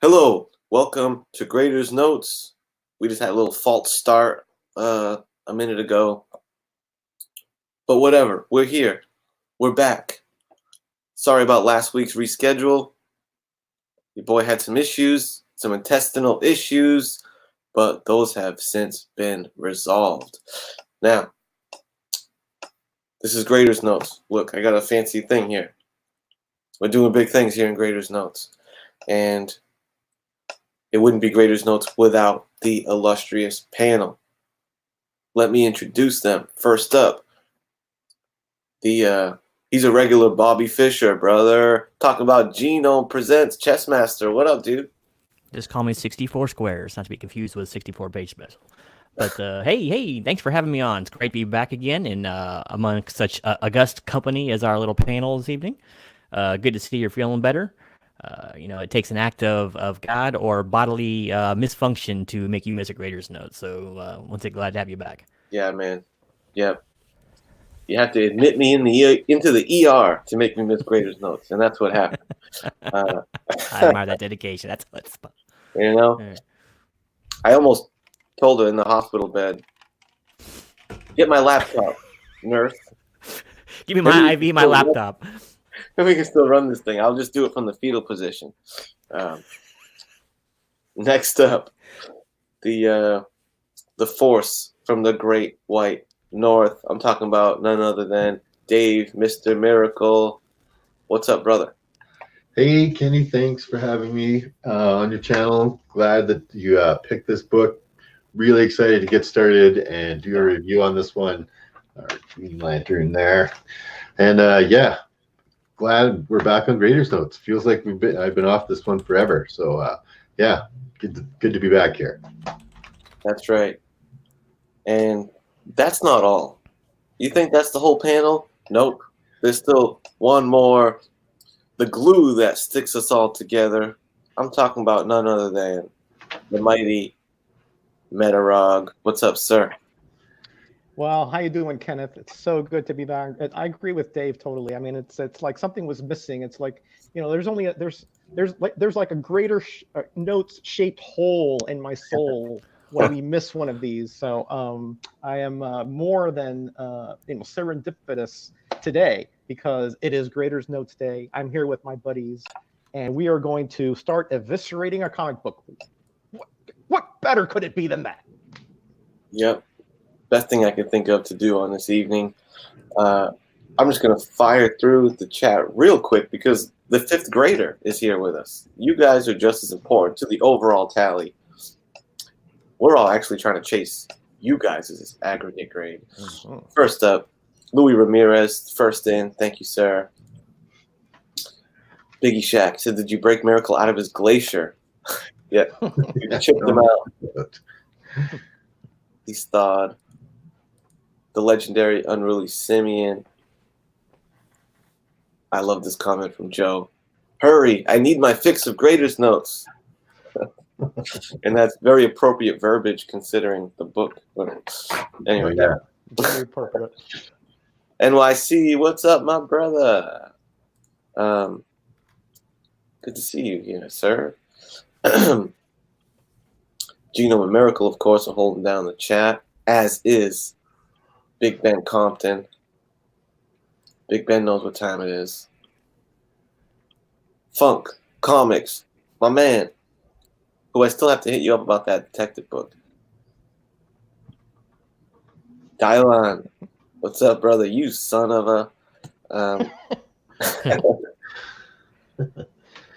Hello, welcome to Graders Notes. We just had a little false start a minute ago, but whatever. We're here. We're back. Sorry about last week's reschedule. Your boy had some issues, some intestinal issues, but those have since been resolved. Now, this is Graders Notes. Look, I got a fancy thing here. We're doing big things here in Graders Notes, and it wouldn't be Graders Notes without the illustrious panel. Let me introduce them. First up, he's a regular Bobby Fischer, brother. Talking about Genome Presents Chessmaster. What up, dude? Just call me 64 Squares, not to be confused with 64 Page Special. But hey, thanks for having me on. It's great to be back again and among such august company as our little panel this evening. Good to see you're feeling better. It takes an act of God or bodily misfunction to make you miss a grader's note. So once again, glad to have you back. Yeah, man. Yep. You have to admit me into the ER to make me miss Grader's Notes, and that's what happened. I admire that dedication. That's what's fun. You know, I almost told her in the hospital bed, "Get my laptop, nurse. Give me my IV, my laptop. We can still run this thing. I'll just do it from the fetal position." Next up, the force from the Great White North. I'm talking about none other than Dave, Mr. Miracle. What's up, brother? Hey, Kenny, thanks for having me on your channel. Glad that you picked this book. Really excited to get started and do a review on this one. Our Green Lantern there. And yeah, glad we're back on Graders Notes. Feels like I've been off this one forever. So yeah, good to be back here. That's right. And that's not all. You think that's the whole panel? Nope. There's still one more. The glue that sticks us all together. I'm talking about none other than the mighty Metarog. What's up, sir? Well, how you doing, Kenneth? It's so good to be back. I agree with Dave totally. I mean, it's like something was missing. It's like, there's only there's like a greater notes shaped hole in my soul when we miss one of these. So I am more than serendipitous today because it is Graders Notes Day. I'm here with my buddies, and we are going to start eviscerating a comic book. What better could it be than that? Yep. Best thing I could think of to do on this evening. I'm just going to fire through the chat real quick because the fifth grader is here with us. You guys are just as important to the overall tally. We're all actually trying to chase you guys' aggregate grade. Mm-hmm. First up, Louis Ramirez, first in. Thank you, sir. Biggie Shack said, "Did you break Miracle out of his glacier?" Yeah, you chipped him out. He's thawed. The legendary Unruly Simeon. I love this comment from Joe. "Hurry, I need my fix of Graders Notes." And that's very appropriate verbiage considering the book. Anyway, yeah. Very appropriate. NYC, what's up, my brother? Good to see you here, sir. Genome and Miracle, of course, are holding down the chat, as is Big Ben Compton. Big Ben knows what time it is. Funk Comics, my man, who I still have to hit you up about that detective book. Dylan, what's up, brother? You son of a...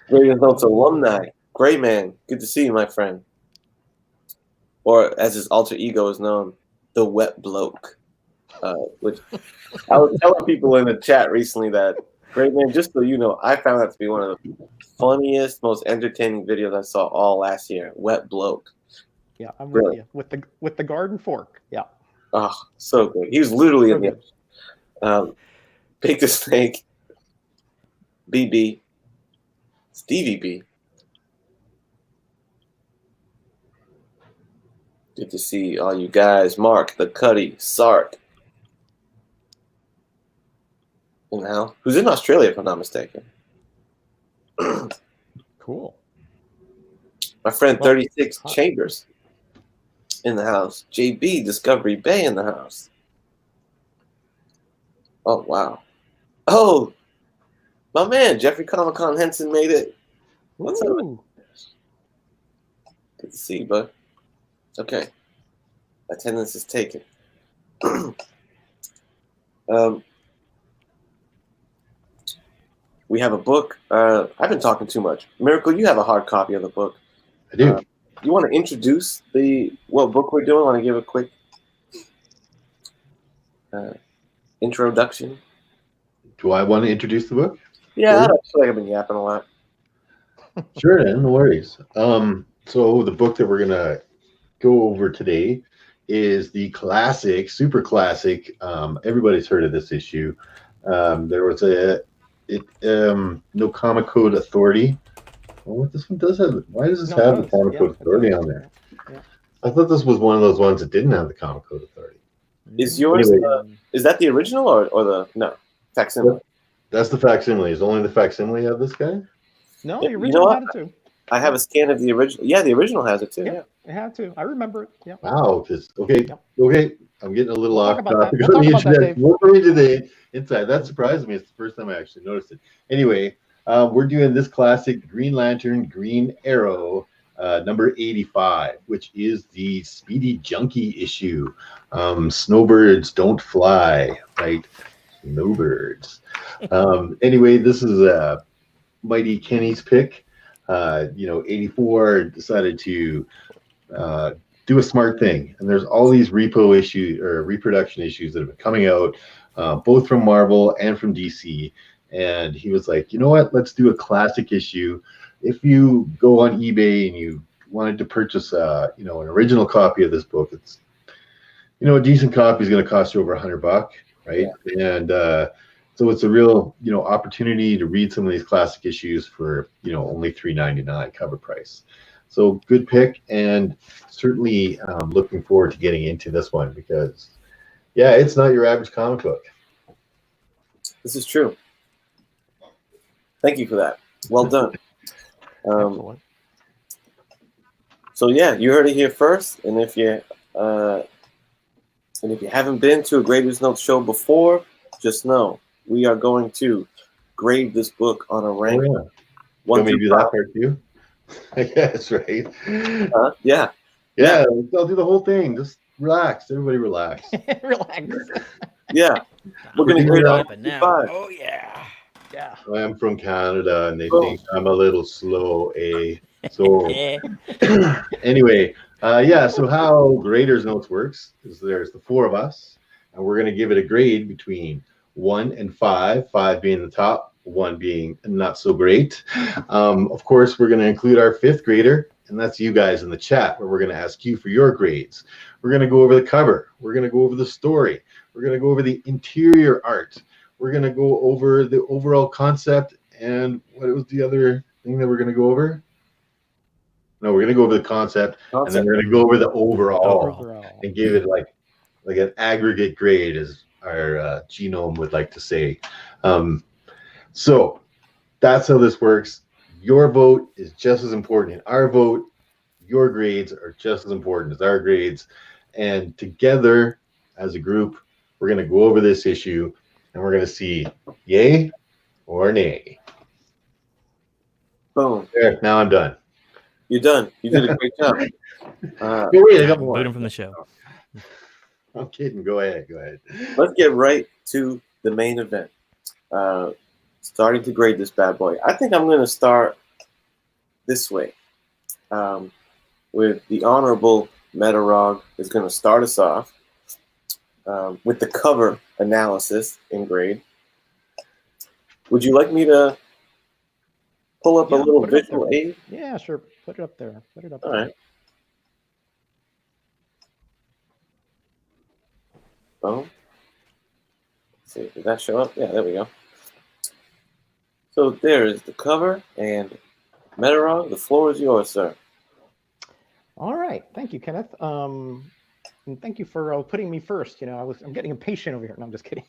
Graders Notes alumni. Great man. Good to see you, my friend. Or as his alter ego is known, the Wet Bloke. Which I was telling people in the chat recently that, great man, just so you know, I found that to be one of the funniest, most entertaining videos I saw all last year. Wet Bloke. Yeah, I'm with you. With the garden fork. Yeah. Oh, so good. He was literally in the Big the Snake, BB, Stevie B. Good to see all you guys. Mark, the Cuddy, Sark. Now, who's in Australia, if I'm not mistaken. Cool. My friend Well, 36 Chambers in the house. JB Discovery Bay in the house. Oh, wow. Oh, my man, Jeffrey Comic Con Henson made it. What's up? Ooh. Good to see you, bud. Okay. Attendance is taken. We have a book. I've been talking too much. Miracle, you have a hard copy of the book. I do. You want to introduce what book we're doing? Want to give a quick introduction? Do I want to introduce the book? Yeah, I Sure. feel like I've been yapping a lot. Sure, then, no worries. So the book that we're gonna go over today is the classic, super classic. Everybody's heard of this issue. There was no Comic Code Authority. Oh, this one does have. Why does this No, have it the does. Comic Yeah, Code it Authority does. on there? Yeah. I thought this was one of those ones that didn't have the Comic Code Authority. Is yours? Anyway. Is that the original or the no facsimile? That's the facsimile. Is only the facsimile of this guy? No, You the know original what? had it too. I have a scan of the original. Yeah, the original has it too. Yeah. Yeah. It had to. I remember it. Yeah. Wow. Okay. Yep. Okay. I'm getting a little We'll off talk about topic that. We'll on the talk about that, internet. Dave. We'll go into the inside. That surprised me. It's the first time I actually noticed it. Anyway, we're doing this classic Green Lantern, Green Arrow, number 85, which is the Speedy Junkie issue. Snowbirds don't fly, right? Snowbirds. Anyway, this is Mighty Kenny's pick. 84 decided to do a smart thing, and there's all these repo issues or reproduction issues that have been coming out, both from Marvel and from DC. And he was like, you know what? Let's do a classic issue. If you go on eBay and you wanted to purchase, an original copy of this book, it's, a decent copy is going to cost you over $100, right? Yeah. And so it's a real, opportunity to read some of these classic issues for, only $3.99 cover price. So good pick, and certainly looking forward to getting into this one because, yeah, it's not your average comic book. This is true. Thank you for that. Well done. Excellent. So yeah, you heard it here first, and if you haven't been to a Graders Notes show before, just know we are going to grade this book on a rank. Oh, yeah. Want me to do that part too? Yes, right. Yeah. Yeah, I'll do the whole thing. Just relax. Everybody relax. Relax. Yeah. We're going to grade on now. 5. Oh yeah. Yeah. I'm from Canada, and they think I'm a little slow, So anyway, so how Graders Notes works is there's the 4 of us, and we're going to give it a grade between 1 and 5, 5 being the top, 1 being not so great. Of course, we're going to include our 5th grader, and that's you guys in the chat, where we're going to ask you for your grades. We're going to go over the cover. We're going to go over the story. We're going to go over the interior art. We're going to go over the overall concept, and what was the other thing that we're going to go over? No, we're going to go over the concept, and then we're going to go over the overall. And give it like an aggregate grade, as our Genome would like to say. So that's how this works. Your vote is just as important. Our vote, your grades are just as important as our grades. And together, as a group, we're going to go over this issue, and we're going to see yay or nay. Boom. There, now I'm done. You're done. You did a great job. Wait, I got more. Boot him from the show. I'm kidding. Go ahead. Let's get right to the main event. Starting to grade this bad boy. I think I'm going to start this way. With the Honorable Metarog is going to start us off with the cover analysis in grade. Would you like me to pull up a little visual aid? Yeah, sure. Put it up there. Put it up All there. right. Boom. Let's see, did that show up? Yeah, there we go. So there is the cover, and Metarog, the floor is yours, sir. All right. Thank you, Kenneth. And thank you for putting me first. I'm getting impatient over here. No, I'm just kidding.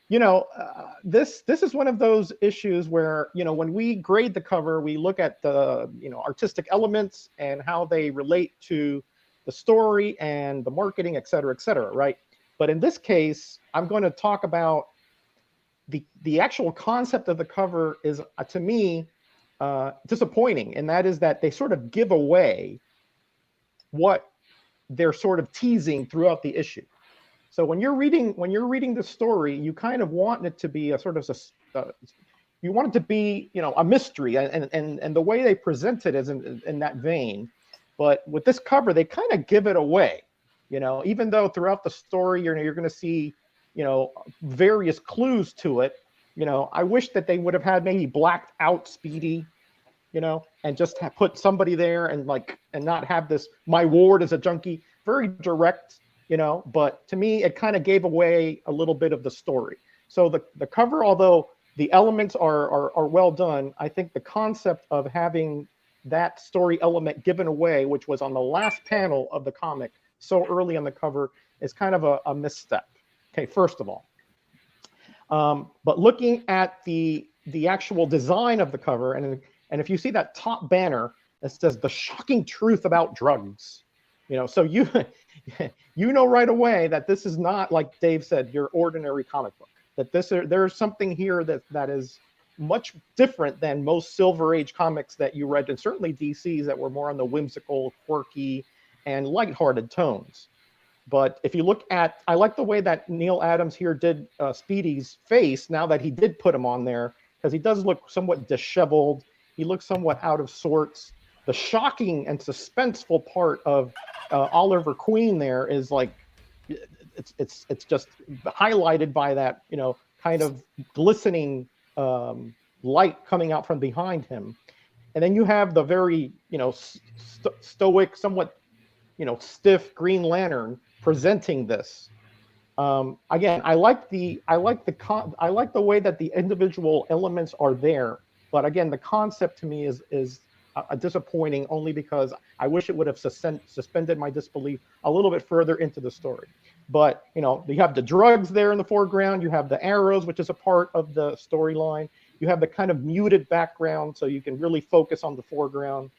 this is one of those issues where, when we grade the cover, we look at the, artistic elements and how they relate to the story and the marketing, et cetera, right? But in this case, I'm going to talk about the actual concept of the cover is, to me, disappointing, and that is that they sort of give away what they're sort of teasing throughout the issue. So when you're reading the story, you kind of want it to be a sort of you want it to be, a mystery, and the way they present it is in that vein. But with this cover, they kind of give it away, even though throughout the story you're going to see, various clues to it. I wish that they would have had maybe blacked out Speedy, and just put somebody there and not have this, my ward is a junkie, very direct. But to me, it kind of gave away a little bit of the story. So the cover, although the elements are well done, I think the concept of having that story element given away, which was on the last panel of the comic so early on the cover, is kind of a misstep. Okay, first of all. But looking at the actual design of the cover, and if you see that top banner that says "The Shocking Truth About Drugs," so you right away that this is not, like Dave said, your ordinary comic book. That there's something here that is much different than most Silver Age comics that you read, and certainly DC's that were more on the whimsical, quirky, and lighthearted tones. But if you look at, I like the way that Neil Adams here did Speedy's face, now that he did put him on there, because he does look somewhat disheveled. He looks somewhat out of sorts. The shocking and suspenseful part of Oliver Queen there is it's just highlighted by that, kind of glistening light coming out from behind him. And then you have the very, stoic, somewhat, stiff Green Lantern presenting this. Again, I like the way that the individual elements are there, but again, the concept to me is a disappointing, only because I wish it would have suspended my disbelief a little bit further into the story. But you have the drugs there in the foreground, you have the arrows, which is a part of the storyline, you have the kind of muted background, so you can really focus on the foreground.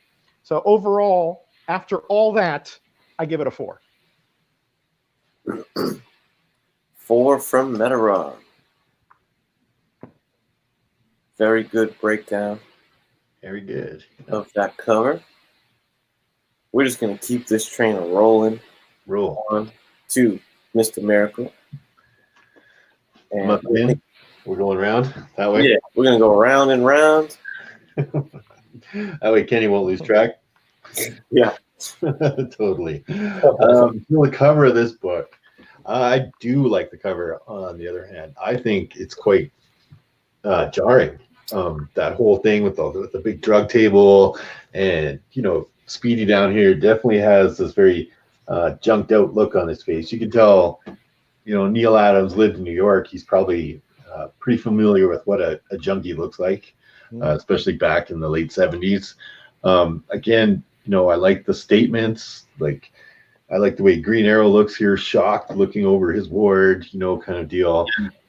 So overall, after all that, I give it a 4. 4 from Metaron. Very good breakdown Very good. of that cover. We're just going to keep this train rolling Roll. on to Mr. Miracle. Come up in. We're going around that way. Yeah, we're going to go round and round. That way Kenny won't lose track. Yeah. Totally. The cover of this book, I do like the cover. On the other hand, I think it's quite jarring. That whole thing with the big drug table, and Speedy down here definitely has this very junked out look on his face. You can tell, Neil Adams lived in New York. He's probably pretty familiar with what a junkie looks like, especially back in the late 70s. Again, I like the statements. I like the way Green Arrow looks here, shocked, looking over his ward, kind of deal.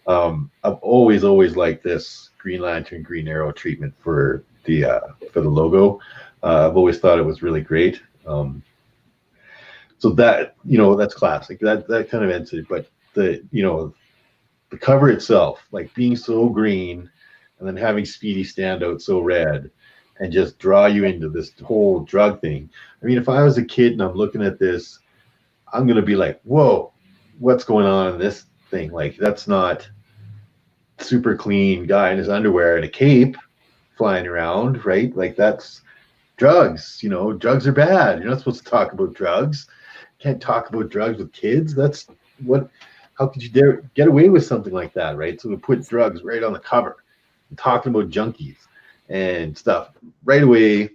I've always liked this Green Lantern, Green Arrow treatment for the logo. I've always thought it was really great. So that, that's classic. That kind of ends it. But the cover itself, being so green and then having Speedy stand out so red and just draw you into this whole drug thing. I mean, if I was a kid and I'm looking at this, I'm going to be like, whoa, what's going on in this thing? That's not super clean guy in his underwear and a cape flying around, right? That's drugs. Drugs are bad. You're not supposed to talk about drugs. Can't talk about drugs with kids. How could you dare get away with something like that, right? So we put drugs right on the cover and talking about junkies and stuff. Right away,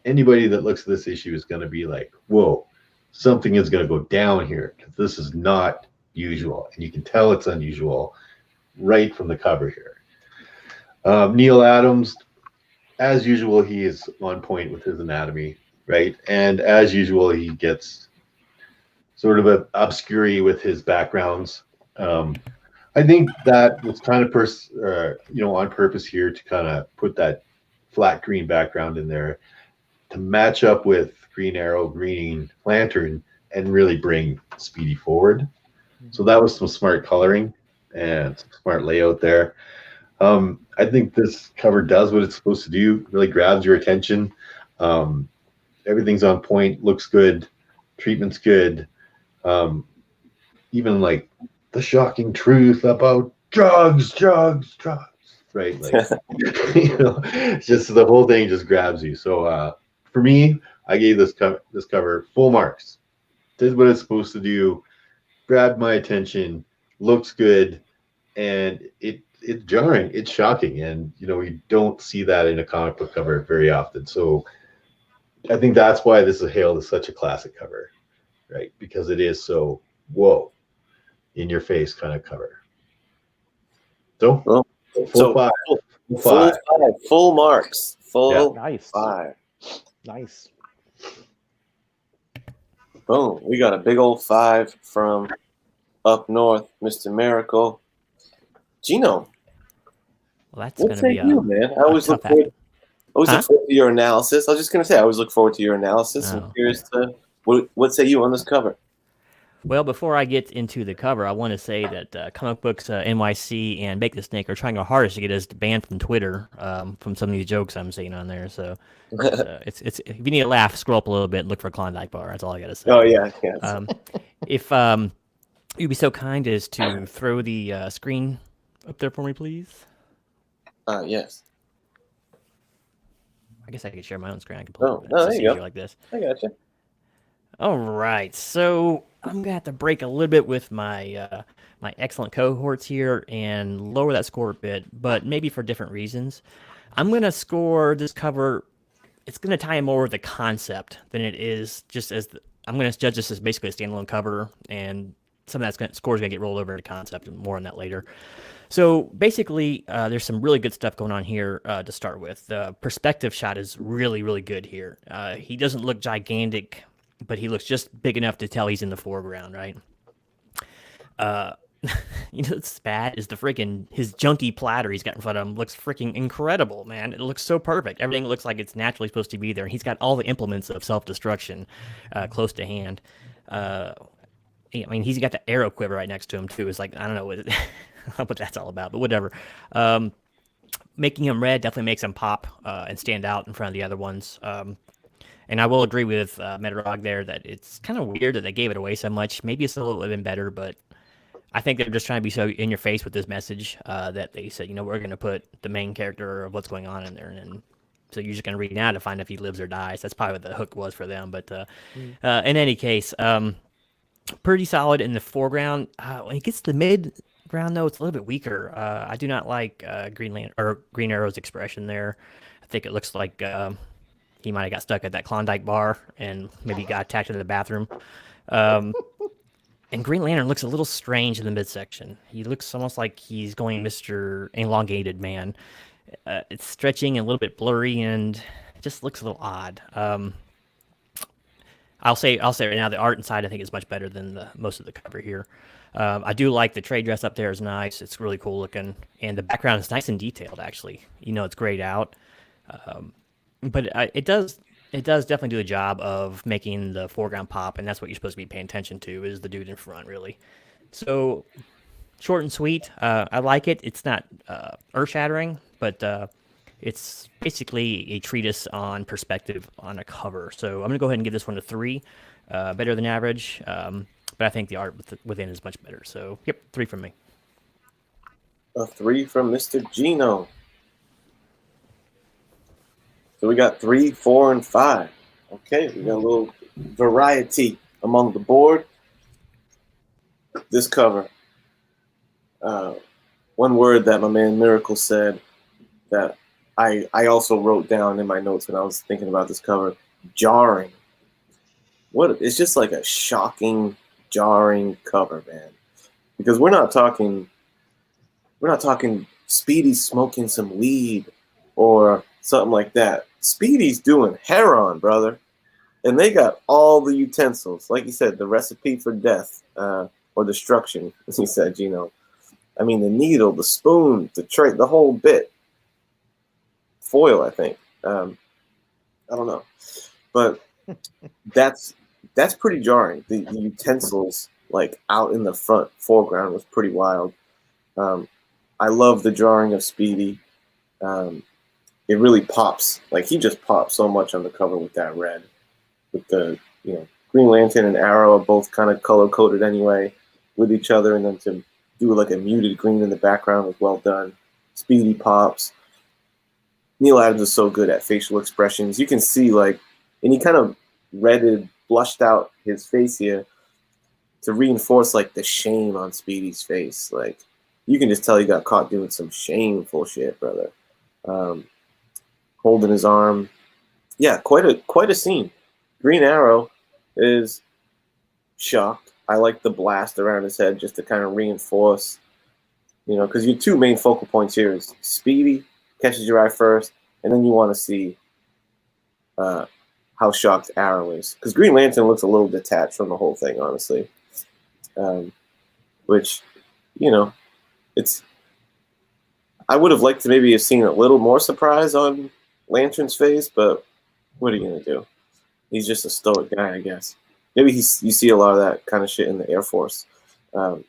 anybody that looks at this issue is going to be like, whoa, something is going to go down here. This is not usual. And you can tell it's unusual right from the cover here. Neil Adams, as usual, he is on point with his anatomy, right? And as usual, he gets sort of obscure with his backgrounds. I think that was kind of on purpose here to kind of put that flat green background in there to match up with Green Arrow, Green Lantern, and really bring Speedy forward. So that was some smart coloring and some smart layout there. I think this cover does what it's supposed to do, really grabs your attention. Everything's on point, looks good, treatment's good. Even like the shocking truth about drugs, right? Like, just the whole thing just grabs you. So for me, I gave this cover full marks. Did what it's supposed to do, grabbed my attention, looks good, and it's jarring, it's shocking, and you don't see that in a comic book cover very often. So I think that's why this is hailed as such a classic cover, right? Because it is so whoa, in your face kind of cover. So Well, full five. Full marks. Full Nice. 5. Nice. Boom. We got a big old 5 from up north, Mr. Miracle. Gino, Well, that's what going to say be you, man? I always look tough forward. Look Huh? forward to your analysis. I was just gonna say I always look forward to your analysis. Oh. I'm curious to what say you on this cover. Well, before I get into the cover, I want to say that Comic Books NYC and Make the Snake are trying their hardest to get us banned from Twitter from some of these jokes I'm seeing on there. So it's if you need a laugh, scroll up a little bit and look for Klondike Bar. That's all I got to say. Oh yeah. If you'd be so kind as to throw the screen up there for me, please. Yes. I guess I could share my own screen. I can pull Oh, it. no, It's there just you go. easier like this. I gotcha. All right, so I'm gonna have to break a little bit with my my excellent cohorts here and lower that score a bit, but maybe for different reasons. I'm gonna score this cover. It's gonna tie in more with the concept than it is just as I'm gonna judge this as basically a standalone cover, and some of that score is gonna get rolled over to concept, and more on that later. So basically, there's some really good stuff going on here to start with. The perspective shot is really, really good here. He doesn't look gigantic, but he looks just big enough to tell he's in the foreground, right? What's bad is his junky platter he's got in front of him looks freaking incredible, man. It looks so perfect. Everything looks like it's naturally supposed to be there. He's got all the implements of self-destruction close to hand. I mean, he's got the arrow quiver right next to him too. It's like, I don't know what that's all about, but whatever. Making him red definitely makes him pop and stand out in front of the other ones. And I will agree with Metarog there that it's kind of weird that they gave it away so much. Maybe it's a little bit better, but I think they're just trying to be so in your face with this message that they said, we're going to put the main character of what's going on in there. And so you're just going to read now to find if he lives or dies. That's probably what the hook was for them. But in any case, pretty solid in the foreground. When it gets to the mid-ground, though, it's a little bit weaker. I do not like Green Arrow's expression there. I think it looks like he might have got stuck at that Klondike bar and maybe got attacked in the bathroom. And Green Lantern looks a little strange in the midsection. He looks almost like he's going Mr. Elongated Man. It's stretching and a little bit blurry and it just looks a little odd. I'll say right now the art inside I think is much better than most of the cover here. I do like the trade dress up there is nice. It's really cool looking, and the background is nice and detailed. Actually, it's grayed out, but it does definitely do a job of making the foreground pop, and that's what you're supposed to be paying attention to is the dude in front, really. So short and sweet. I like it. It's not earth shattering, but it's basically a treatise on perspective on a cover. So I'm going to go ahead and give this one a 3. Better than average, but I think the art within is much better. So, yep, 3 from me. A 3 from Mr. Gino. So we got 3, 4, and 5. Okay, we got a little variety among the board. This cover. One word that my man Miracle said that I also wrote down in my notes when I was thinking about this cover. Jarring. It's just like a shocking, jarring cover, man. Because we're not talking Speedy smoking some weed or something like that. Speedy's doing heroin, brother. And they got all the utensils. Like you said, the recipe for death or destruction, as you said, Gino. I mean, the needle, the spoon, the tray, the whole bit. Foil, I think. I don't know, but that's pretty jarring. The utensils like out in the front foreground was pretty wild. I love the drawing of Speedy. It really pops. Like he just pops so much on the cover with that red, with the Green Lantern and Arrow are both kind of color coded anyway with each other, and then to do like a muted green in the background was well done. Speedy pops. Neal Adams is so good at facial expressions. You can see and he kind of blushed out his face here to reinforce like the shame on Speedy's face. Like you can just tell he got caught doing some shameful shit, brother. Holding his arm. Yeah, quite a scene. Green Arrow is shocked. I like the blast around his head just to kind of reinforce, because your two main focal points here is Speedy catches your eye first, and then you want to see how shocked Arrow is. Because Green Lantern looks a little detached from the whole thing, honestly. Which, it's... I would have liked to maybe have seen a little more surprise on Lantern's face, but what are you going to do? He's just a stoic guy, I guess. Maybe you see a lot of that kind of shit in the Air Force. I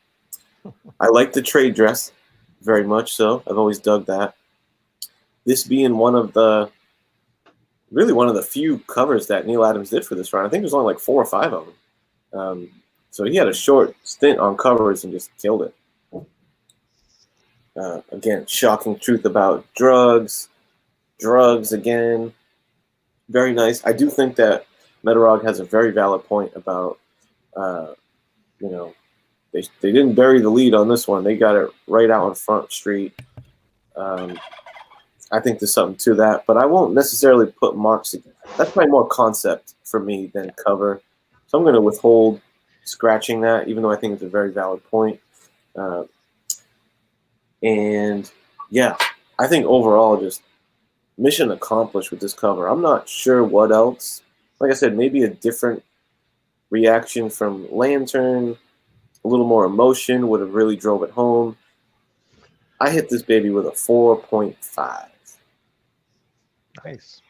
like the trade dress very much so. I've always dug that. This being one of the few covers that Neal Adams did for this run. I think there's only like 4 or 5 of them. So he had a short stint on covers and just killed it. Again, shocking truth about drugs again. Very nice. I do think that Metarog has a very valid point about, they didn't bury the lead on this one. They got it right out on Front Street. I think there's something to that, but I won't necessarily put marks again. That's probably more concept for me than cover. So I'm going to withhold scratching that, even though I think it's a very valid point. And yeah, I think overall just mission accomplished with this cover. I'm not sure what else. Like I said, maybe a different reaction from Lantern, a little more emotion would have really drove it home. I hit this baby with a 4.5. Nice.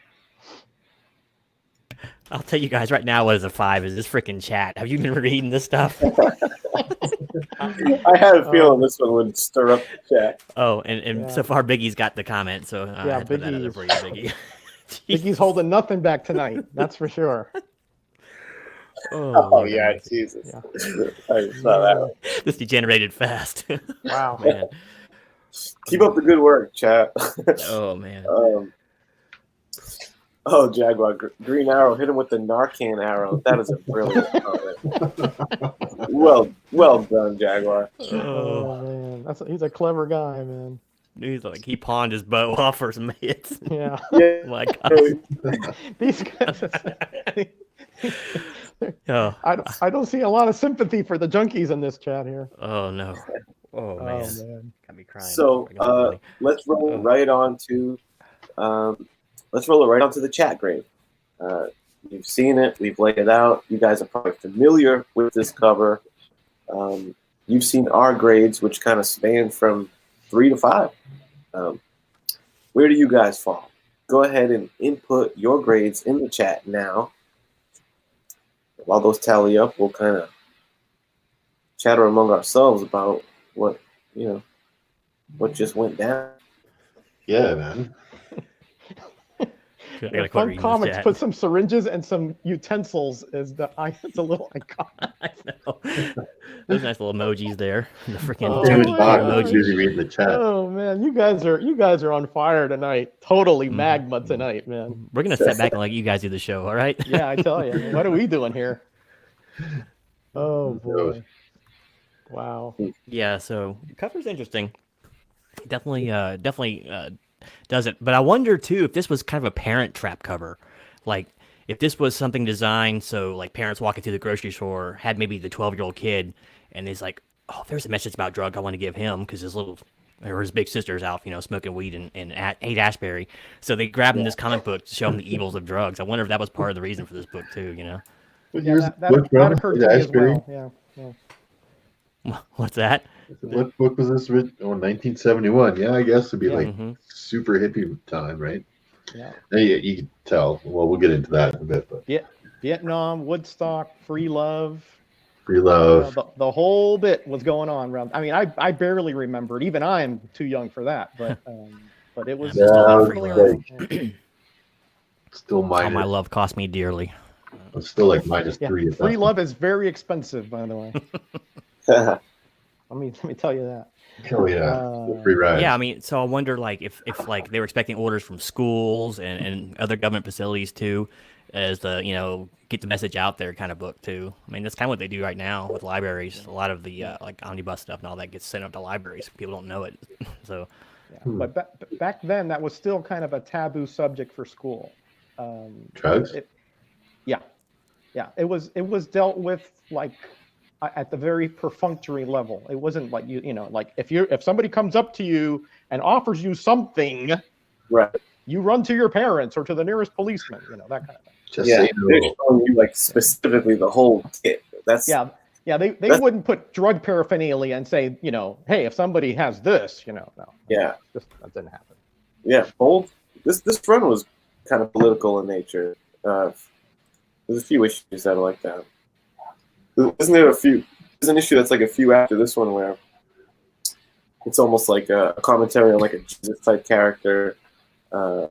I'll tell you guys right now what is a 5 is this freaking chat. Have you been reading this stuff? I had a feeling this one would stir up the chat. Oh, and so far Biggie's got the comment, so I Yeah, had to put that out there for you, Biggie. Biggie's holding nothing back tonight. That's for sure. Oh yeah, goodness. Jesus. Yeah. I saw that. This degenerated fast. Wow. Man. Keep up the good work, chat. Oh man. Jaguar. Green Arrow, hit him with the Narcan arrow. That is a brilliant comment. Well done, Jaguar. Oh man, he's a clever guy, man. He's like he pawned his bow off for some hits. Yeah. Yeah. My God. These guys. Oh. I don't see a lot of sympathy for the junkies in this chat here. Oh no. Oh man. Oh man. Got me crying. So let's roll it right on to the chat grade. You've seen it. We've laid it out. You guys are probably familiar with this cover. You've seen our grades, which kind of span from 3 to 5. Where do you guys fall? Go ahead and input your grades in the chat now. While those tally up, we'll kind of chatter among ourselves about what just went down. Yeah, man. I gotta quit Fun reading this Comics chat. put some syringes and some utensils as it's a little icon. I know. Those nice little emojis there. The freaking Oh, Dude, junkie Bob emoji. is busy reading the chat. Oh man, you guys are on fire tonight. Totally Mm-hmm. magma tonight, man. We're gonna sit back and let you guys do the show, all right? Yeah, I tell you. What are we doing here? Oh boy. Wow. Yeah, so the cover's interesting. Definitely does it. But I wonder too if this was kind of a parent trap cover, like if this was something designed so like parents walking through the grocery store had maybe the 12-year-old kid and he's like, oh, there's a message about drug I want to give him because his big sister's out, smoking weed and ate Ashbury. So they grabbed him this comic book to show him the evils of drugs. I wonder if that was part of the reason for this book too. What Yeah, year's that book from? occurred Is to it me as Ashbury? well. Yeah. What's that? What book was this written? Oh, 1971. Yeah, I guess it'd be Yeah. like Mhm. super hippie time, right? Yeah. You can tell. Well, we'll get into that in a bit, but Vietnam, Woodstock, free love. free love. The whole bit was going on around. I mean, I barely remember it. Even I'm too young for that. But it was Yeah, I missed all all that that free free love. still All my minus. love cost me dearly. It's still like minus Yeah, 3 at free that love is very expensive, by the way. Let me tell you that. point. Oh yeah, free ride. Yeah, I mean, so I wonder, like, if like they were expecting orders from schools and other government facilities too, as the get the message out there kind of book too. I mean, that's kind of what they do right now with libraries. A lot of the like omnibus stuff and all that gets sent out to libraries. People don't know it, so Yeah. But back then, that was still kind of a taboo subject for school. Drugs. Yeah, it was dealt with like at the very perfunctory level. It wasn't like like if somebody comes up to you and offers you something, Right. you run to your parents or to the nearest policeman. That kind of thing. Just Yeah, say they're no. showing you like specifically the whole kit. That's Yeah, they That's- wouldn't put drug paraphernalia and say hey, if somebody has this, no, Yeah. that didn't happen. Yeah, bold. This run was kind of political in nature. There's a few issues that are like that. Isn't there a few? There's an issue that's like a few after this one where it's almost like a commentary on like a Jesus type character, and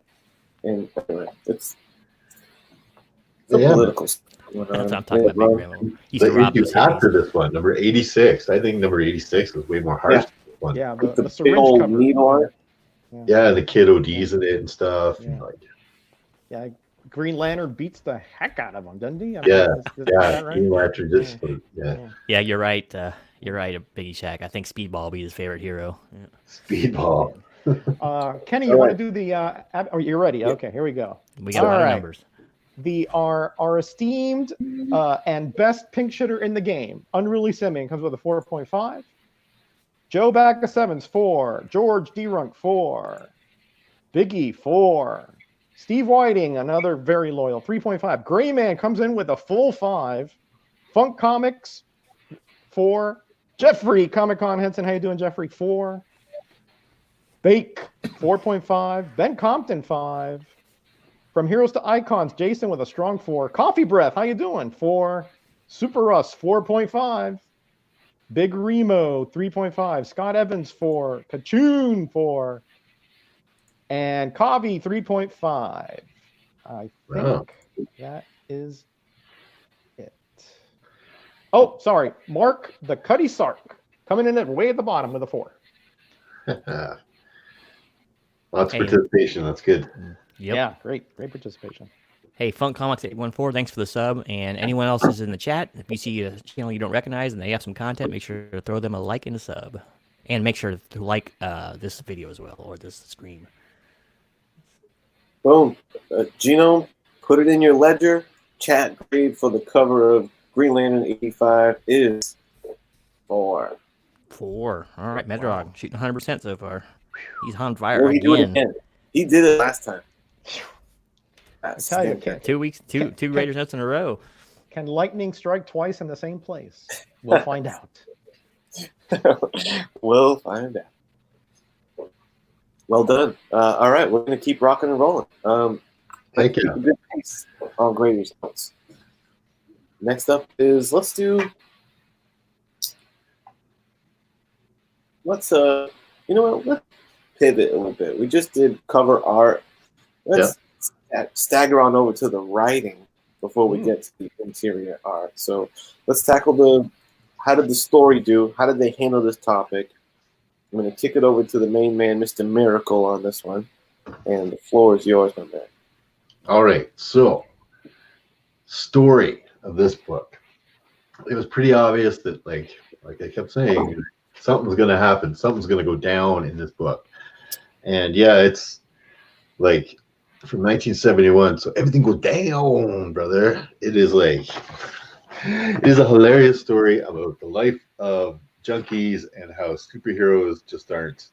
anyway, it's Yeah. political. that's what I'm talking about. Big Grandma. Used The to rob issue those after hippies. this one, number 86. I think number 86 was way more harsh. Yeah. than this one. Yeah, With the the big syringe old cover. needle on it. Yeah, the kid ODs in it and stuff. Yeah. Like, Yeah, Green Lantern beats the heck out of him, doesn't he? I mean, Yeah, is yeah, that right? Green Lantern just yeah, Yeah, you're right. You're right, Biggie Shack. I think Speedball will be his favorite hero. Yeah. Speedball. Kenny, you All want right. to do the? Oh, you're ready. Okay, here we go. We got a lot All of right. numbers. Our esteemed and best pink shitter in the game, Unruly Simeon, comes with a 4.5. Joe Back of Sevens 4. George D-Runk 4. Biggie 4. Steve Whiting, another very loyal 3.5. Gray Man comes in with a full 5. Funk Comics 4. Jeffrey Comic Con Henson, how you doing, Jeffrey? 4. Bake 4.5. Ben Compton 5. From Heroes to Icons, Jason with a strong 4. Coffee Breath, how you doing? 4. Super Russ 4.5. Big Remo 3.5. Scott Evans 4. Kachoon 4. And Kavi 3.5. I think Wow. that is it. Oh, sorry. Mark the Cuddy Sark coming in at way at the bottom with a 4. Lots Hey. of participation. That's good. Yep. Yeah, great participation. Hey, Funk Comics 814, thanks for the sub. And anyone else is in the chat, if you see a channel you don't recognize and they have some content, make sure to throw them a like and a sub. And make sure to like this video as well, or this stream. Boom. Genome, put it in your ledger. Chat grade for the cover of Green Lantern 85 is 4. 4. All right, Medrog, shooting 100% so far. He's on fire Will he do it again. again? He did it last time. I tell you, 2 weeks, two Raiders notes in a row. can lightning strike twice in the same place? We'll find out. We'll find out. Well done. All right, we're going to keep rocking and rolling. Thank Keep you. a good pace on Graders Notes. Next up is let's you know what, let's pivot a little bit. We just did cover art. Let's stagger on over to the writing before we get to the interior art. So let's tackle how did the story do? How did they handle this topic? I'm going to kick it over to the main man, Mr. Miracle, on this one. And the floor is yours, my man. All right. So, story of this book. It was pretty obvious that, like I kept saying, something's going to happen. Something's going to go down in this book. And yeah, it's like from 1971. So everything goes down, brother. It is a hilarious story about the life of junkies and how superheroes just aren't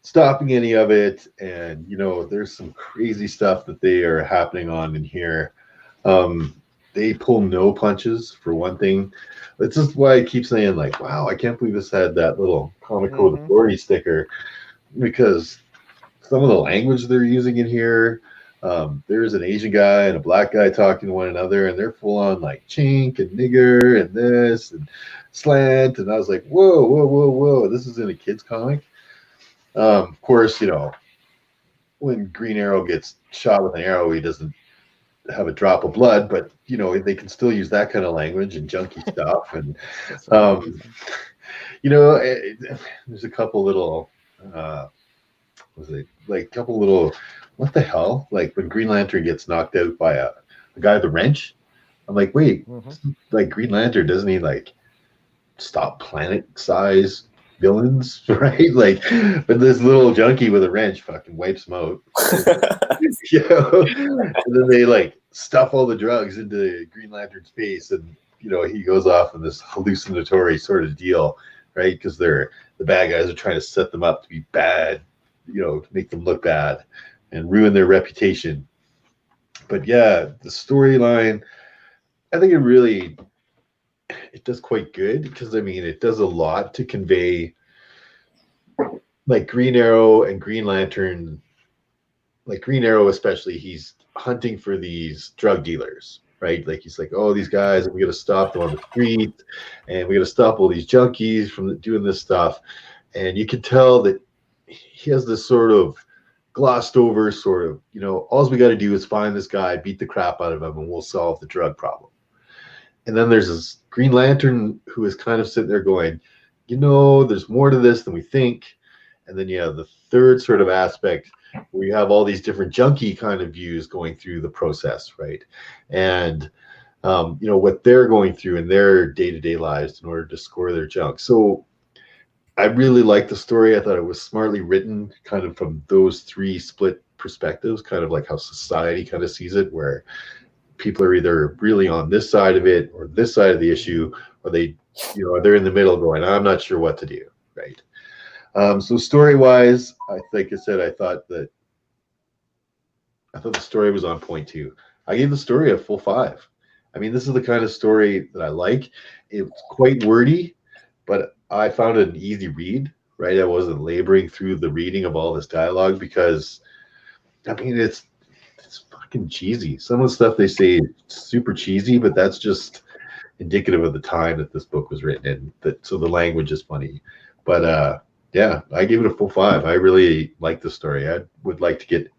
stopping any of it. And there's some crazy stuff that they are happening on in here. they pull no punches for one thing. That's just why I keep saying like, wow, I can't believe this had that little comic code Mhm. authority sticker, because some of the language they're using in here. There's an Asian guy and a black guy talking to one another, and they're full on like chink and nigger and this and slant. And I was like, whoa, whoa, whoa, whoa! This is in a kid's comic. Of course, when Green Arrow gets shot with an arrow, he doesn't have a drop of blood, but they can still use that kind of language and junky stuff. And That's um, amazing. there's a couple little was it like a couple little what the hell, like when Green Lantern gets knocked out by a guy with a wrench. I'm like, wait, Mhm. like Green Lantern, doesn't he like stop planet size villains, right? Like, but this little junkie with a wrench fucking wipes him out. And then they like stuff all the drugs into Green Lantern's face, and he goes off in this hallucinatory sort of deal, right? Because the bad guys are trying to set them up to be bad, to make them look bad and ruin their reputation. But yeah, the storyline, I think it does quite good, because I mean it does a lot to convey like Green Arrow and Green Lantern. Like Green Arrow especially, he's hunting for these drug dealers, right? Like he's like, oh, these guys, and we got to stop them on the street, and we got to stop all these junkies from doing this stuff. And you can tell that he has this sort of glossed over sort of, all we got to do is find this guy, beat the crap out of him, and we'll solve the drug problem. And then there's this Green Lantern who is kind of sitting there going, there's more to this than we think. And then you have the third sort of aspect where you have all these different junkie kind of views going through the process, right? And what they're going through in their day-to-day lives in order to score their junk. So I really liked the story. I thought it was smartly written, kind of from those three split perspectives, kind of like how society kind of sees it, where people are either really on this side of it or this side of the issue, or they're in the middle going, I'm not sure what to do, right? So story-wise, like I said, I thought the story was on point too. I gave the story a full 5. I mean, this is the kind of story that I like. It's quite wordy, but I found it an easy read, right? I wasn't laboring through the reading of all this dialogue, because, I mean, it's fucking cheesy. Some of the stuff they say is super cheesy, but that's just indicative of the time that this book was written in. So the language is funny. But yeah, I gave it a full 5. I really like the story. I would like to get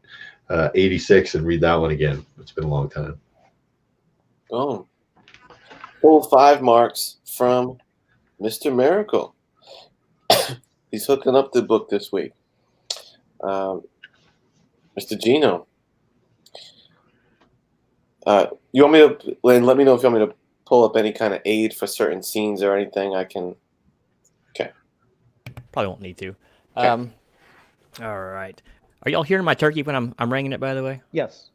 86 and read that one again. It's been a long time. Oh, full 5 marks from Mr. Miracle. He's hooking up the book this week. Mr. Gino. You want me to, Lynn, let me know if you want me to pull up any kind of aid for certain scenes or anything. I can. Okay. Probably won't need to. Okay. All right. Are y'all hearing my turkey when I'm ringing it, by the way? Yes.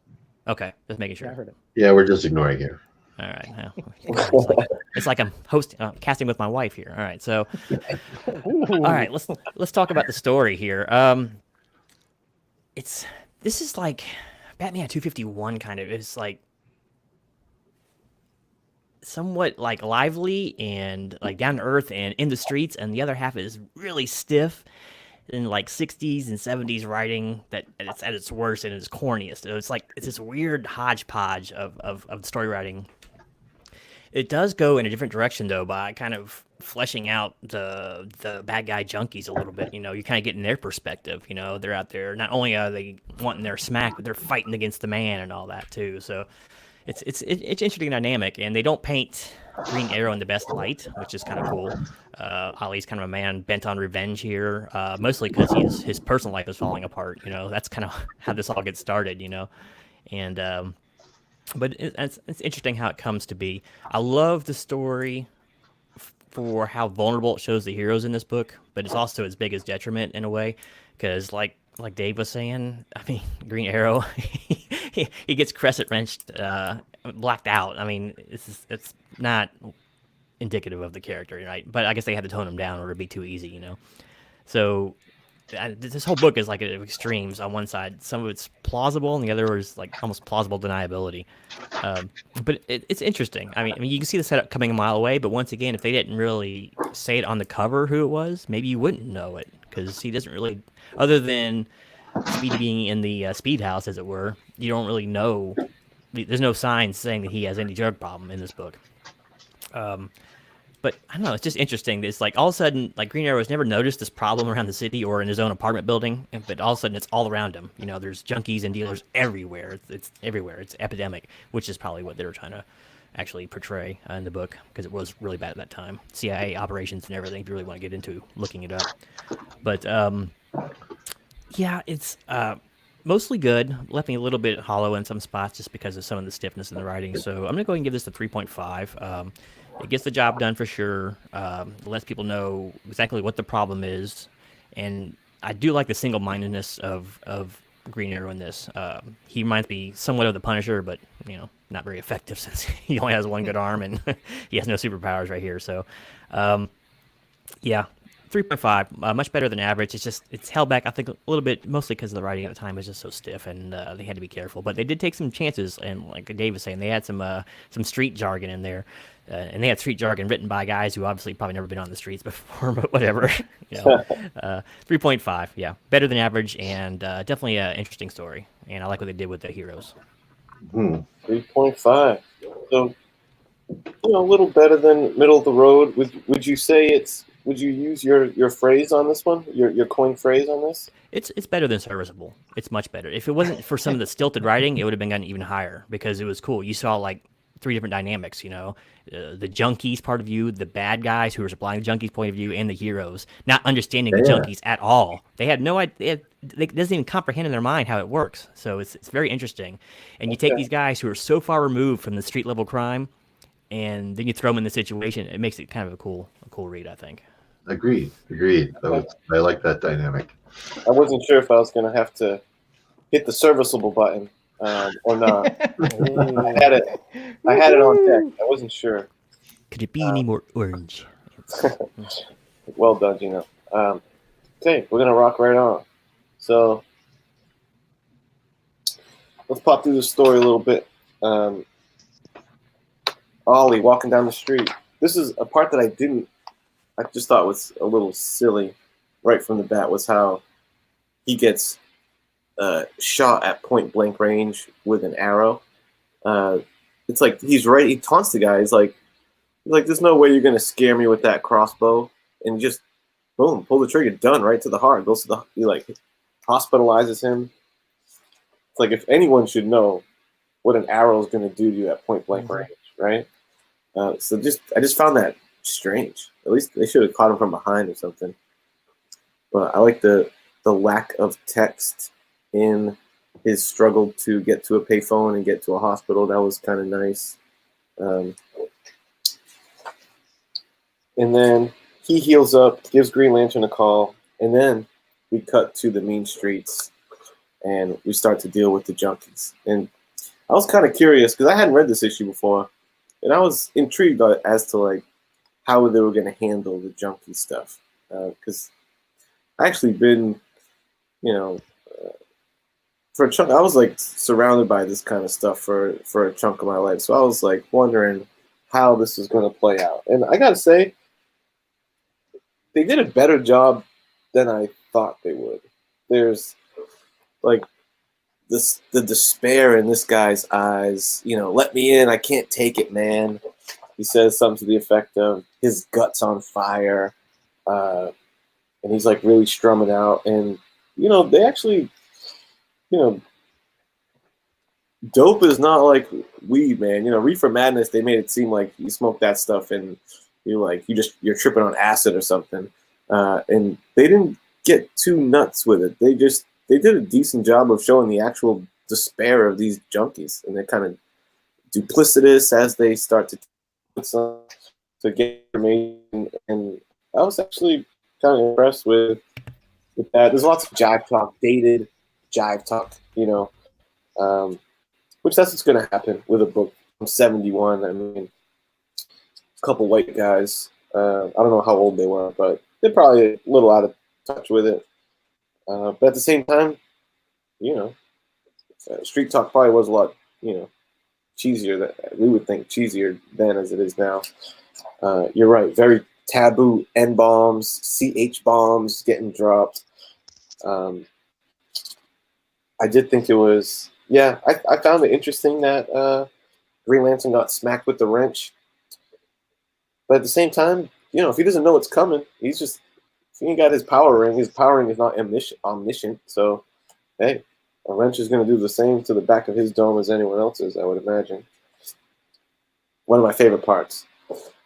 Okay, just making sure. Yeah, I heard it. Yeah, we're just ignoring you. All right. It's like I'm casting with my wife here. All right. So, all right. Let's talk about the story here. This is like Batman 251 kind of. It's like somewhat like lively and like down to earth and in the streets, and the other half is really stiff in like 60s and 70s writing that it's at its worst and its corniest. So it's this weird hodgepodge of story writing. It does go in a different direction though, by kind of fleshing out the bad guy junkies a little bit. You kind of getting their perspective. They're out there. Not only are they wanting their smack, but they're fighting against the man and all that too. So it's interesting dynamic, and they don't paint Green Arrow in the best light, which is kind of cool. Ollie's kind of a man bent on revenge here, mostly because his personal life is falling apart. That's kind of how this all gets started. And but it's interesting how it comes to be. I love the story for how vulnerable it shows the heroes in this book, but it's also its biggest detriment in a way, because like Dave was saying, I mean, Green Arrow, he gets crescent wrenched, blacked out. I mean, it's not indicative of the character, right? But I guess they had to tone him down or it'd be too easy, So this whole book is like at extremes. On one side, some of it's plausible, and the other is like almost plausible deniability. But it's interesting. I mean, you can see the setup coming a mile away. But once again, if they didn't really say it on the cover who it was, maybe you wouldn't know it because he doesn't really, other than Speedy being in the speed house, as it were, you don't really know. There's no signs saying that he has any drug problem in this book. But I don't know, it's just interesting. It's like all of a sudden, like Green Arrow has never noticed this problem around the city or in his own apartment building, but all of a sudden it's all around him. You know, there's junkies and dealers everywhere. It's everywhere. It's epidemic, which is probably what they were trying to actually portray in the book because it was really bad at that time. CIA operations and everything, if you really want to get into looking it up. But yeah, it's mostly good. Left me a little bit hollow in some spots just because of some of the stiffness in the writing. So I'm going to go ahead and give this a 3.5. It gets the job done for sure. Lets people know exactly what the problem is, and I do like the single-mindedness of Green Arrow in this. He reminds me somewhat of the Punisher, but not very effective since he only has one good arm and he has no superpowers right here. So, yeah, 3.5, much better than average. It's held back, I think, a little bit, mostly because the writing at the time was just so stiff, and they had to be careful. But they did take some chances, and like Dave was saying, they had some street jargon in there. And they had street jargon written by guys who obviously probably never been on the streets before, but whatever. 3.5, yeah, better than average, and definitely an interesting story. And I like what they did with the heroes. 3.5. So, a little better than middle of the road. Would you say it's? Would you use your phrase on this one? Your coin phrase on this? It's better than serviceable. It's much better. If it wasn't for some of the stilted writing, it would have been gotten even higher because it was cool. You saw like 3 different dynamics, the junkies part of view, the bad guys who were supplying the junkies point of view, and the heroes not understanding the junkies at all. They had no idea. They doesn't even comprehend in their mind how it works. So it's very interesting. And you take these guys who are so far removed from the street level crime, and then you throw them in the situation. It makes it kind of a cool read, I think. Agreed. I like that dynamic. I wasn't sure if I was going to have to hit the serviceable button. Or not. I had it on deck. I wasn't sure. Could it be any more orange? Well done, Gino. Okay, we're gonna rock right on. So let's pop through the story a little bit. Ollie walking down the street. This is a part that I just thought was a little silly right from the bat, was how he gets shot at point blank range with an arrow. It's like he's right. He taunts the guy. He's like, there's no way you're gonna scare me with that crossbow, and just boom, pull the trigger, done, right to the heart. Goes to he like hospitalizes him. It's like if anyone should know what an arrow is gonna do to you at point blank range, right? So I just found that strange. At least they should have caught him from behind or something. But I like the lack of text in his struggle to get to a payphone and get to a hospital. That was kind of nice. And then he heals up, gives Green Lantern a call, and then we cut to the mean streets and we start to deal with the junkies. And I was kind of curious because I hadn't read this issue before, and I was intrigued as to like how they were going to handle the junkie stuff. Because I actually been, for a chunk, I was like surrounded by this kind of stuff for a chunk of my life. So I was like wondering how this was going to play out. And I got to say, they did a better job than I thought they would. There's like the despair in this guy's eyes. Let me in. I can't take it, man. He says something to the effect of his gut's on fire. And he's like really strumming out. And, they actually, dope is not like weed, man. Reefer Madness, they made it seem like you smoke that stuff and you're tripping on acid or something. And they didn't get too nuts with it. They did a decent job of showing the actual despair of these junkies, and they're kind of duplicitous as they start to get information. And I was actually kind of impressed with that. There's lots of jive talk, dated jive talk, which that's what's going to happen with a book from 71. I mean, a couple white guys. I don't know how old they were, but they're probably a little out of touch with it. But at the same time, you know, Street Talk probably was a lot, cheesier that we would think cheesier then as it is now. You're right, very taboo N bombs, CH bombs getting dropped. I did think it was, I found it interesting that Green Lantern got smacked with the wrench. But at the same time, if he doesn't know what's coming, if he got his power ring is not omniscient. So, hey, a wrench is going to do the same to the back of his dome as anyone else's, I would imagine. One of my favorite parts.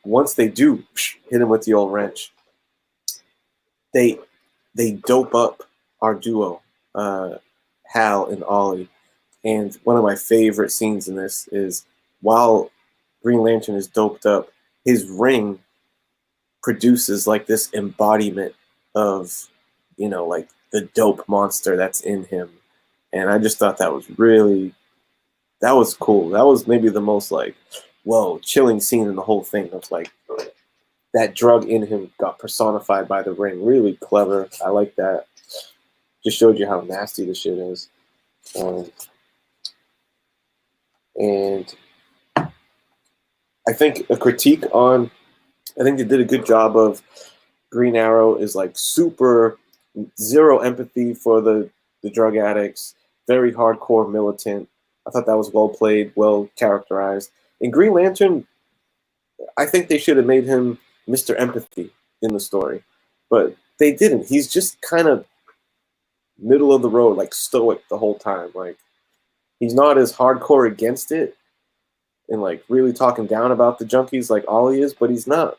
Once they do hit him with the old wrench, they dope up our duo, Hal and Ollie. And one of my favorite scenes in this is while Green Lantern is doped up, his ring produces like this embodiment of, like the dope monster that's in him. And I just thought that was cool. That was maybe the most like, whoa, chilling scene in the whole thing. It was like that drug in him got personified by the ring. Really clever. I like that. Just showed you how nasty the shit is. And I think a critique on, I think they did a good job of Green Arrow is like super zero empathy for the drug addicts, very hardcore militant. I thought that was well played, well characterized. In Green Lantern, I think they should have made him Mr. Empathy in the story, but they didn't. He's just kind of middle of the road, like stoic the whole time. Like he's not as hardcore against it and like really talking down about the junkies like Ollie is, but he's not.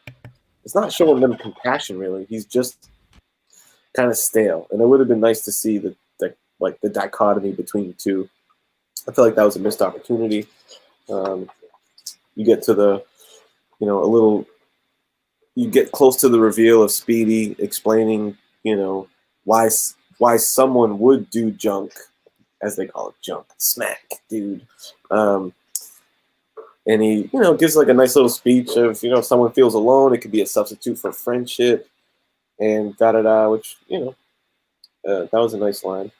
It's not showing them compassion really. He's just kind of stale, and it would have been nice to see the dichotomy between the two. I feel like that was a missed opportunity. You get to the, you get close to the reveal of Speedy explaining, why someone would do junk, as they call it, junk, smack, dude. And he, gives like a nice little speech of, if someone feels alone, it could be a substitute for friendship, and da-da-da, which, that was a nice line.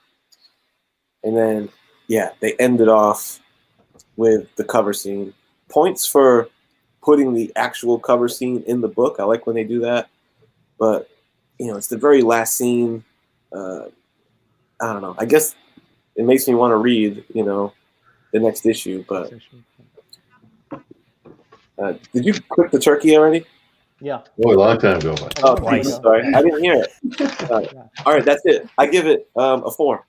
And then, they ended off with the cover scene. Points for putting the actual cover scene in the book. I like when they do that. But, it's the very last scene. I don't know. I guess it makes me want to read, the next issue. But did you cook the turkey already? Yeah. Oh, a long time ago. Oh, Twice. sorry. I didn't hear it. All right, that's it. I give it a 4.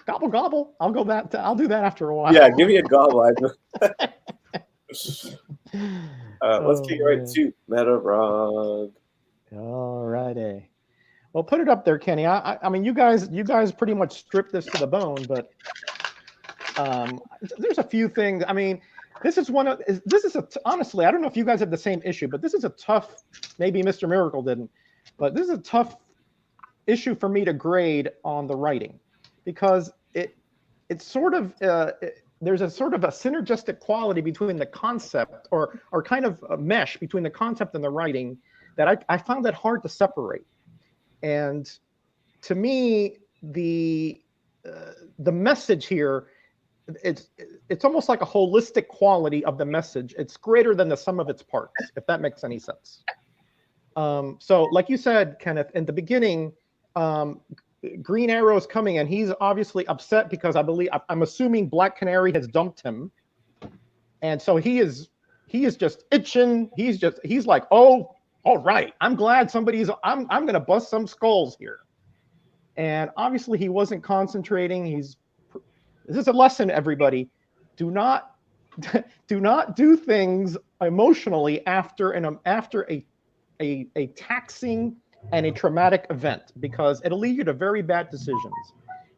Gobble gobble. I'll do that after a while. Yeah, give me a gobble. Let's kick it right to Meta Rog. All righty. Well, put it up there, Kenny. I mean, you guys pretty much stripped this to the bone, but there's a few things. I mean, honestly, I don't know if you guys have the same issue, but this is a tough. Maybe Mr. Miracle didn't, but this is a tough issue for me to grade on the writing, because it's sort of there's a sort of a synergistic quality between the concept or kind of a mesh between the concept and the writing that I found that hard to separate. And to me, the message here, it's almost like a holistic quality of the message. It's greater than the sum of its parts, if that makes any sense. So like you said, Kenneth, in the beginning, Green Arrow is coming, and he's obviously upset because I'm assuming Black Canary has dumped him, and so he is just itching. He's like, oh, all right, I'm glad I'm gonna bust some skulls here, and obviously he wasn't concentrating. This is a lesson, everybody. Do not do things emotionally after a taxing and a traumatic event, because it'll lead you to very bad decisions.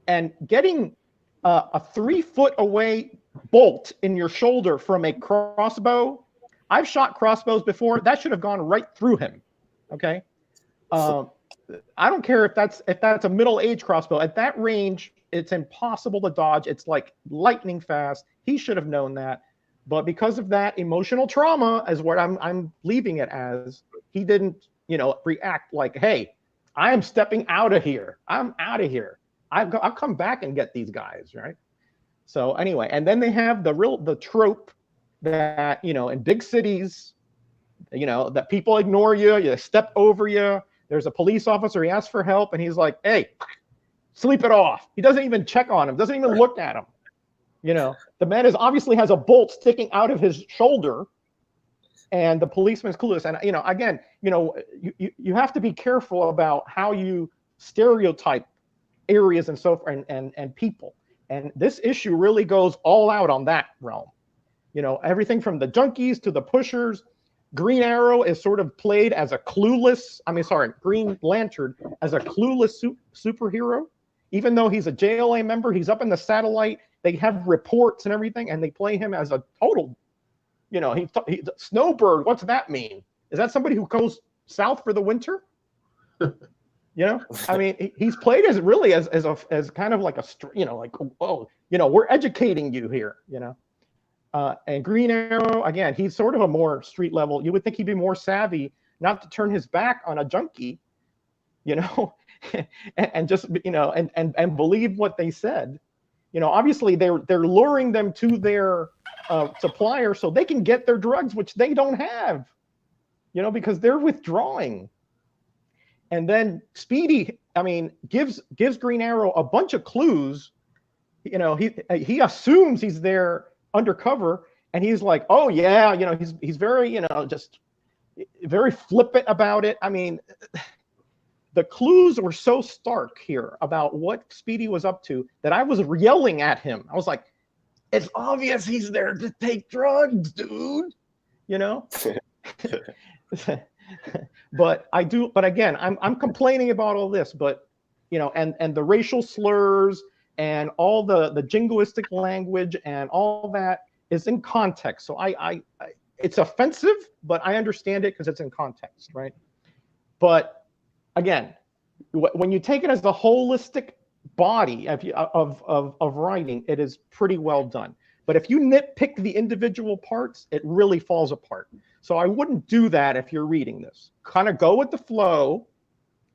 And getting a 3-foot away bolt in your shoulder from a crossbow, I've shot crossbows before. That should have gone right through him. Okay, I don't care if that's a middle-aged crossbow. At that range, it's impossible to dodge. It's like lightning fast. He should have known that, but because of that emotional trauma, is what I'm leaving it as, he didn't react like, hey, I am stepping out of here. I'm out of here. I'll come back and get these guys, right? So anyway, and then they have the trope that, in big cities, that people ignore you, you step over you. There's a police officer, he asks for help, and he's like, hey, sleep it off. He doesn't even check on him, doesn't even look at him. The man obviously has a bolt sticking out of his shoulder, and the policeman's clueless. And again, you have to be careful about how you stereotype areas and so forth and people. And this issue really goes all out on that realm. Everything from the junkies to the pushers. Green Arrow is sort of played as a Green Lantern as a clueless superhero. Even though he's a JLA member, he's up in the satellite. They have reports and everything, and they play him as a total, snowbird. What's that mean? Is that somebody who goes south for the winter? He's played as really as kind of like we're educating you here, and Green Arrow, again, he's sort of a more street level. You would think he'd be more savvy not to turn his back on a junkie, and just, and believe what they said. Obviously they're luring them to their supplier so they can get their drugs, which they don't have, because they're withdrawing. And then Speedy, gives Green Arrow a bunch of clues. He assumes he's there undercover, and he's like, oh yeah, he's very, just very flippant about it. The clues were so stark here about what Speedy was up to that I was yelling at him. I was like, it's obvious he's there to take drugs, dude. But again, I'm complaining about all this, but and the racial slurs and all the jingoistic language and all that is in context. So I it's offensive, but I understand it because it's in context, right? But again, when you take it as the holistic body of writing, it is pretty well done. But if you nitpick the individual parts, it really falls apart. So I wouldn't do that if you're reading this. Kind of go with the flow.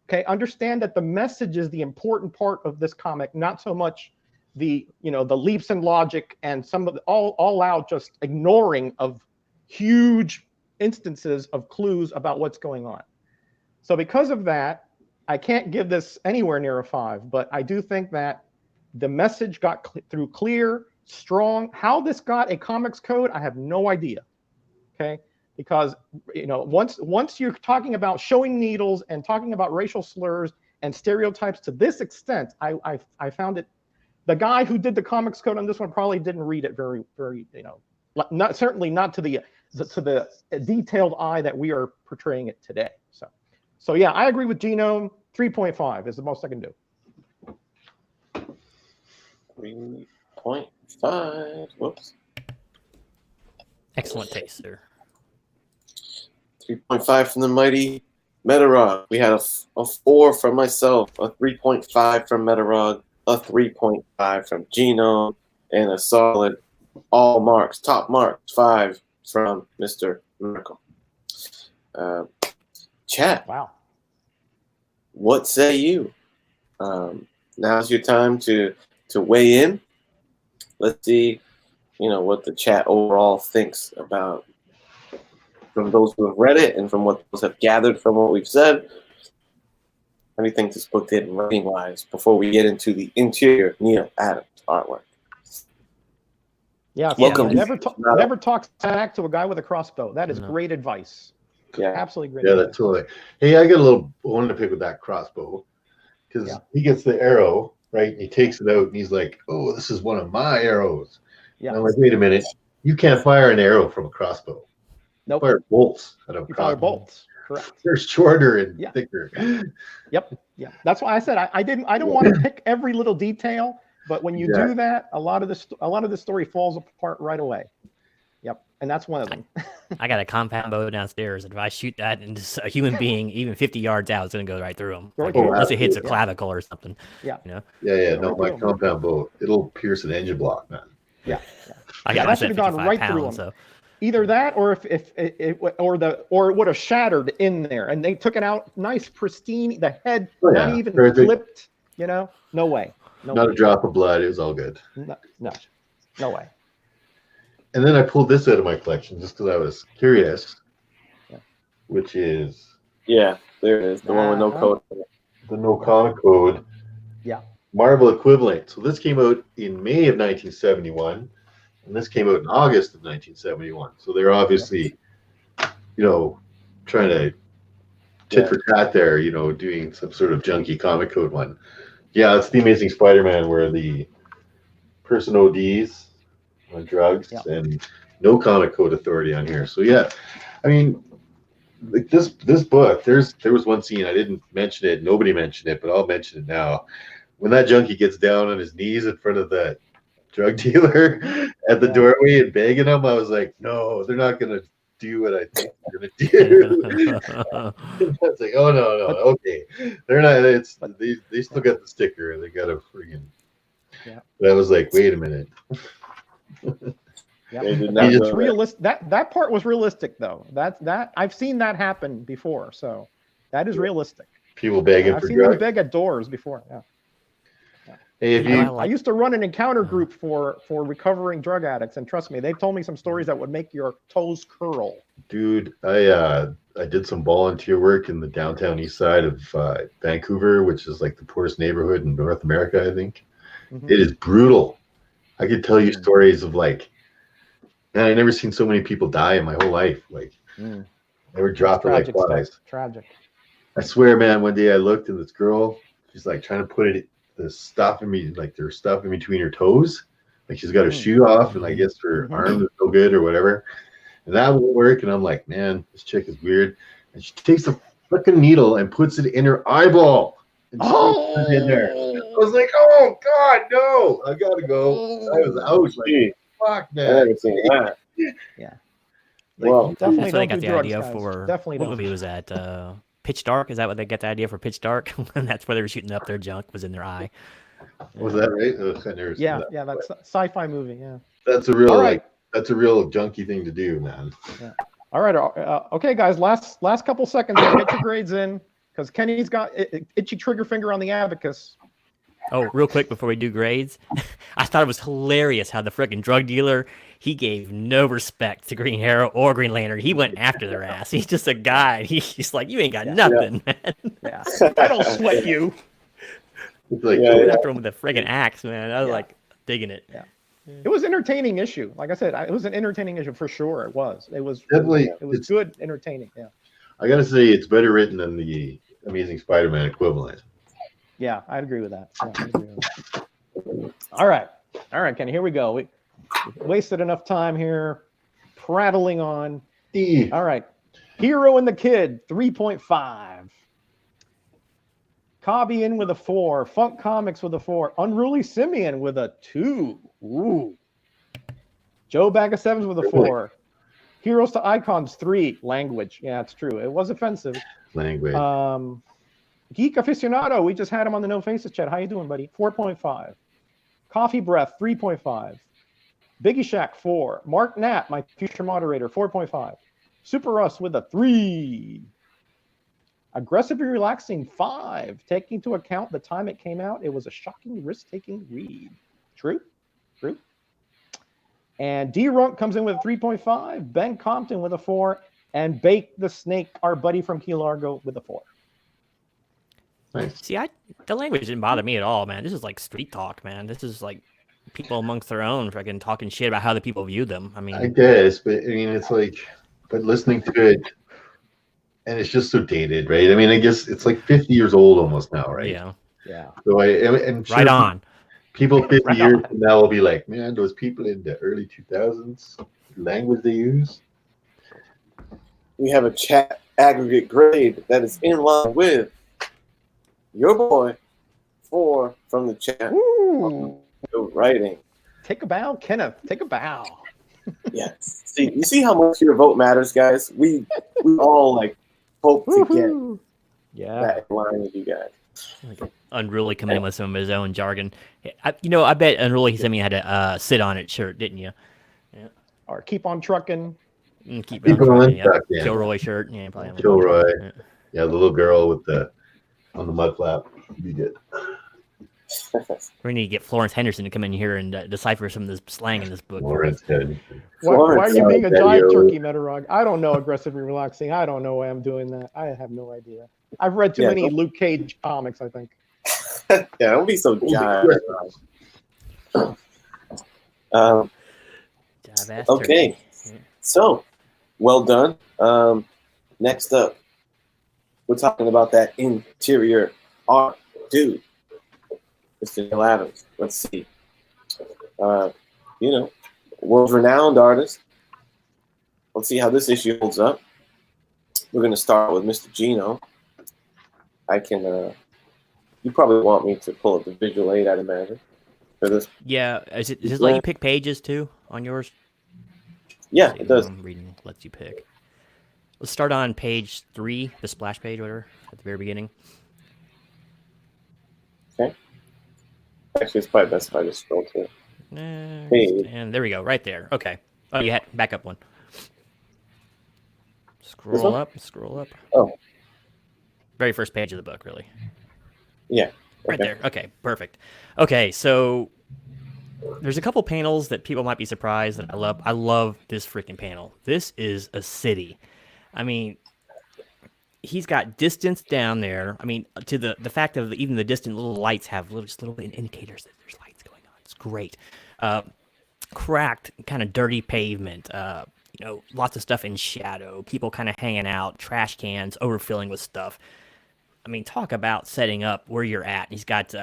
Okay, understand that the message is the important part of this comic, not so much the leaps in logic and some of the all out just ignoring of huge instances of clues about what's going on. So because of that, I can't give this anywhere near a 5, but I do think that the message got through clear, strong. How this got a comics code, I have no idea. Okay, because once you're talking about showing needles and talking about racial slurs and stereotypes to this extent, I found it. The guy who did the comics code on this one probably didn't read it very, very, certainly not to the detailed eye that we are portraying it today. So yeah, I agree with Gino. 3.5 is the most I can do. 3.5. Whoops. Excellent taste, sir. 3.5 from the mighty Metarog. We had a 4 from myself, a 3.5 from Metarog, a 3.5 from Gino, and a solid all marks, top marks, 5 from Mr. Miracle. Chat. Wow. What say you? Now's your time to weigh in. Let's see, what the chat overall thinks about, from those who have read it and from what those have gathered from what we've said. What do you think this book did writing-wise before we get into the interior Neil Adams artwork? Yeah, welcome. Never talk back to a guy with a crossbow. That is great advice. Yeah, absolutely great. Yeah, advice. that's totally. Hey, I got a little bone to pick with that crossbow because he gets the arrow right, and he takes it out, and he's like, "Oh, this is one of my arrows." Yeah. And I'm like, "Wait a minute, you can't fire an arrow from a crossbow. Nope. Fire bolts out of a You fire crossbow. bolts. Correct. They're shorter and thicker." Yep. Yeah. That's why I said I don't want to pick every little detail, but when you do that, a lot of the story falls apart right away. Yep. And that's one of them. I got a compound bow downstairs, and if I shoot that into a human being, even 50 yards out, it's going to go right through him. Right Like, through. unless it hits a clavicle or something. Yeah. Yeah. No, my compound bow, it'll pierce an engine block, man. Yeah. I Yeah, got that should have gone 55 right pounds, through him. so Either that, or if it or it would have shattered in there, and they took it out nice, pristine. The head Oh, not yeah, even perfect. flipped. You know, no way. No Not way. a drop of blood. It was all good. No way. And then I pulled this out of my collection just because I was curious, Yeah. which is Yeah, there it is. The one with no Uh-huh. code. the No Comic Code Yeah. Marvel equivalent. So this came out in May of 1971, and this came out in August of 1971. So they're obviously, trying to tit for tat there, doing some sort of junky comic code one. Yeah, it's the Amazing Spider-Man where the person ODs on drugs and no comic code authority on here. So yeah, I mean, like this book, there was one scene I didn't mention it, nobody mentioned it, but I'll mention it now. When that junkie gets down on his knees in front of that drug dealer at the doorway and begging him, I was like, no, they're not gonna do what I think they're gonna do. I was like, oh no, okay, they're not. It's they still got the sticker. They got a friggin'. Yeah. But I was like, wait a minute. Yeah. They did not It's go there. realistic. That part was realistic though. That I've seen that happen before. So that is realistic. People begging I've for seen them drugs. beg at doors before. Yeah. Hey, if You know, you, I I like- used to run an encounter group for recovering drug addicts, and trust me, they've told me some stories that would make your toes curl. dude, I did some volunteer work in the downtown east side of Vancouver, which is like the poorest neighborhood in North America, I think. Mhm. It is brutal. I could tell you stories of like, man, I never seen so many people die in my whole life. Like, Mm. they were dropping like Tragic flies. stuff. Tragic. I swear, man, one day I looked and this girl, she's like trying to put the stuff in me, like there's stuff in between her toes. Like she's got her shoe off and I guess her arm is no good or whatever. And that won't work. And I'm like, man, this chick is weird. And she takes a fucking needle and puts it in her eyeball. And puts it in there. I was like, oh God, no, I gotta go. I was out. Like, Gee, fuck, I man. haven't seen that. Yeah. Well, Definitely That's where they don't got do the drugs, idea guys. for Definitely what don't. movie was that? Pitch Dark? Is that what they got the idea for Pitch Dark? And that's where they were shooting up their junk was in their eye. Was that right? Ugh, I never seen Yeah, that. yeah, that's a sci-fi movie. Yeah. That's a real All right. that's a real junky thing to do, man. All right. Okay, guys. Last couple seconds. Get your grades in because Kenny's got itchy trigger finger on the abacus. Oh, real quick before we do grades, I thought it was hilarious how the freaking drug dealer, he gave no respect to Green Arrow or Green Lantern. He went after their ass. He's just a guy. He's like, you ain't got nothing, man. Yeah. I don't sweat you. It's like Yeah, Went after him with a freaking axe, man. I was Yeah. like digging it. It was an entertaining issue. Like I said, it was an entertaining issue for sure. It was. It was Definitely, It was it's- good, entertaining. Yeah. I gotta say it's better written than the Amazing Spider-Man equivalent. Yeah, I'd agree with that. Yeah, I'd agree with that. All right, Kenny. Here we go. We wasted enough time here, prattling on. All right, Hero and the Kid 3.5. Cobby in with a 4. Funk Comics with a 4. Unruly Simeon with a 2. Ooh. Joe Bag of Sevens with a 4. Heroes to Icons 3. Language. Yeah, it's true. It was offensive. Language. Geek Aficionado, we just had him on the No Faces chat. How you doing, buddy? 4.5. Coffee Breath, 3.5. Biggie Shack, 4. Mark Knapp, my future moderator, 4.5. Super Russ with a 3. Aggressively Relaxing, 5. Taking into account the time it came out, it was a shocking risk-taking read. True? True. And D Runk comes in with a 3.5. Ben Compton with a 4. And Bake the Snake, our buddy from Key Largo, with a 4. Nice. See, the language didn't bother me at all, man. This is like street talk, man. This is like people amongst their own freaking talking shit about how the people view them. I mean, I guess, but I mean, it's like, but listening to it, and it's just so dated, right? I mean, I guess it's like 50 years old almost now, right? yeah, Yeah. So I'm sure right on. people 50 Right years on. from now will be like, man, those people in the early 2000s, the language they use. we have a chat aggregate grade that is in line with your boy 4 from the chat. Ooh. Good writing. Take a bow, Kenneth. Take a bow. Yes. See, you see how much your vote matters, guys. We all like hope to get Woohoo. Yeah. that in line with you guys. Unruly coming in with some of his own jargon. I bet Unruly Simeon had a sit on it shirt, didn't you? Or keep on trucking. Keep Keep going. going. Tuck in. Kilroy shirt. Yeah, probably. Kilroy. Yeah. Yeah, the little girl with on the mud flap. Be good. We need to get Florence Henderson to come in here and decipher some of this slang in this book. Lawrence Henderson. Why are Florence, you being a Daddy-o. giant turkey, Metarog? I don't know aggressively relaxing. I don't know why I'm doing that. I have no idea. I've read too Yeah, many don't- Luke Cage comics, I think. Yeah, don't be so giant. Um, Jive-ass Okay. turkey. so, well done. Next up, we're talking about that interior art, dude. Mr. Neil Adams. Let's see. World-renowned artist. Let's see how this issue holds up. We're going to start with Mr. Gino. I can. You probably want me to pull up the visual aid, I'd imagine, for this. Yeah, does it let you pick pages too on yours? Yeah, See, it does. I'm reading lets you pick. Let's start on page 3, the splash page, whatever, at the very beginning. Actually, it's probably best if I just scroll to it. Next, and there we go, right there. Okay. Oh, you had back up one. Scroll one? up, scroll up. Oh. Very first page of the book, really. Yeah. Right Okay. there. Okay, perfect. Okay, so there's a couple panels that people might be surprised that I love. I love this freaking panel. This is a city. I mean, he's got distance down there. I mean, to the fact of even the distant little lights have just little indicators that there's lights going on. It's great. Cracked, kind of dirty pavement. Lots of stuff in shadow. People kind of hanging out. Trash cans overfilling with stuff. I mean, talk about setting up where you're at. He's got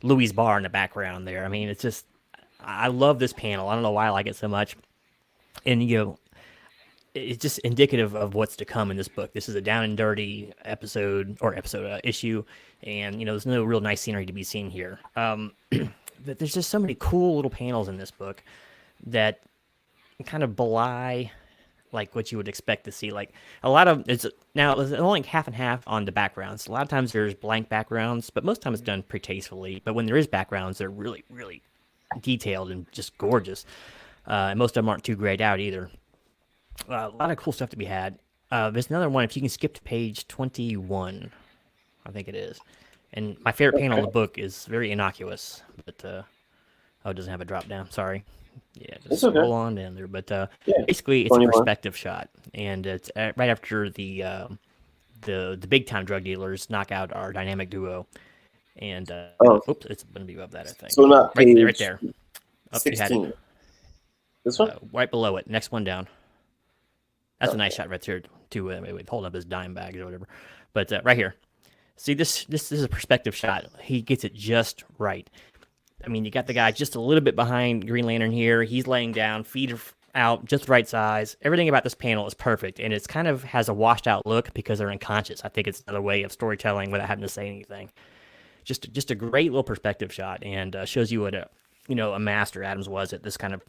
Louis' bar in the background there. I mean, it's just, I love this panel. I don't know why I like it so much. And, it's just indicative of what's to come in this book. This is a down and dirty issue. And, there's no real nice scenery to be seen here. But there's just so many cool little panels in this book that kind of belie like what you would expect to see. Like a lot of it's only half and half on the backgrounds. A lot of times there's blank backgrounds, but most times it's done pretty tastefully. But when there is backgrounds, they're really, really detailed and just gorgeous. And most of them aren't too grayed out either. A lot of cool stuff to be had. There's another one. If you can skip to page 21, I think it is. And my favorite panel in the book is very innocuous, but it doesn't have a drop down. Sorry. Yeah, just It's okay. scroll on down there. But Yeah, basically, it's 21. a perspective shot, and it's right after the big time drug dealers knock out our dynamic duo. And oops, it's going to be above that, I think. So not right page there. Up, you had 16. it. This one? Right below it. Next one down. That's a nice shot right there too. Holding up his dime bags or whatever. But right here, see this is a perspective shot. He gets it just right. I mean, you got the guy just a little bit behind Green Lantern here. He's laying down, feet are out, just the right size. Everything about this panel is perfect, and it's kind of has a washed out look because they're unconscious. I think it's another way of storytelling without having to say anything. Just a great little perspective shot, and shows you what a master Adams was at this kind of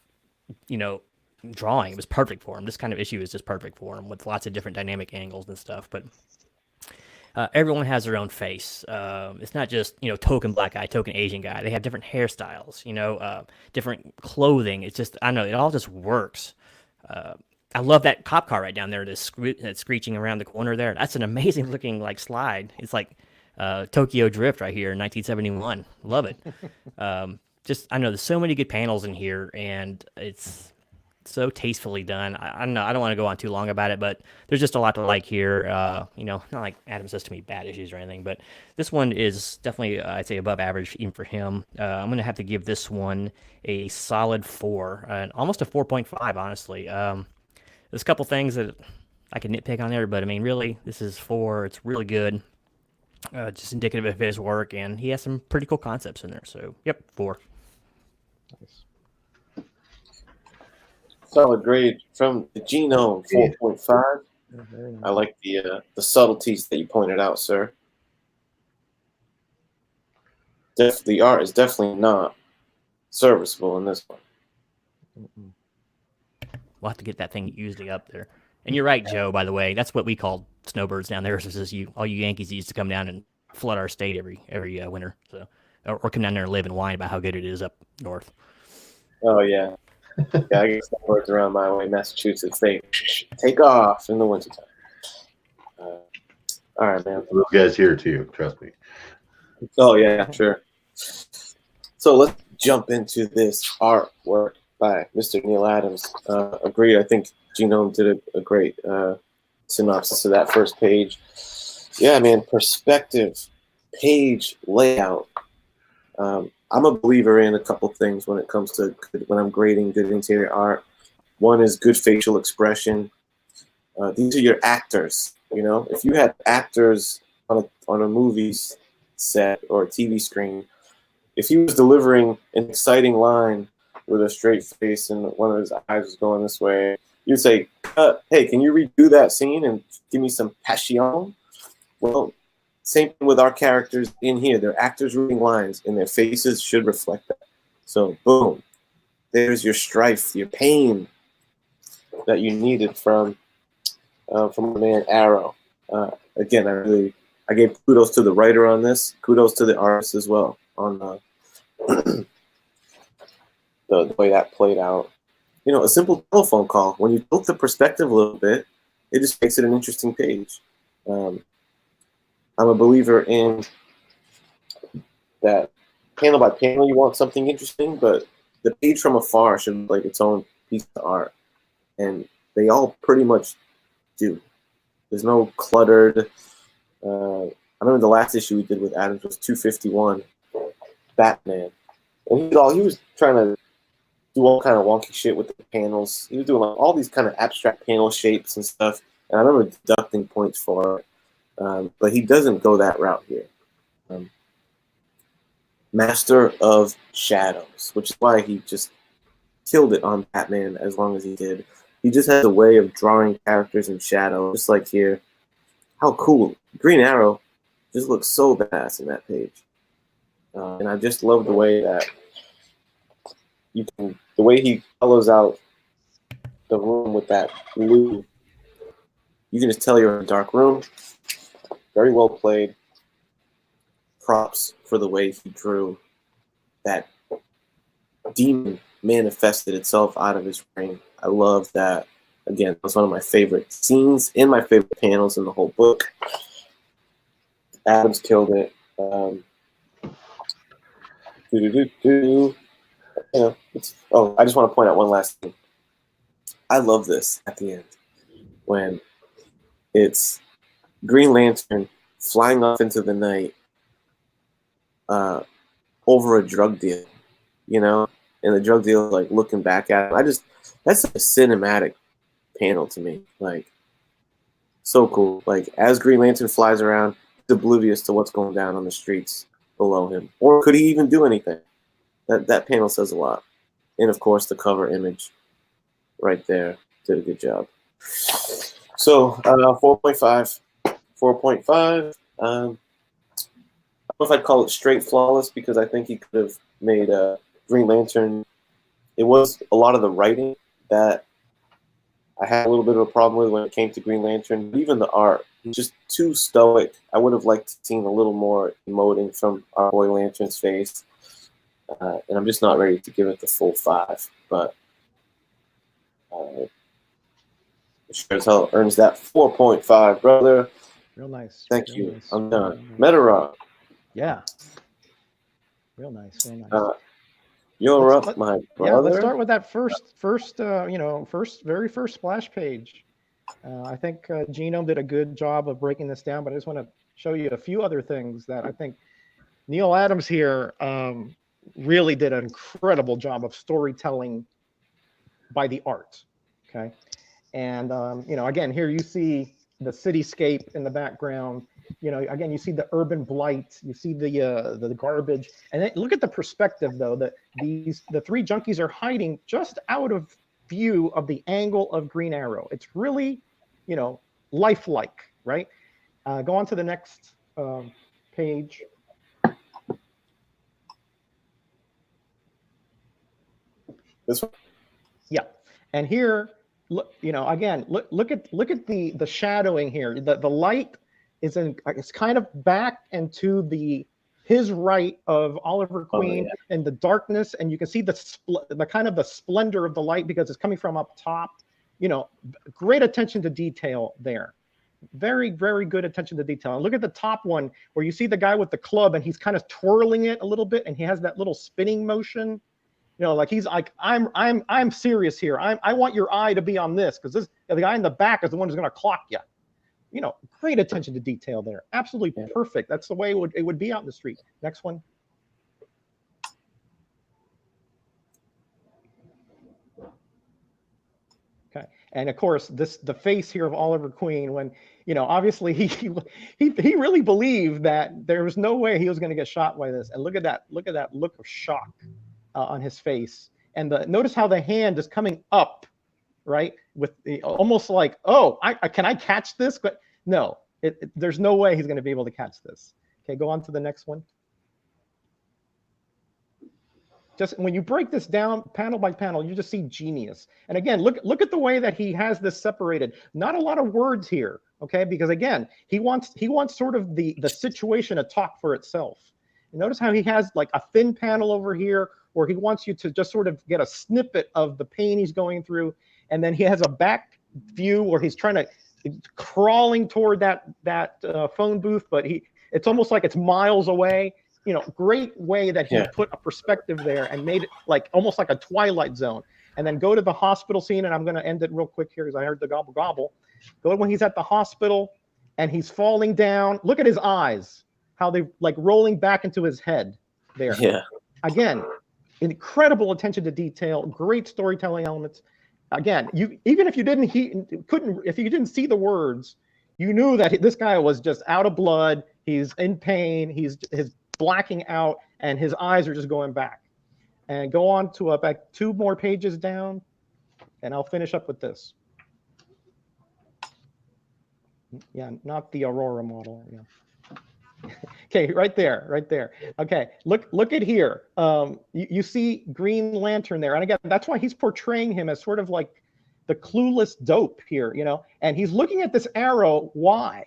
drawing. It was perfect for him. This kind of issue is just perfect for him with lots of different dynamic angles and stuff. But everyone has their own face. It's not just token black guy, token Asian guy. They have different hairstyles, different clothing. It's just, I know, it all just works. I love that cop car right down there that's screeching around the corner there. That's an amazing looking slide. It's like Tokyo Drift right here in 1971. Love it. I know there's so many good panels in here, and it's so tastefully done. I don't know. I don't want to go on too long about it, but there's just a lot to like here. Not like Adam says to me, bad issues or anything, but this one is definitely, I'd say, above average even for him. I'm going to have to give this one a solid 4, almost a 4.5, honestly. There's a couple things that I can nitpick on there, but I mean, really, this is 4. It's really good. Just indicative of his work, and he has some pretty cool concepts in there. So, yep, 4. Nice. Solid grade from the Genome, 4.5. Yeah, very nice. I like the subtleties that you pointed out, sir. The art is definitely not serviceable in this one. Mm-mm. We'll have to get that thing usually up there. And you're right, Joe, by the way. That's what we call snowbirds down there. It's just all you Yankees used to come down and flood our state every winter. So, or come down there and live and whine about how good it is up north. Oh, yeah. Yeah, I get snowbirds around my way, Massachusetts. They take off in the wintertime. All right, man. Those guys here too. Trust me. Oh yeah, sure. So let's jump into this artwork by Mr. Neil Adams. Agreed. I think Genome did a great synopsis of that first page. Yeah, man. Perspective, page layout. I'm a believer in a couple things when it comes to when I'm grading good interior art. One is good facial expression. These are your actors. You know, if you had actors on a movie set or a TV screen, if he was delivering an exciting line with a straight face and one of his eyes was going this way, you'd say, "Hey, can you redo that scene and give me some passion?" Well, same thing with our characters in here. They're actors reading lines, and their faces should reflect that. So, boom, there's your strife, your pain that you needed from the man Arrow. Again, I gave kudos to the writer on this. Kudos to the artist as well on the way that played out. You know, a simple telephone call. When you tilt the perspective a little bit, it just makes it an interesting page. I'm a believer in that panel by panel you want something interesting, but the page from afar should look like its own piece of art. And they all pretty much do. There's no cluttered. I remember the last issue we did with Adams was 251, Batman. And he was trying to do all kind of wonky shit with the panels. He was doing like all these kind of abstract panel shapes and stuff. And I remember deducting points for it. But he doesn't go that route here. Master of Shadows, which is why he just killed it on Batman as long as he did. He just has a way of drawing characters in shadow, just like here. How cool. Green Arrow just looks so badass in that page. And I just love the way that the way he colors out the room with that blue. You can just tell you're in a dark room. Very well played. Props for the way he drew that demon manifested itself out of his ring. I love that. Again, it was one of my favorite scenes and my favorite panels in the whole book. Adams killed it. I just want to point out one last thing. I love this at the end when it's Green Lantern flying off into the night over a drug deal, you know, and the drug dealer like looking back at him. That's a cinematic panel to me. Like, so cool. Like, as Green Lantern flies around, he's oblivious to what's going down on the streets below him. Or could he even do anything? That panel says a lot. And of course, the cover image right there did a good job. So 4.5. 4.5. I don't know if I'd call it straight flawless because I think he could have made Green Lantern. It was a lot of the writing that I had a little bit of a problem with when it came to Green Lantern. Even the art, just too stoic. I would have liked to seen a little more emoting from our boy Lantern's face. And I'm just not ready to give it the full 5. But sure as hell earns that 4.5, brother. Real nice. Thank real you. Nice. I'm done. Real nice. Metarock. Yeah. Real nice. Real nice. You're up, my brother. Yeah, let's start with that very first splash page. I think Genome did a good job of breaking this down, but I just want to show you a few other things that I think Neil Adams here really did an incredible job of storytelling by the art. Okay, and again, here you see the cityscape in the background. Again, you see the urban blight, you see the garbage, and then look at the perspective though, that the 3 junkies are hiding just out of view of the angle of Green Arrow. It's really, lifelike, right? Go on to the next page. This one? Yeah, and here, look, again, look at the shadowing here. The light is it's kind of back into the his right of Oliver Oh, Queen yeah. in the darkness, and you can see the kind of the splendor of the light because it's coming from up top. You know, great attention to detail there. Very, very good attention to detail. And look at the top one where you see the guy with the club and he's kind of twirling it a little bit, and he has that little spinning motion. You know, like he's like, I'm serious here. I want your eye to be on this because this the guy in the back is the one who's going to clock you. You know, great attention to detail there. Absolutely perfect. That's the way it would be out in the street. Next one. Okay, and of course, the face here of Oliver Queen when, you know, obviously he really believed that there was no way he was going to get shot by this. And look at that look of shock on his face. And notice how the hand is coming up, right? With the almost like, oh, can I catch this? But no, there's no way he's going to be able to catch this. Okay, go on to the next one. Just when you break this down panel by panel, you just see genius. And again, look at the way that he has this separated. Not a lot of words here, okay? Because again, he wants sort of the situation to talk for itself. And notice how he has like a thin panel over here where he wants you to just sort of get a snippet of the pain he's going through. And then he has a back view where he's trying to crawling toward that phone booth, but it's almost like it's miles away. You know, great way that he put a perspective there and made it like almost like a Twilight Zone. And then go to the hospital scene, and I'm going to end it real quick here because I heard the gobble gobble. Go when he's at the hospital and he's falling down. Look at his eyes, how they like rolling back into his head there. Yeah. Again, incredible attention to detail, great storytelling elements. Again, even if you didn't see the words, you knew that this guy was just out of blood. He's in pain. His blacking out, and his eyes are just going back. And go on to back 2 more pages down, and I'll finish up with this. Yeah, not the Aurora model. Yeah. Okay, right there. Okay, look at here. You see Green Lantern there, and again, that's why he's portraying him as sort of like the clueless dope here, you know. And he's looking at this arrow. Why?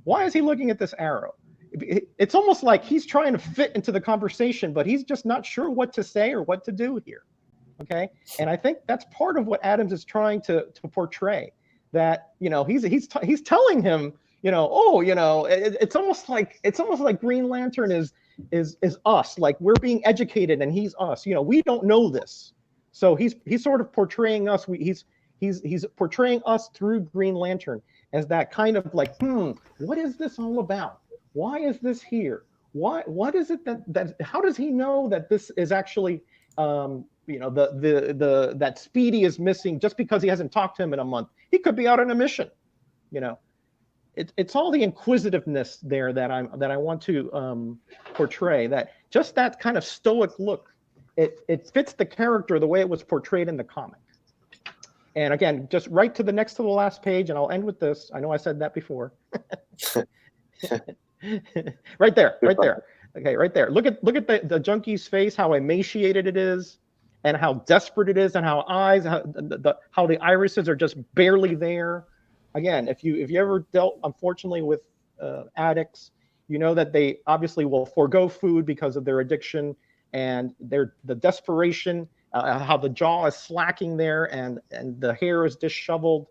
Why is he looking at this arrow? It's almost like he's trying to fit into the conversation, but he's just not sure what to say or what to do here. Okay, and I think that's part of what Adams is trying to portray. That, you know, he's telling him, you know, oh, you know, it's almost like Green Lantern is us, like we're being educated and he's us. You know, we don't know this, so he's sort of portraying us. He's portraying us through Green Lantern as that kind of like, what is this all about? Why is this here? What is it that how does he know that this is actually you know, that Speedy is missing just because he hasn't talked to him in a month? He could be out on a mission, you know. It's all the inquisitiveness there that I want to portray. That just that kind of stoic look, it fits the character the way it was portrayed in the comic. And again, just right to the last page, and I'll end with this. I know I said that before. right there. Okay, right there. Look at the junkie's face, how emaciated it is, and how desperate it is, and how the irises are just barely there. Again, if you ever dealt, unfortunately, with addicts, you know that they obviously will forego food because of their addiction and the desperation, how the jaw is slacking there and the hair is disheveled.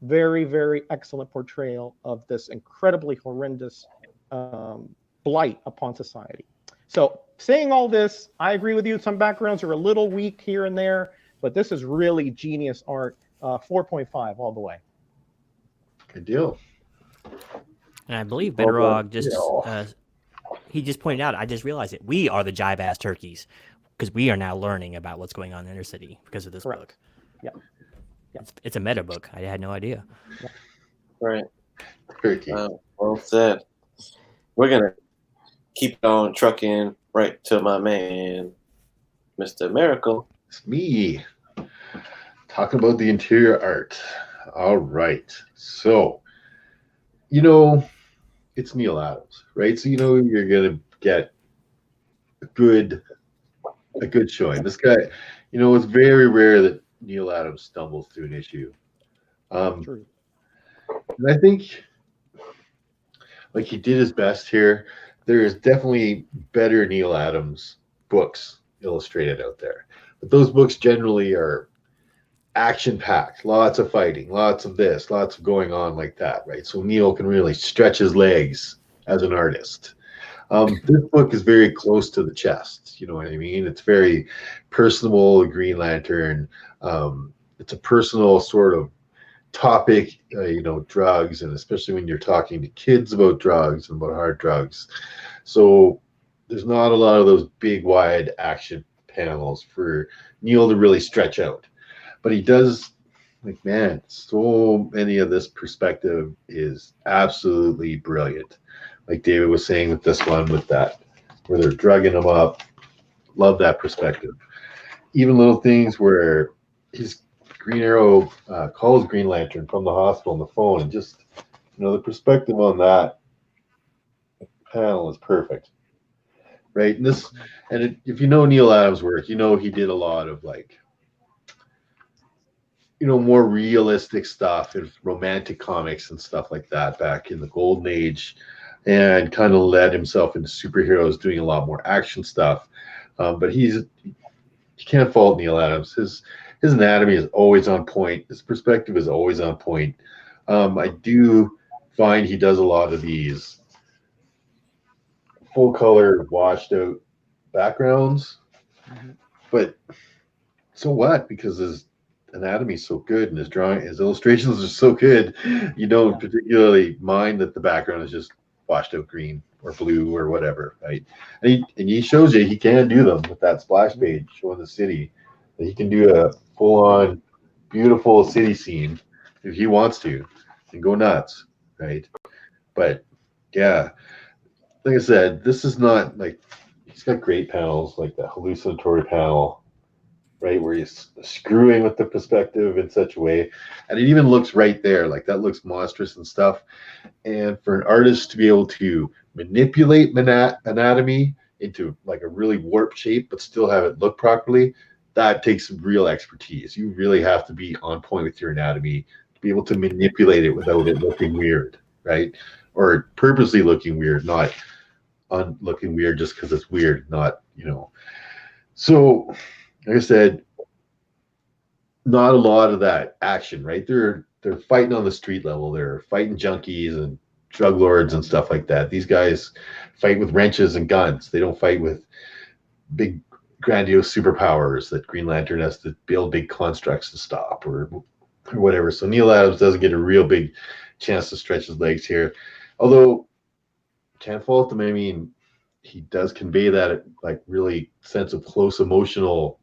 Very, very excellent portrayal of this incredibly horrendous blight upon society. So saying all this, I agree with you. Some backgrounds are a little weak here and there, but this is really genius art. 4.5 all the way. Good deal. And I believe Bedrog he just pointed out, I just realized it. We are the jive ass turkeys because we are now learning about what's going on in inner city because of this book. Yeah. It's a meta book. I had no idea. Yeah. Right. Turkey. Well said. We're going to keep on trucking right to my man, Mr. Miracle. It's me. Talking about the interior art. All right. So, you know, it's Neal Adams, right? So, you know, you're going to get a good showing. This guy, you know, it's very rare that Neal Adams stumbles through an issue. True. And I think like he did his best here. there's definitely better Neil Adams books illustrated out there. But those books generally are action packed, lots of fighting, lots of this, lots of going on like that, right? So Neil can really stretch his legs as an artist. This book is very close to the chest. You know what I mean? It's very personable. Green Lantern. It's a personal sort of topic, drugs, and especially when you're talking to kids about drugs and about hard drugs. So there's not a lot of those big, wide action panels for Neil to really stretch out. But he does, man, so many of this perspective is absolutely brilliant. Like David was saying with this one, with that, where they're drugging him up. Love that perspective. Even little things where his Green Arrow calls Green Lantern from the hospital on the phone, and just, the perspective on that panel is perfect. Right? And if you know Neil Adams' work, he did a lot of more realistic stuff in romantic comics and stuff like that back in the Golden Age, and kind of led himself into superheroes, doing a lot more action stuff. But you can't fault Neil Adams. His anatomy is always on point. His perspective is always on point. I do find he does a lot of these full color washed out backgrounds, but so what? Because his anatomy is so good and his illustrations are so good, you don't particularly mind that the background is just washed out green or blue or whatever, right? And he shows you he can do them with that splash page showing the city. That he can do a full-on beautiful city scene if he wants to and go nuts, right? But yeah, like I said, this is not he's got great panels like the hallucinatory panel, right, where he's screwing with the perspective in such a way, and it even looks right there, like that looks monstrous and stuff. And for an artist to be able to manipulate anatomy into a really warped shape but still have it look properly, that takes some real expertise. You really have to be on point with your anatomy to be able to manipulate it without it looking weird, right? Or purposely looking weird, not looking weird just because it's weird, not, So, like I said, not a lot of that action, right? They're fighting on the street level. They're fighting junkies and drug lords and stuff like that. These guys fight with wrenches and guns. They don't fight with big grandiose superpowers that Green Lantern has to build big constructs to stop or whatever. So Neil Adams doesn't get a real big chance to stretch his legs here. Although, can't fault him. I mean, he does convey that really sense of close emotional,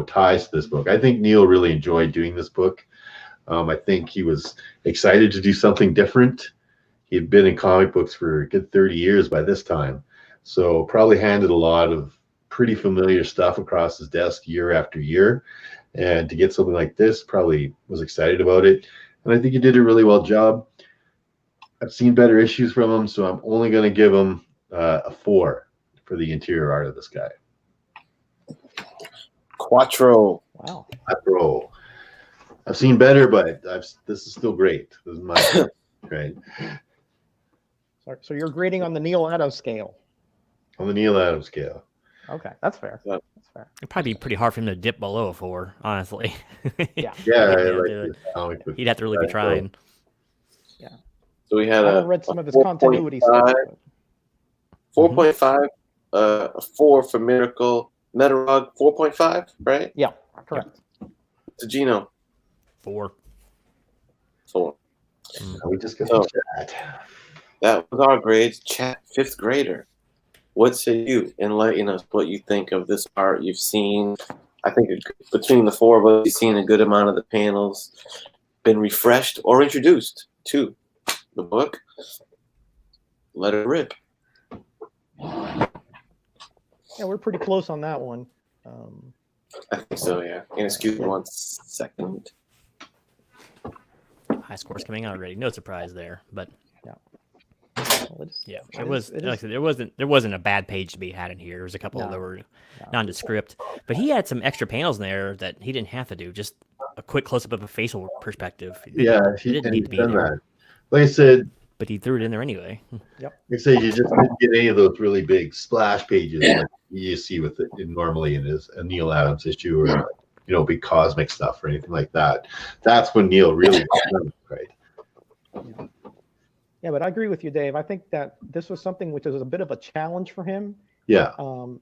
ties to this book. I think Neil really enjoyed doing this book. I think he was excited to do something different. He had been in comic books for a good 30 years by this time. So probably handed a lot of pretty familiar stuff across his desk year after year, and to get something like this, probably was excited about it. And I think he did a really well job. I've seen better issues from him, so I'm only going to give him a 4 for the interior art of this guy. Quattro. Wow. Quattro. I've seen better, but this is still great. This is my right. So you're grading on the Neil Adams scale. On the Neil Adams scale. Okay, that's fair. Yeah. That's fair. It'd probably be pretty hard for him to dip below a 4, honestly. Yeah. He'd have to really be trying. Yeah. So we had I read some of his continuity stuff. 4.5, a 4 for Miracle. Metarog, 4.5, right? Yeah, correct. To Gino. 4. 4. We just got So- the chat. That was our grades. Chat, 5th grader. What say you? Enlighten us what you think of this art you've seen. I think between the 4 of us, you've seen a good amount of the panels, been refreshed or introduced to the book. Let it rip. Yeah, we're pretty close on that one. I think so, yeah. And excuse me 1 second. High scores coming out already. No surprise there, but Well, it was like I said, there wasn't a bad page to be had in here. There was a couple that were nondescript, but he had some extra panels in there that he didn't have to do. Just a quick close up of a facial perspective. Yeah, It didn't need to be done there. that. Like I said, but he threw it in there anyway. I say you just didn't get any of those really big splash pages like you see with it normally in a Neil Adams issue, or big cosmic stuff or anything like that. That's when Neil really right. Yeah, but I agree with you, Dave. I think that this was something which was a bit of a challenge for him. Yeah.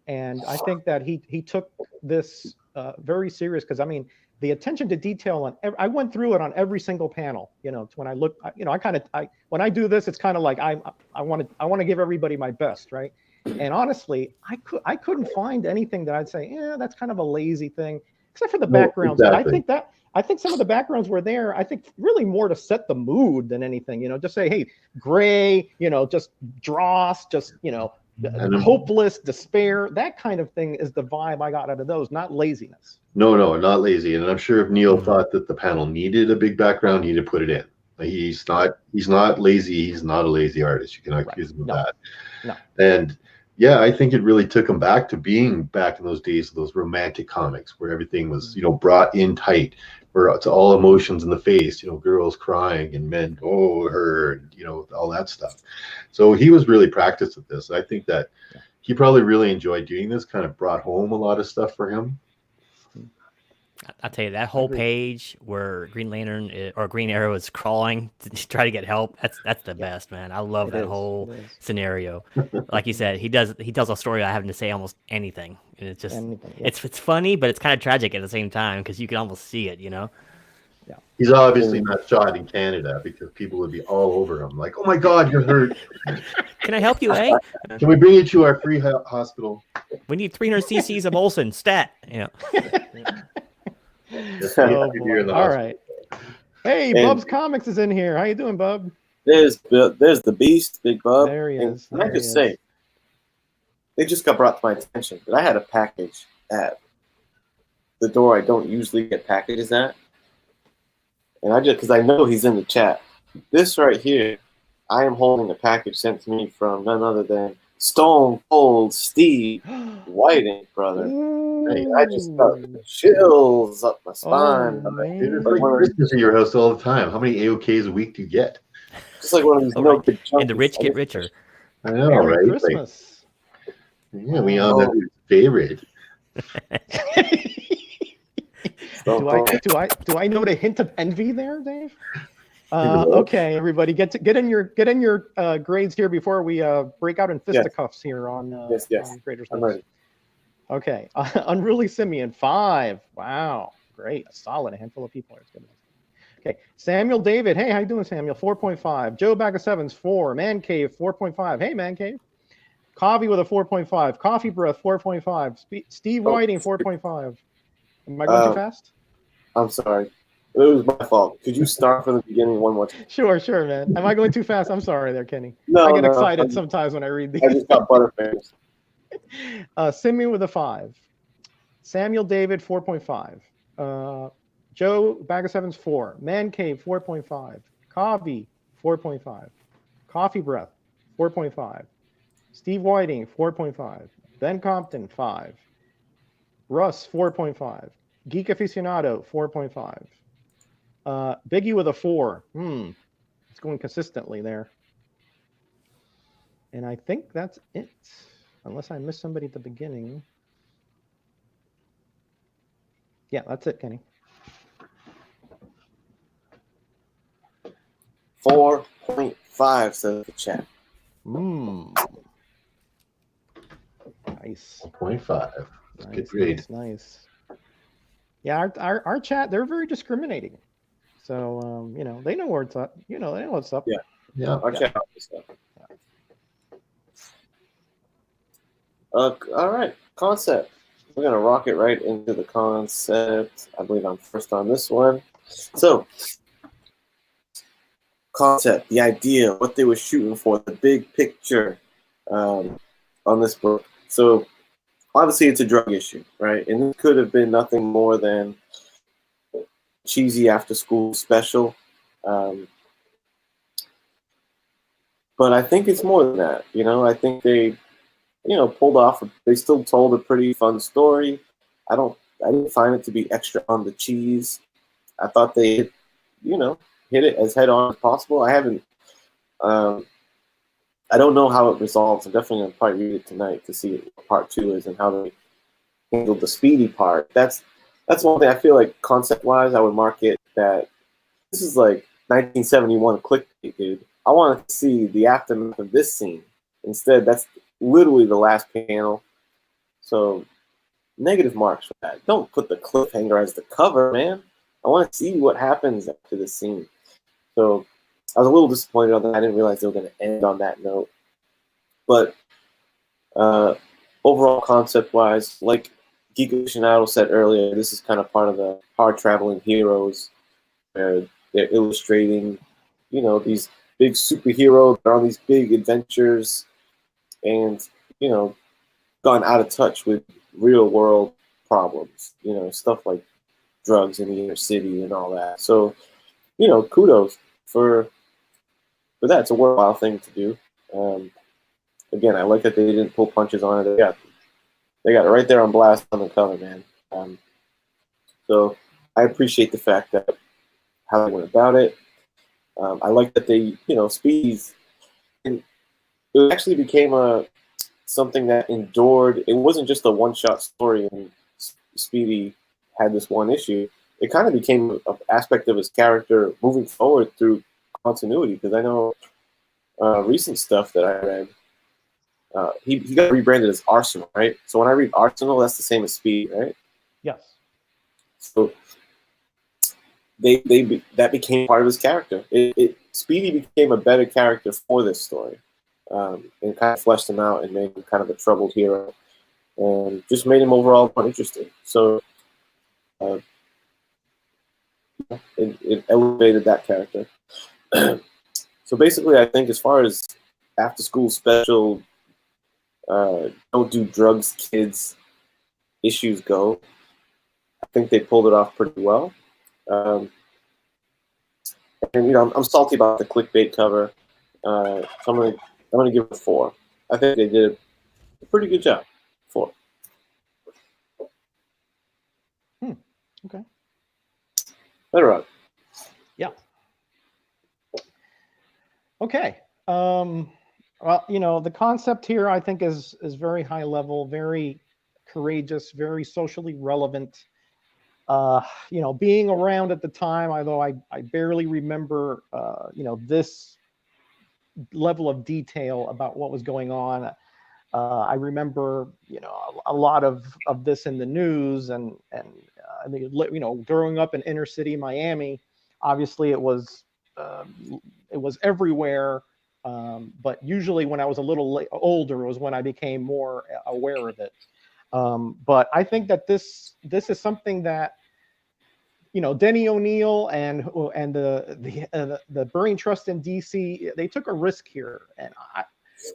And I think that he took this very serious, because I mean, the attention to detail on I went through it on every single panel. When I look, when I do this, it's kind of like I want to give everybody my best, right? And honestly, I couldn't find anything that I'd say, yeah, that's kind of a lazy thing, except for the backgrounds. Exactly. But I think some of the backgrounds were there, I think really more to set the mood than anything, just say, hey, gray, just dross, just, hopeless, despair, that kind of thing is the vibe I got out of those, not laziness. No, not lazy. And I'm sure if Neil thought that the panel needed a big background, he'd have put it in. He's not lazy. He's not a lazy artist. You cannot accuse him of that. No. And yeah, I think it really took him back to being back in those days of those romantic comics where everything was, brought in tight, where it's all emotions in the face, girls crying and men, oh, her, and, all that stuff. So he was really practiced at this. I think that he probably really enjoyed doing this, kind of brought home a lot of stuff for him. I'll tell you, that whole page where Green Lantern or Green Arrow is crawling to try to get help, that's the best, man. I love that whole scenario. Like you said, he tells a story without having to say almost anything. And it's just it's funny, but it's kind of tragic at the same time, because you can almost see it, Yeah. He's obviously not shot in Canada, because people would be all over him, like, "Oh my God, you're hurt. Can I help you, eh? Can we bring you to our free hospital? We need 300 cc's of Olsen stat." All right. Hey, Bub's Comics is in here. How you doing, Bub? There's the Beast, Big Bub. There he is. Can I just say, it just got brought to my attention that I had a package at the door I don't usually get packages at. And because I know he's in the chat. This right here, I am holding a package sent to me from none other than Stone Cold Steve Whiting, brother. Hey, I just got chills up my spine. It's like Christmas at your house all the time. How many AOKs a week do you get? Just like one of these big and the rich get richer. I know, Merry right? Christmas. Yeah, we all know his favorite. Do I note a hint of envy there, Dave? Okay, everybody, get in your grades here before we break out in fisticuffs here on Graders I'm Notes. ready. Okay, Unruly Simeon 5. Wow, great, solid. A handful of people. Okay, Samuel David. Hey, how you doing, Samuel? 4.5. Joe Bag of Sevens 4. Man Cave 4.5. Hey, Man Cave. Coffee with a 4.5. Coffee Breath 4.5. Steve Whiting 4.5. Am I going too fast? I'm sorry. It was my fault. Could you start from the beginning one more time? Sure, man. Am I going too fast? I'm sorry there, Kenny. No, I get excited sometimes when I read these. I just got butterfingers. Simeon with a 5. Samuel David 4.5. Joe Bag of Sevens 4. Man Cave 4.5. Coffee 4.5. Coffee Breath 4.5. Steve Whiting 4.5. Ben Compton 5. Russ 4.5. Geek Aficionado 4.5. Biggie with a 4. It's going consistently there. And I think that's it. Unless I missed somebody at the beginning. Yeah, that's it, Kenny. 4.5 says the chat. Nice. 0.5. Good grade. Nice. Yeah, our chat, they're very discriminating. So they know where it's up. They know what's up. Yeah. Our chat is up. All right, concept. We're gonna rock it right into the concept. I believe I'm first on this one. So, concept, the idea, what they were shooting for, the big picture on this book. So, obviously, it's a drug issue, right? And it could have been nothing more than cheesy after-school special. But I think it's more than that. I think they pulled off. They still told a pretty fun story. I didn't find it to be extra on the cheese. I thought they, hit it as head on as possible. I haven't Um, I don't know how it resolves. I'm definitely gonna probably read it tonight to see what part 2 is and how they handled the Speedy part. That's one thing I feel like concept wise I would mark it that this is like 1971 clickbait, dude. I want to see the aftermath of this scene. Instead, that's literally the last panel. So negative marks for that. Don't put the cliffhanger as the cover, man. I want to see what happens after this scene. So I was a little disappointed on that. I didn't realize they were going to end on that note. But overall, concept-wise, like Geek Aficionado said earlier, this is kind of part of the hard traveling heroes, where they're illustrating, you know, these big superheroes that are on these big adventures, and you know, gone out of touch with real world problems. You know, stuff like drugs in the inner city and all that. So, you know, kudos for that. It's a worthwhile thing to do. Again, I like that they didn't pull punches on it. They got it right there on blast on the cover, man. So I appreciate the fact that how they went about it. I like that they, you know, Speedy's, and it actually became something that endured. It wasn't just a one-shot story, and Speedy had this one issue. It kind of became an aspect of his character moving forward through continuity. Because I know recent stuff that I read, he got rebranded as Arsenal, right? So when I read Arsenal, that's the same as Speedy, right? Yes. So that became part of his character. Speedy became a better character for this story, and kind of fleshed him out and made him kind of a troubled hero, and just made him overall more interesting. So it elevated that character. So basically, I think as far as after school special, don't do drugs, kids issues go, I think they pulled it off pretty well. And you know, I'm salty about the clickbait cover. So I'm gonna give it a 4. I think they did a pretty good job. 4. Okay. Better on. Yeah. Okay. Well, you know, the concept here I think is very high level, very courageous, very socially relevant. You know, being around at the time, although I barely remember, you know, this level of detail about what was going on. I remember, you know, a lot of this in the news, and I mean, you know, growing up in inner city Miami, obviously it was everywhere. But usually when I was a little older was when I became more aware of it. But I think that this is something that, you know, Denny O'Neil and the Brain Trust in DC, they took a risk here, and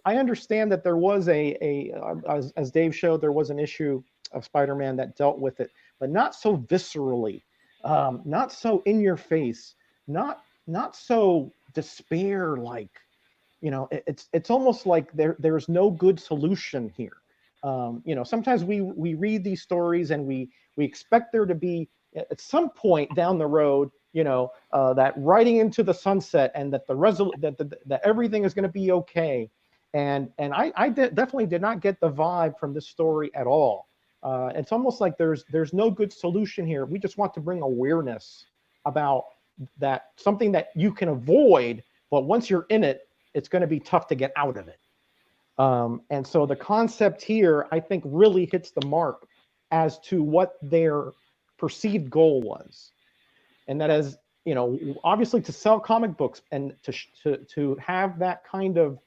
I understand that there was as Dave showed, there was an issue of Spider-Man that dealt with it, but not so viscerally, not so in your face, not so despair like. You know, it's almost like there's no good solution here. You know, sometimes we read these stories and we expect there to be at some point down the road, you know, that riding into the sunset, and that that everything is going to be okay. And I definitely did not get the vibe from this story at all. It's almost like there's no good solution here. We just want to bring awareness about that, something that you can avoid, but once you're in it, it's going to be tough to get out of it. And so the concept here, I think, really hits the mark as to what their perceived goal was. And that is, you know, obviously to sell comic books and to have that kind of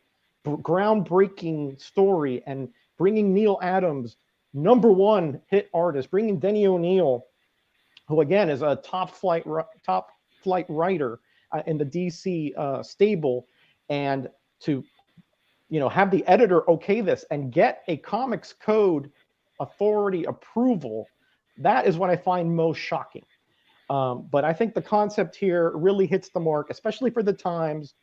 groundbreaking story, and bringing Neil Adams, #1 hit artist, bringing Denny O'Neil, who again is a top flight writer in the DC stable, and to, you know, have the editor okay this and get a Comics Code Authority approval, that is what I find most shocking. But I think the concept here really hits the mark, especially for the times.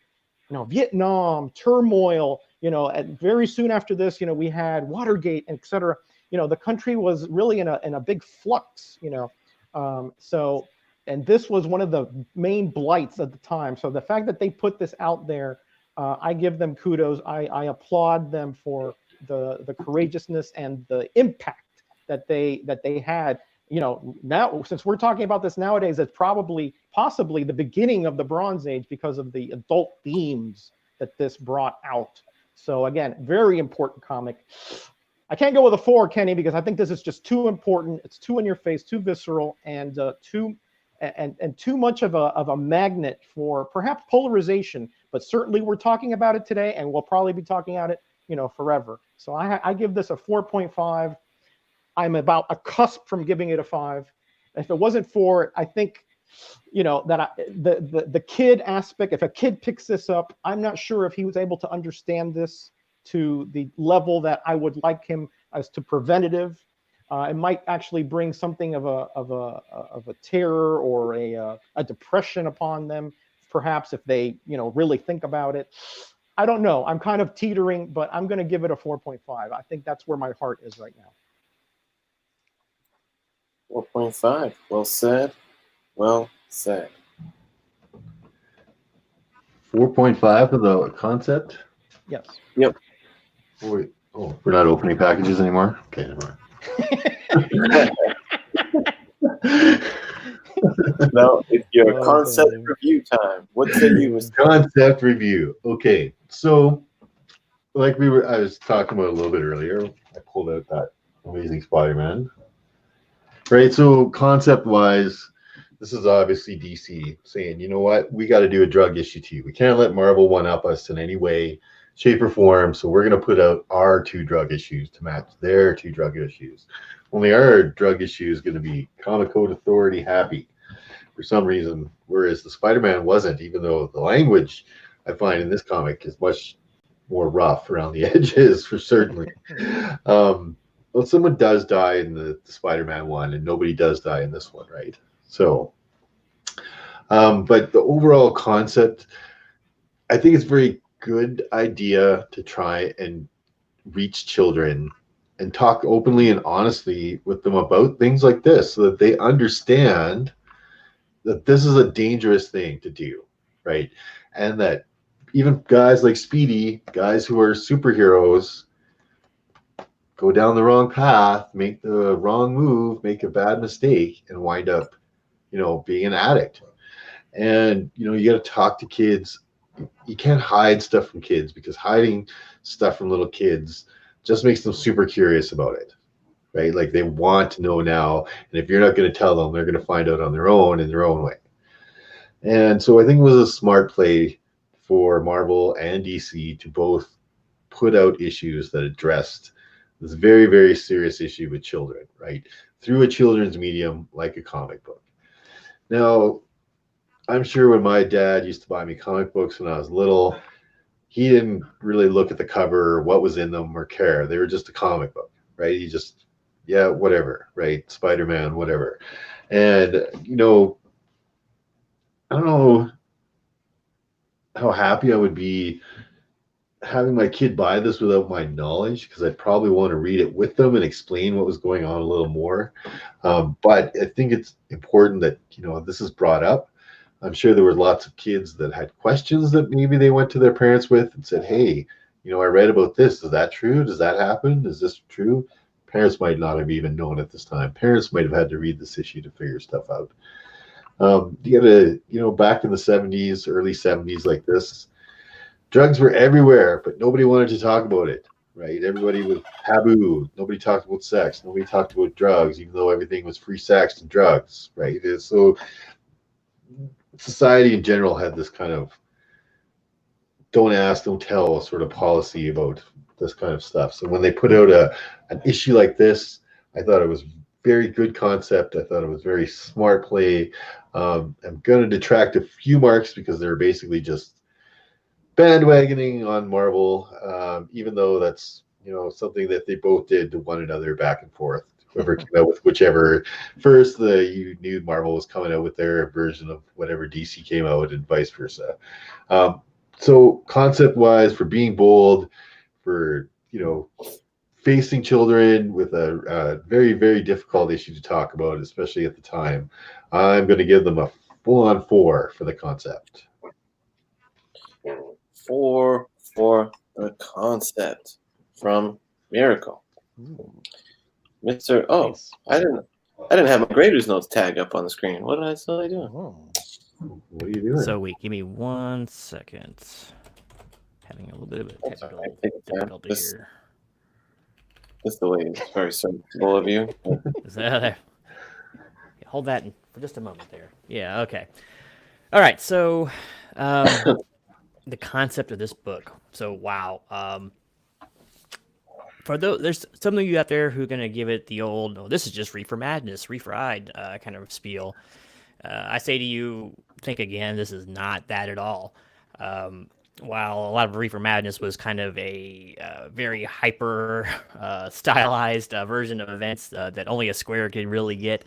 You know, Vietnam, turmoil, you know, and very soon after this, you know, we had Watergate, et cetera. You know, the country was really in a big flux, you know. So, and this was one of the main blights at the time. So the fact that they put this out there I give them kudos. I applaud them for the courageousness and the impact that they had. You know, now since we're talking about this nowadays, it's possibly the beginning of the Bronze Age because of the adult themes that this brought out. So again, very important comic. I can't go with a 4, Kenny, because I think this is just too important. It's too in your face, too visceral, and too much of a magnet for perhaps polarization. But certainly we're talking about it today, and we'll probably be talking about it, you know, forever. So I give this a 4.5. I'm about a cusp from giving it a 5. If it wasn't for, I think, you know, that the kid aspect, if a kid picks this up, I'm not sure if he was able to understand this to the level that I would like him as to preventative. It might actually bring something of a terror or a depression upon them, perhaps if they, you know, really think about it. I don't know. I'm kind of teetering, but I'm going to give it a 4.5. I think that's where my heart is right now. 4.5. Well said. Well said. 4.5 for the concept. Yes. Yep. Oh, we're not opening packages anymore. Okay, never mind. No, it's your Oh, concept baby. review time. What say you, Mr. Concept review. Okay, so like I was talking about a little bit earlier, I pulled out that Amazing Spider-Man. Right, so concept-wise, this is obviously DC saying, you know what, we got to do a drug issue too. We can't let Marvel one-up us in any way, shape, or form, so we're going to put out our 2 drug issues to match their 2 drug issues. Only our drug issue is going to be Comic Code Authority happy for some reason, whereas the Spider-Man wasn't, even though the language I find in this comic is much more rough around the edges, for certainly. Well, someone does die in the Spider-Man one, and nobody does die in this one, right? So, but the overall concept, I think it's a very good idea to try and reach children and talk openly and honestly with them about things like this so that they understand that this is a dangerous thing to do, right? And that even guys like Speedy, guys who are superheroes, go down the wrong path, make the wrong move, make a bad mistake, and wind up, you know, being an addict. And, you know, you got to talk to kids. You can't hide stuff from kids because hiding stuff from little kids just makes them super curious about it, right? Like they want to know now. And if you're not going to tell them, they're going to find out on their own in their own way. And so I think it was a smart play for Marvel and DC to both put out issues that addressed this very, very serious issue with children, right? Through a children's medium like a comic book. Now, I'm sure when my dad used to buy me comic books when I was little, he didn't really look at the cover, what was in them, or care. They were just a comic book, right? He just, yeah, whatever, right? Spider-Man, whatever. And, you know, I don't know how happy I would be having my kid buy this without my knowledge, because I'd probably want to read it with them and explain what was going on a little more. But I think it's important that, you know, this is brought up. I'm sure there were lots of kids that had questions that maybe they went to their parents with and said, hey, you know, I read about this. Is that true? Does that happen? Is this true? Parents might not have even known at this time. Parents might have had to read this issue to figure stuff out. You gotta, you know, back in the 70s, early 70s like this, drugs were everywhere, but nobody wanted to talk about it, right? Everybody was taboo. Nobody talked about sex. Nobody talked about drugs, even though everything was free sex and drugs, right? So society in general had this kind of don't ask, don't tell sort of policy about this kind of stuff. So when they put out an issue like this, I thought it was very good concept. I thought it was very smart play. I'm going to detract a few marks because they're basically just bandwagoning on Marvel, even though that's, you know, something that they both did to one another back and forth. Whoever came out with whichever first, you knew Marvel was coming out with their version of whatever DC came out, and vice versa. So concept-wise, for being bold, for, you know, facing children with a very, very difficult issue to talk about, especially at the time, I'm going to give them a full-on 4 for the concept. 4 for the concept from Miracle. Mr. Oh, Nice. I didn't have my grader's notes tag up on the screen. What did I say doing? Oh. What are you doing? So wait, give me 1 second. Having a little bit of a That's technical all right. Take your time. difficulty This- here. That's the way it's very sensible of you. Is that there? Yeah, hold that for just a moment there. Yeah, okay. All right, so the concept of this book. So, wow. For those, there's some of you out there who are going to give it the old, oh, this is just Reefer Madness, Reefer-eyed kind of spiel. I say to you, think again, this is not that at all. While a lot of Reefer Madness was kind of a very hyper stylized version of events that only a square could really get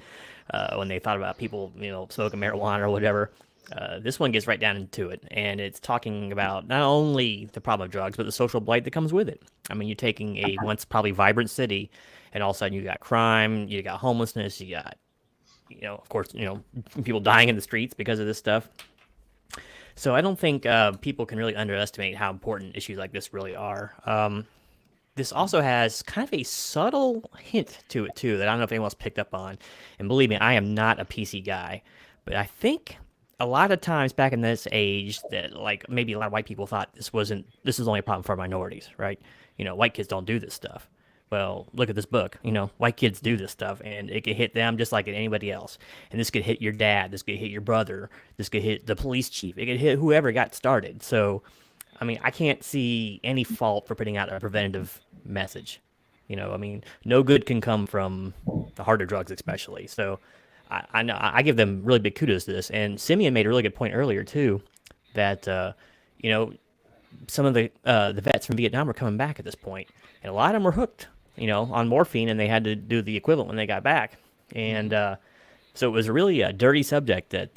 when they thought about people, smoking marijuana or whatever. This one gets right down into it, and it's talking about not only the problem of drugs, but the social blight that comes with it. I mean, you're taking a once probably vibrant city, and all of a sudden you got crime, you got homelessness, you got, of course, people dying in the streets because of this stuff. So I don't think people can really underestimate how important issues like this really are. This also has kind of a subtle hint to it, too, that I don't know if anyone else picked up on. And believe me, I am not a PC guy, but I think a lot of times back in this age that like maybe a lot of white people thought this is only a problem for minorities, right? White kids don't do this stuff. Well, look at this book. White kids do this stuff, and it could hit them just like anybody else. And this could hit your dad. This could hit your brother. This could hit the police chief. It could hit whoever got started. So, I mean, I can't see any fault for putting out a preventative message. No good can come from the harder drugs, especially. So, I know I give them really big kudos to this. And Simeon made a really good point earlier too, that some of the vets from Vietnam were coming back at this point, and a lot of them were hooked, on morphine, and they had to do the equivalent when they got back. And so it was really a dirty subject that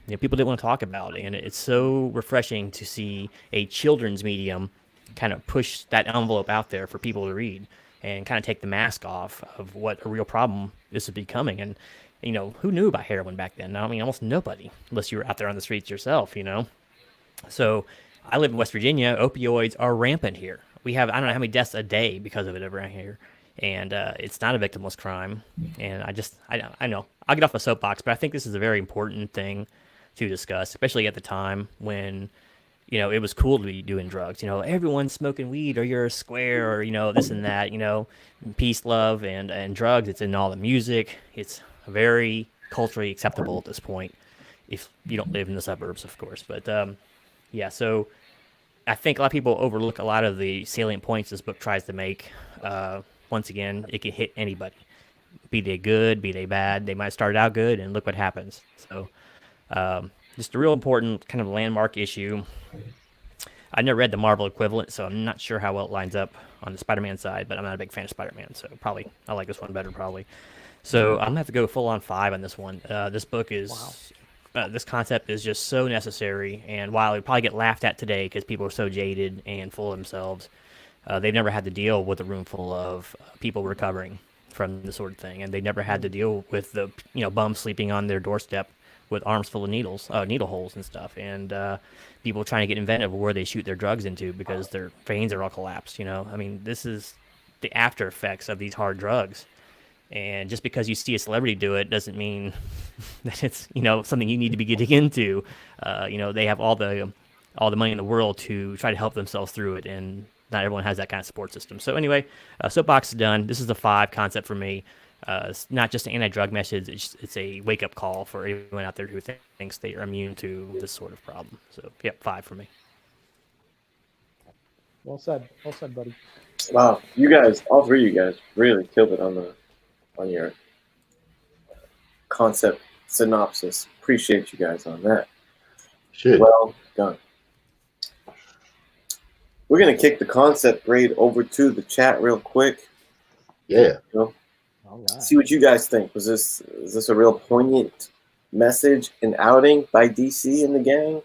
people didn't want to talk about, and it's so refreshing to see a children's medium kind of push that envelope out there for people to read and kind of take the mask off of what a real problem this is becoming. And who knew about heroin back then? I mean, almost nobody, unless you were out there on the streets yourself, So I live in West Virginia. Opioids are rampant here. We have, I don't know how many deaths a day because of it around here. And it's not a victimless crime. And I know, I'll get off a soapbox, but I think this is a very important thing to discuss, especially at the time when, it was cool to be doing drugs. Everyone's smoking weed, or you're a square, or, this and that, peace, love, and drugs. It's in all the music. It's very culturally acceptable at this point, if you don't live in the suburbs, of course. But yeah, so I think a lot of people overlook a lot of the salient points this book tries to make. Once again, it can hit anybody, be they good, be they bad. They might start out good, and look what happens. So just a real important kind of landmark issue. I never read the Marvel equivalent, so I'm not sure how well it lines up on the Spider-Man side, but I'm not a big fan of Spider-Man, so probably I like this one better, probably. So I'm gonna have to go full on 5 on this one. This book is, this concept is just so necessary, and while it probably get laughed at today because people are so jaded and full of themselves, they've never had to deal with a room full of people recovering from this sort of thing, and they never had to deal with the bums sleeping on their doorstep with arms full of needles, needle holes and stuff, and people trying to get inventive of where they shoot their drugs into because their veins are all collapsed. I mean, this is the after effects of these hard drugs. And just because you see a celebrity do it doesn't mean that it's something you need to be getting into. They have all the money in the world to try to help themselves through it, and not everyone has that kind of support system. So anyway, soapbox is done. This is the 5 concept for me. It's not just an anti-drug message. It's a wake-up call for everyone out there who thinks they are immune to this sort of problem. So yep, 5 for me. Well said, buddy. Wow, you guys, all 3 of you guys, really killed it on your concept synopsis. Appreciate you guys on that. Shit. Well done. We're gonna kick the concept grade over to the chat real quick. Yeah. All right. See what you guys think. Is this a real poignant message and outing by DC and the gang?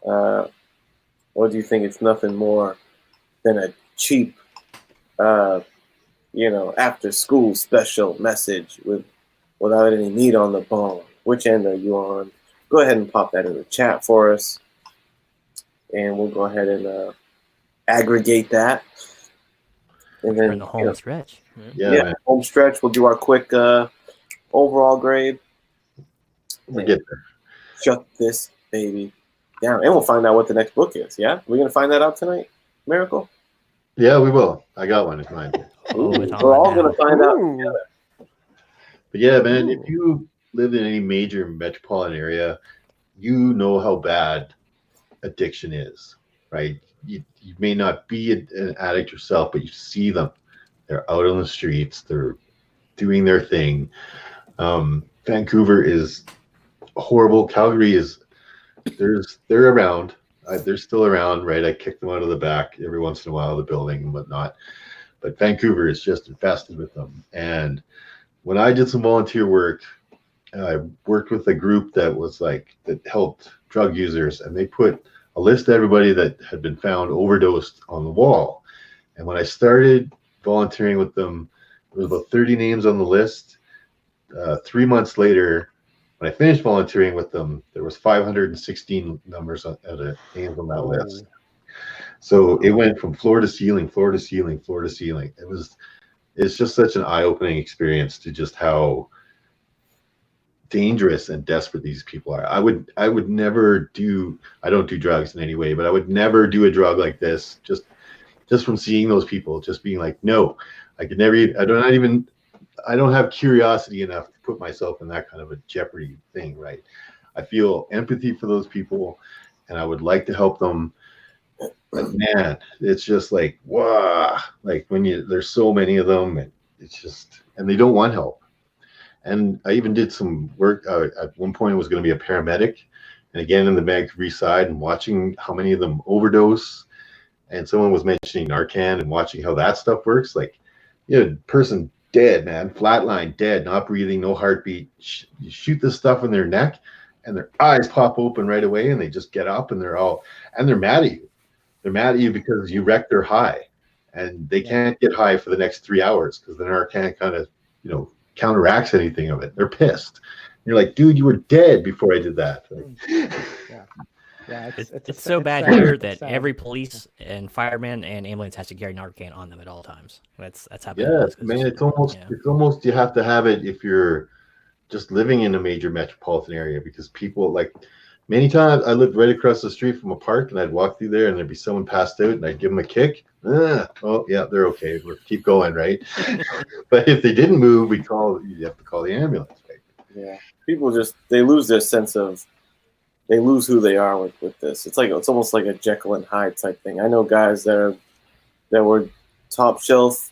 Or do you think it's nothing more than a cheap after school special message without any meat on the bone? Which end are you on? Go ahead and pop that in the chat for us. and we'll go ahead and aggregate that. And We're then in the home stretch. Yeah, yeah, man, home stretch. We'll do our quick overall grade. we'll get there. Shut this baby down, and we'll find out what the next book is. Yeah, we're gonna find that out tonight. Miracle. Yeah, we will. I got one in mind. Oh, it's We're on all now. gonna find out. Ooh. But yeah, man, Ooh. if you live in any major metropolitan area, you know how bad addiction is, right? You may not be an addict yourself, but you see them. They're out on the streets. They're doing their thing. Vancouver is horrible. Calgary is they're around. They're still around, right? I kick them out of the back every once in a while, the building and whatnot. But Vancouver is just infested with them. And when I did some volunteer work, I worked with a group that helped drug users, and they put a list of everybody that had been found overdosed on the wall. And when I started volunteering with them, there was about 30 names on the list. 3 months later, when I finished volunteering with them, there was 516 names on that list. So it went from floor to ceiling, floor to ceiling, floor to ceiling. It's just such an eye-opening experience to just how dangerous and desperate these people are. I would never do, I don't do drugs in any way, but I would never do a drug like this just from seeing those people, just being like, no, I could never, I don't have curiosity enough to put myself in that kind of a jeopardy thing, right? I feel empathy for those people and I would like to help them. But man, it's just like, wow, like there's so many of them and it's just, and they don't want help. And I even did some work at one point. I was going to be a paramedic, and again in the Vancouver side, and watching how many of them overdose. And someone was mentioning Narcan and watching how that stuff works. Like, person dead, man, flatline, dead, not breathing, no heartbeat. You shoot this stuff in their neck, and their eyes pop open right away, and they just get up, and they're mad at you. They're mad at you because you wrecked their high, and they can't get high for the next 3 hours because the Narcan kind of, counteracts anything of it. They're pissed. You're like, dude, you were dead before I did that. Yeah, It's so bad sad. here It's that sad. every police and fireman and ambulance has to carry Narcan on them at all times. That's how bad Yeah, it is. man, it's almost you have to have it if you're just living in a major metropolitan area, because people, like, many times I lived right across the street from a park, and I'd walk through there and there'd be someone passed out and I'd give them a kick. Oh yeah, they're okay. We'll keep going, right? But if they didn't move, you have to call the ambulance, right? Yeah, people they lose their sense of, they lose who they are with this. It's almost like a Jekyll and Hyde type thing. I know guys that were top shelf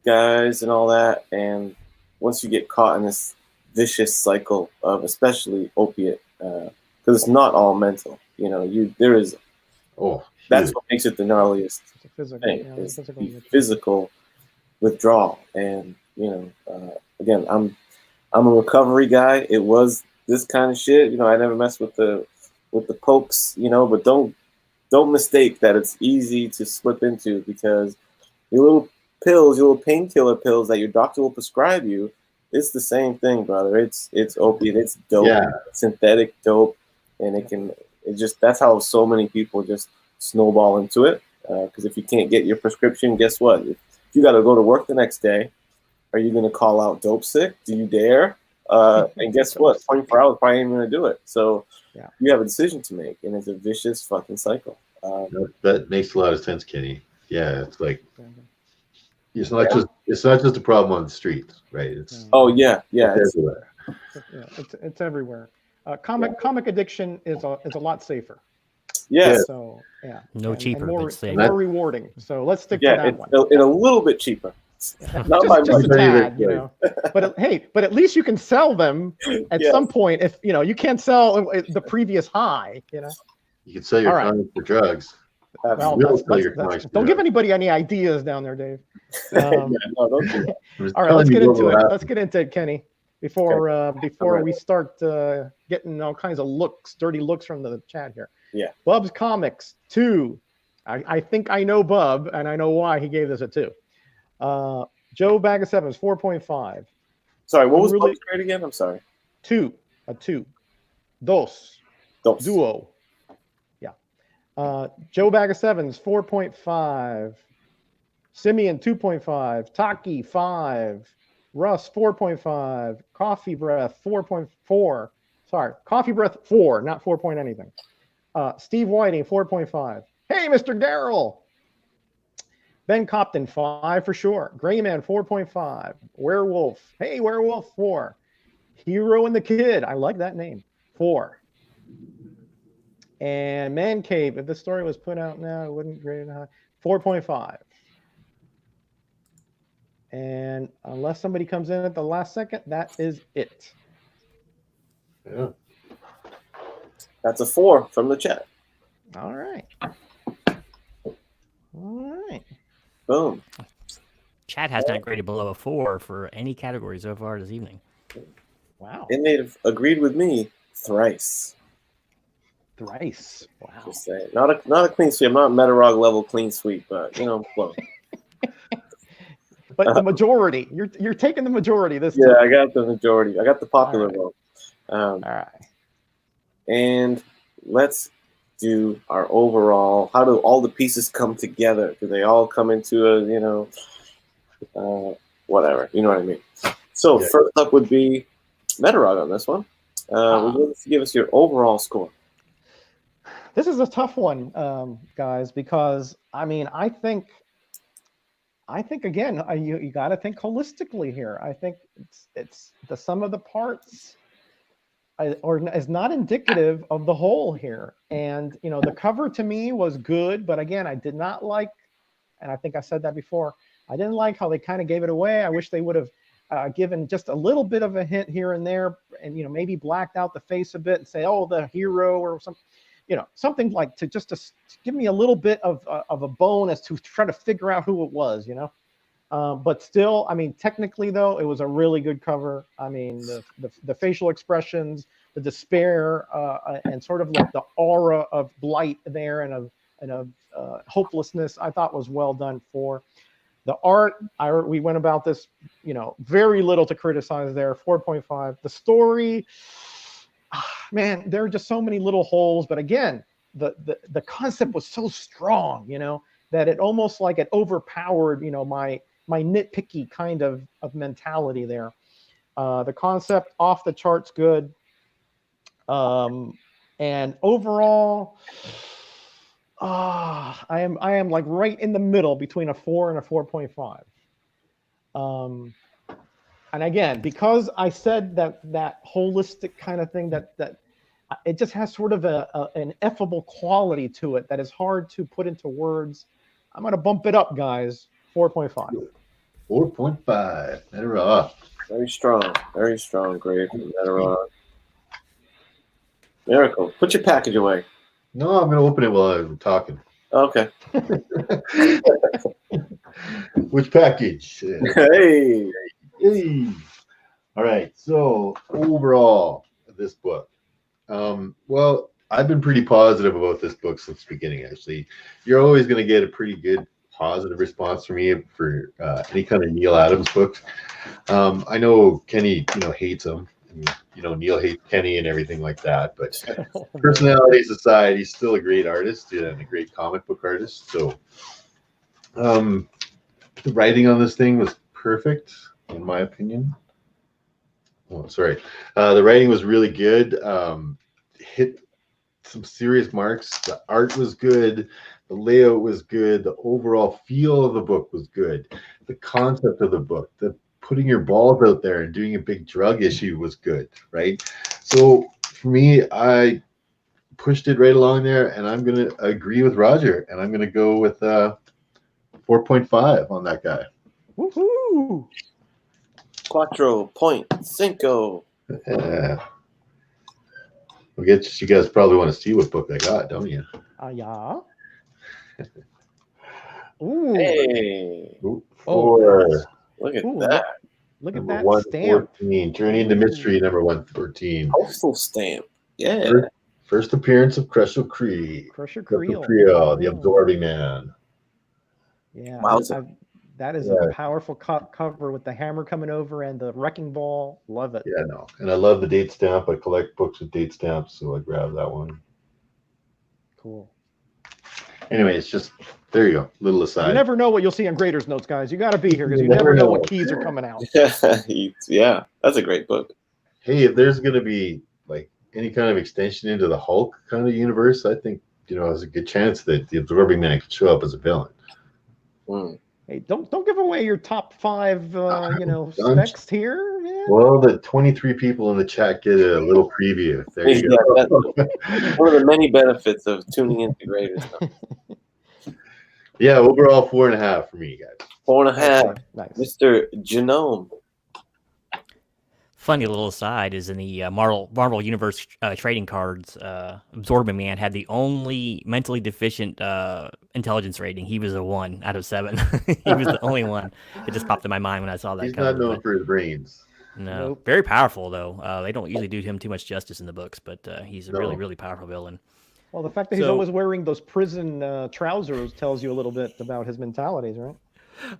guys and all that, and once you get caught in this vicious cycle of especially opiate, because it's not all mental. There is. Oh, That's what makes it the gnarliest It's a physical, thing, yeah, is physical the withdrawal. physical withdrawal. And again, I'm a recovery guy. It was this kind of shit. I never messed with the pokes. But don't mistake that it's easy to slip into, because your little pills, your little painkiller pills that your doctor will prescribe you, it's the same thing, brother. It's opiate. It's dope. Yeah. Synthetic dope, and that's how so many people just snowball into it. Because if you can't get your prescription, guess what? If you got to go to work the next day, are you going to call out dope sick? Do you dare? And guess what? 24 hours probably ain't going to do it. So you have a decision to make, and it's a vicious fucking cycle. That makes a lot of sense, Kenny. Yeah, it's like it's not just a problem on the streets, right? It's it's everywhere. It's everywhere. Comic addiction is a lot safer. Yes. So No cheaper, and more, but safer. and more rewarding. So let's stick to that it's one. a little bit cheaper. Not by Just much. a tad, But at least you can sell them at Yes. some point. If you can't sell the previous high, You can sell your All right. comics for drugs. Well, We'll sell your comics for don't give drugs. anybody any ideas down there, Dave. No, don't do that. I'm just All right, telling let's you get what into will it. happen. Let's get into it, Kenny. Before right. we start getting all kinds of dirty looks from the chat here. Yeah. Bub's Comics 2. I think I know Bub, and I know why he gave this a 2. Joe Bag of Sevens 4.5. Sorry, what was Really- Bub's grade again? I'm sorry. 2. A 2. Dos. Dos. Duo. Yeah. Joe Bag of Sevens, 4.5. Simeon, 2.5. Taki, 5. Russ, 4.5. Coffee Breath, 4.4. Sorry, Coffee Breath, 4, not 4 point anything. Steve Whiting, 4.5. Hey, Mr. Darrell. Ben Copton, 5 for sure. Grayman, 4.5. Werewolf, hey, Werewolf, 4. Hero and the Kid, I like that name, 4. And Man Cave, if the story was put out now, it wouldn't grade it high. 4.5. And unless somebody comes in at the last second, that is it. Yeah. That's a 4 from the chat. All right. All right. Boom. Chat has not graded below a 4 for any category so far this evening. Wow. And they've agreed with me thrice. Thrice. Wow. Just saying. Not a clean sweep. I'm not Metarog level clean sweep, but you know, well. But the majority, you're taking the majority this Yeah, time. I got the majority. I got the popular All right. vote. All right. And let's do our overall. How do all the pieces come together? Do they all come into a, whatever? You know what I mean? So Yeah. first up would be Metarog on this one. Would you like to give us your overall score? This is a tough one, guys, because I mean, I think again, you got to think holistically here. I think it's the sum of the parts, is not indicative of the whole here. And you know, the cover to me was good, but again, I did not like, and I think I said that before, I didn't like how they kind of gave it away. I wish they would have given just a little bit of a hint here and there, and you know, maybe blacked out the face a bit and say, oh, the hero or something. You know, something like to give me a little bit of a bone as to try to figure out who it was, you know. But still, I mean, technically though, it was a really good cover. I mean, the facial expressions, the despair, and sort of like the aura of blight there and of hopelessness, I thought was well done for. The art, we went about this, you know, very little to criticize there, 4.5. The story, man, there are just so many little holes, but again, the concept was so strong, you know, that it almost like it overpowered, you know, my nitpicky kind of mentality there. The concept off the charts good. And overall, I am like right in the middle between a 4 and a 4.5. And again, because I said that holistic kind of thing, that it just has sort of an effable quality to it that is hard to put into words. I'm going to bump it up, guys. 4.5. 4.5. Metarog. Very strong grade from Metarog. Miracle, put your package away. No, I'm going to open it while I'm talking. Okay. Which package? Hey. Hey. All right. So overall, this book. Well, I've been pretty positive about this book since the beginning. Actually, you're always going to get a pretty good positive response from me for any kind of Neil Adams book. I know Kenny, hates him. And, Neil hates Kenny and everything like that. But personalities aside, he's still a great artist and a great comic book artist. So the writing on this thing was perfect, in my opinion. Oh, sorry. The writing was really good. Hit some serious marks. The art was good. The layout was good. The overall feel of the book was good. The concept of the book, the putting your balls out there and doing a big drug issue was good, right? So for me, I pushed it right along there, and I'm going to agree with Roger, and I'm going to go with 4.5 on that guy. Woohoo! 4.5. I guess you guys probably want to see what book I got, don't you? Yeah. Ooh. Hey. Ooh, Oh, 4. nice. Look at Ooh, that. Look at Number that stamp. 114. Journey into Mystery, number 114. Postal stamp. Yeah. First appearance of Crystal Creel. Crusher Crystal Creel. Creel, the Oh. Absorbing Man. Yeah, Wowza. that is a powerful cover with the hammer coming over and the wrecking ball. Love it. Yeah, no. And I love the date stamp. I collect books with date stamps, so I grabbed that one. Cool. Anyway, it's just there you go. Little aside. You never know what you'll see on Graders Notes, guys. You got to be here because You you never never know know. what keys are coming out. Yeah, that's a great book. Hey, if there's gonna be like any kind of extension into the Hulk kind of universe, I think there's a good chance that the Absorbing Man could show up as a villain. Mm. Hey, don't give away your top 5, Done. specs here. Yeah. Well, the 23 people in the chat get a little preview. There you Yeah, go. that's one of the many benefits of tuning into Graders. Yeah, overall 4.5 for me, guys. 4.5. Nice. Mr. Genome. Funny little aside is in the Marvel Universe trading cards, Absorbing Man had the only mentally deficient intelligence rating. He was a 1 out of 7. He was the only one. It just popped in my mind when I saw that He's cover. not known for his brains. No, Nope. very powerful though. They don't usually do him too much justice in the books, but he's a really, No. really powerful villain. Well, the fact that he's So- always wearing those prison trousers tells you a little bit about his mentalities, right?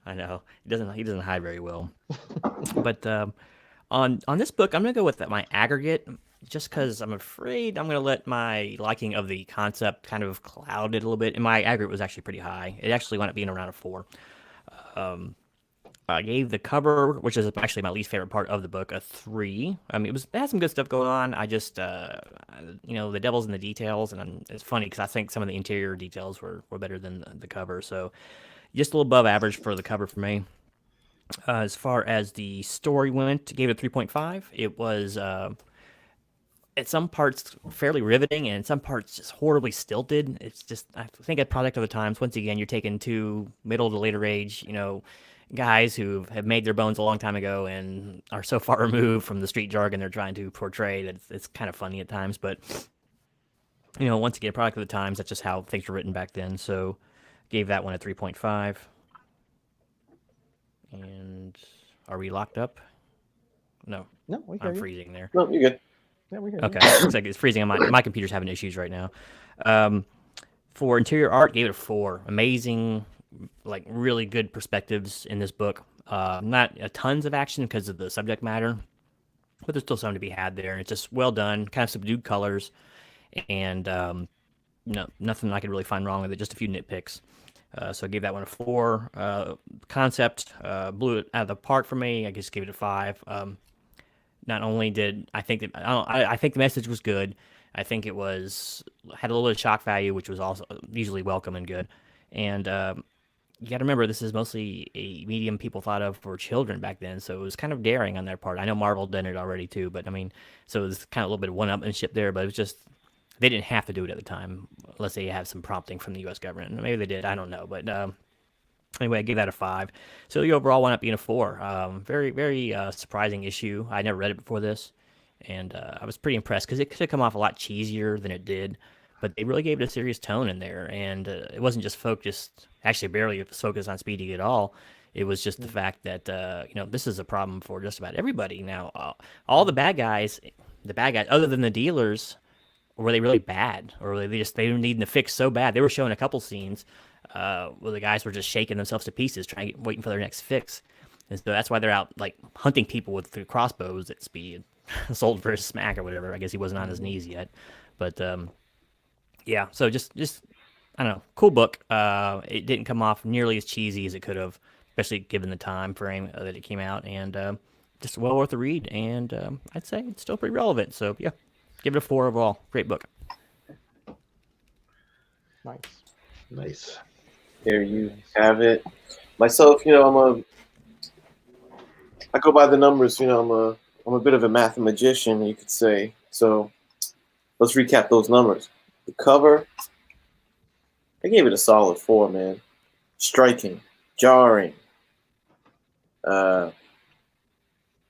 I know he doesn't hide very well. But on this book, I'm gonna go with my aggregate, just because I'm afraid I'm gonna let my liking of the concept kind of cloud it a little bit. And my aggregate was actually pretty high. It actually wound up being around a 4. I gave the cover, which is actually my least favorite part of the book, a 3. I mean, it had some good stuff going on. I just, the devil's in the details, and it's funny because I think some of the interior details were better than the cover. So, just a little above average for the cover for me. As far as the story went, gave it a 3.5. It was at some parts fairly riveting, and in some parts just horribly stilted. It's just, I think, a product of the times. Once again, you're taking 2 middle to later age, guys who have made their bones a long time ago and are so far removed from the street jargon they're trying to portray that it's kind of funny at times. But once again, product of the times. That's just how things were written back then. So, gave that one a 3.5. And are we locked up? No, No, we hear I'm you. freezing there. No, you're good. Yeah, we hear Okay, you. looks like it's freezing. My computer's having issues right now. For interior art, gave it a 4. Amazing, like really good perspectives in this book. Not tons of action because of the subject matter, but there's still something to be had there. And it's just well done, kind of subdued colors, and nothing I could really find wrong with it. Just a few nitpicks. So I gave that one a 4. Concept blew it out of the park for me. I just gave it a 5. Not only did I think that I think the message was good. I think it had a little bit of shock value, which was also usually welcome and good. And you got to remember, this is mostly a medium people thought of for children back then, so it was kind of daring on their part. I know Marvel did it already too, but I mean, so it was kind of a little bit of one-upmanship there. But it was just they didn't have to do it at the time, unless they have some prompting from the U.S. government. Maybe they did. I don't know. But anyway, I gave that a 5. So the overall wound up being a 4. Very, very surprising issue. I never read it before this, and I was pretty impressed because it could have come off a lot cheesier than it did. But they really gave it a serious tone in there, and it wasn't just focused. Actually, barely focused on Speedy at all. It was just the fact that this is a problem for just about everybody now. All the bad guys, other than the dealers. Were they really bad, or were they were needing to fix so bad? They were showing a couple scenes where the guys were just shaking themselves to pieces, waiting for their next fix, and so that's why they're out like hunting people with the crossbows at Speed, sold for his smack or whatever. I guess he wasn't on his knees yet, but yeah. So just I don't know, cool book. It didn't come off nearly as cheesy as it could have, especially given the time frame that it came out, and just well worth a read. And I'd say it's still pretty relevant. So yeah. Give it a 4 overall. Great book. Nice. There you have it. Myself, I go by the numbers. I'm a bit of a mathematician, you could say. So let's recap those numbers. The cover, I gave it a solid 4, man. Striking, jarring, putting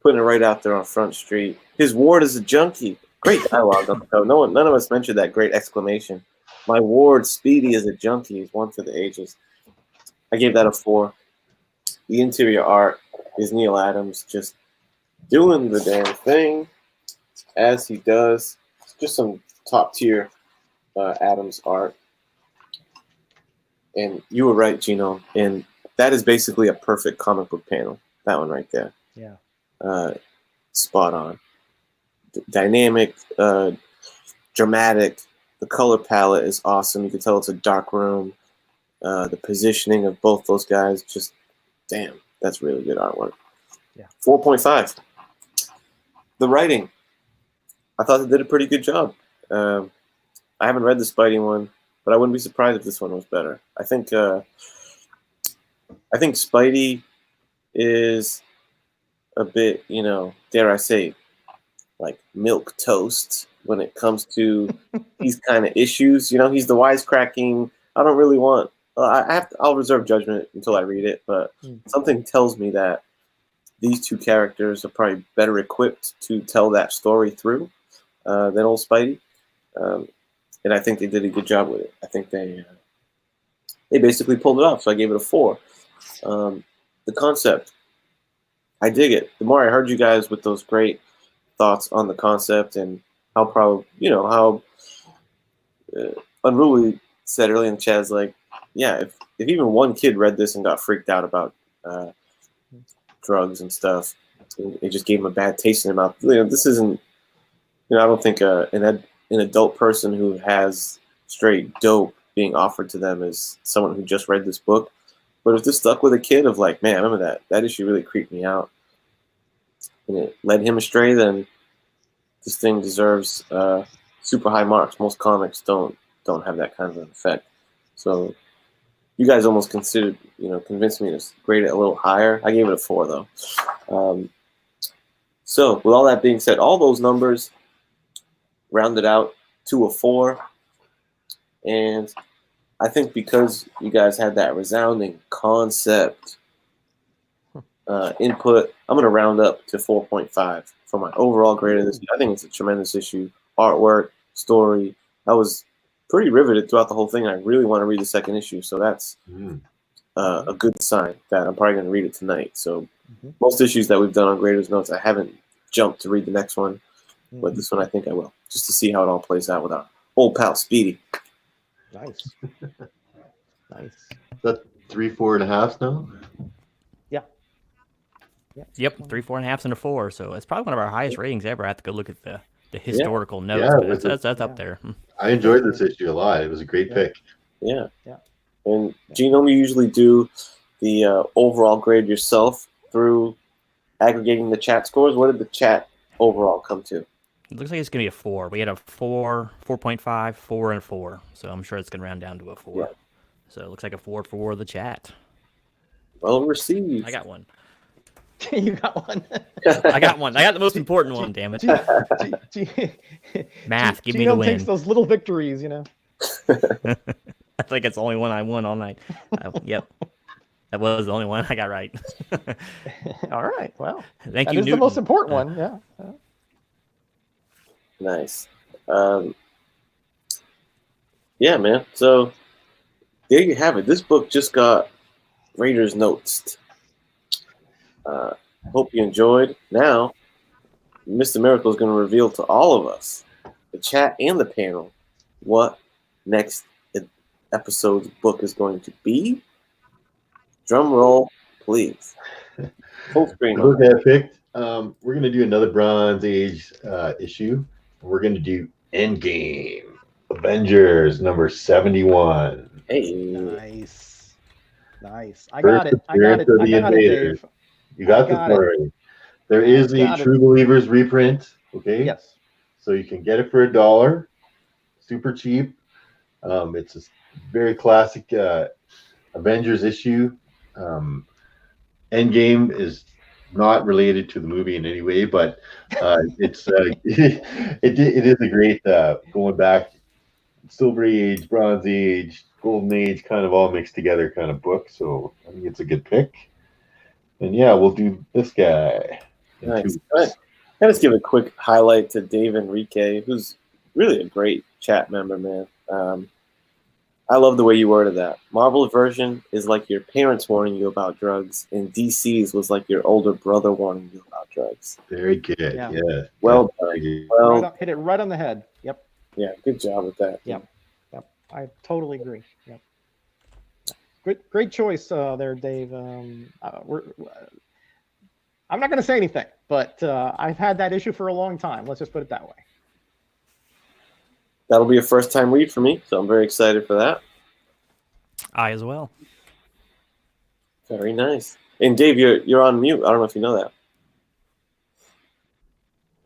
it right out there on Front Street. His ward is a junkie. Great dialogue on the cover. None of us mentioned that great exclamation. My ward, Speedy, is a junkie. He's one for the ages. I gave that a 4. The interior art is Neil Adams just doing the damn thing as he does. Just some top tier Adams art. And you were right, Gino. And that is basically a perfect comic book panel. That one right there. Yeah. Spot on. Dynamic, dramatic. The color palette is awesome. You can tell it's a dark room. the positioning of both those guys. Just damn, that's really good artwork. Yeah. 4.5. The writing, I thought they did a pretty good job. I haven't read the Spidey one, but I wouldn't be surprised if this one was better. I think Spidey is a bit, dare I say, like milk toast when it comes to these kind of issues. He's the wisecracking. I don't really want. I'll reserve judgment until I read it, but something tells me that these two characters are probably better equipped to tell that story through than old Spidey, and I think they did a good job with it. I think they basically pulled it off, so I gave it a 4. The concept, I dig it. The more I heard you guys with those great thoughts on the concept and how how Unruly said earlier in the chat is like, yeah, if even one kid read this and got freaked out about drugs and stuff, it just gave him a bad taste in their mouth. This isn't, I don't think an adult person who has straight dope being offered to them is someone who just read this book. But if this stuck with a kid of like, man, I remember that issue really creeped me out, and it led him astray, then this thing deserves super high marks. Most comics don't have that kind of an effect. So you guys almost convinced me to grade it a little higher. I gave it a 4 though. So with all that being said, all those numbers rounded out to a 4, and I think because you guys had that resounding concept input, I'm going to round up to 4.5 for my overall grade of this. I think it's a tremendous issue. Artwork, story. I was pretty riveted throughout the whole thing. I really want to read the second issue, so that's a good sign that I'm probably going to read it tonight. So most issues that we've done on Graders Notes, I haven't jumped to read the next one, but this one I think I will, just to see how it all plays out with our old pal Speedy. Nice. Nice. Is that 3, 4.5 now? Yeah. Yep, 3, 4.5, and a 4. So it's probably one of our highest ratings ever. I have to go look at the historical notes. Yeah, But that's up there. I enjoyed this issue a lot. It was a great pick. Yeah. Yeah. And Genome, you usually do the overall grade yourself through aggregating the chat scores. What did the chat overall come to? It looks like it's going to be a 4. We had a 4, 4.5, 4, and a 4. So I'm sure it's going to round down to a 4. Yeah. So it looks like a 4 for the chat. Well received. I got one. You got one. I got one. I got the most important one, damn it. Math, give me the Genome win. takes those little victories, I think it's the only one I won all night. Yep. That was the only one I got right. All right. Well, Thank that you, is the Newton. most important one. Yeah. Nice. Yeah, man. So there you have it. This book just got Raiders Notes. Hope you enjoyed. Now, Mr. Miracle is going to reveal to all of us, the chat and the panel, what next episode's book is going to be. Drum roll, please. Full screen. The book I picked, we're going to do another Bronze Age issue. We're going to do Endgame, Avengers number 71. Hey. Nice. I got it. Dave. You got this already. There is a True Believers reprint. Okay. Yes. So you can get it for $1. Super cheap. It's a very classic Avengers issue. Endgame is not related to the movie in any way, but it's it is a great going back Silver Age, Bronze Age, Golden Age, kind of all mixed together kind of book. So I think it's a good pick. And yeah, we'll do this guy. Nice. Can I just give a quick highlight to Dave Enrique, who's really a great chat member, man. I love the way you worded that. Marvel version is like your parents warning you about drugs, and DC's was like your older brother warning you about drugs. Very good. Yeah. Yeah. Well done. Well, Hit it right on the head. Yep. yeah, good job with that. Yep. I totally agree. Yep. Great choice there, Dave. I'm not going to say anything, but I've had that issue for a long time. Let's just put it that way. That'll be a first-time read for me, so I'm very excited for that. I as well. Very nice. And Dave, you're on mute. I don't know if you know that.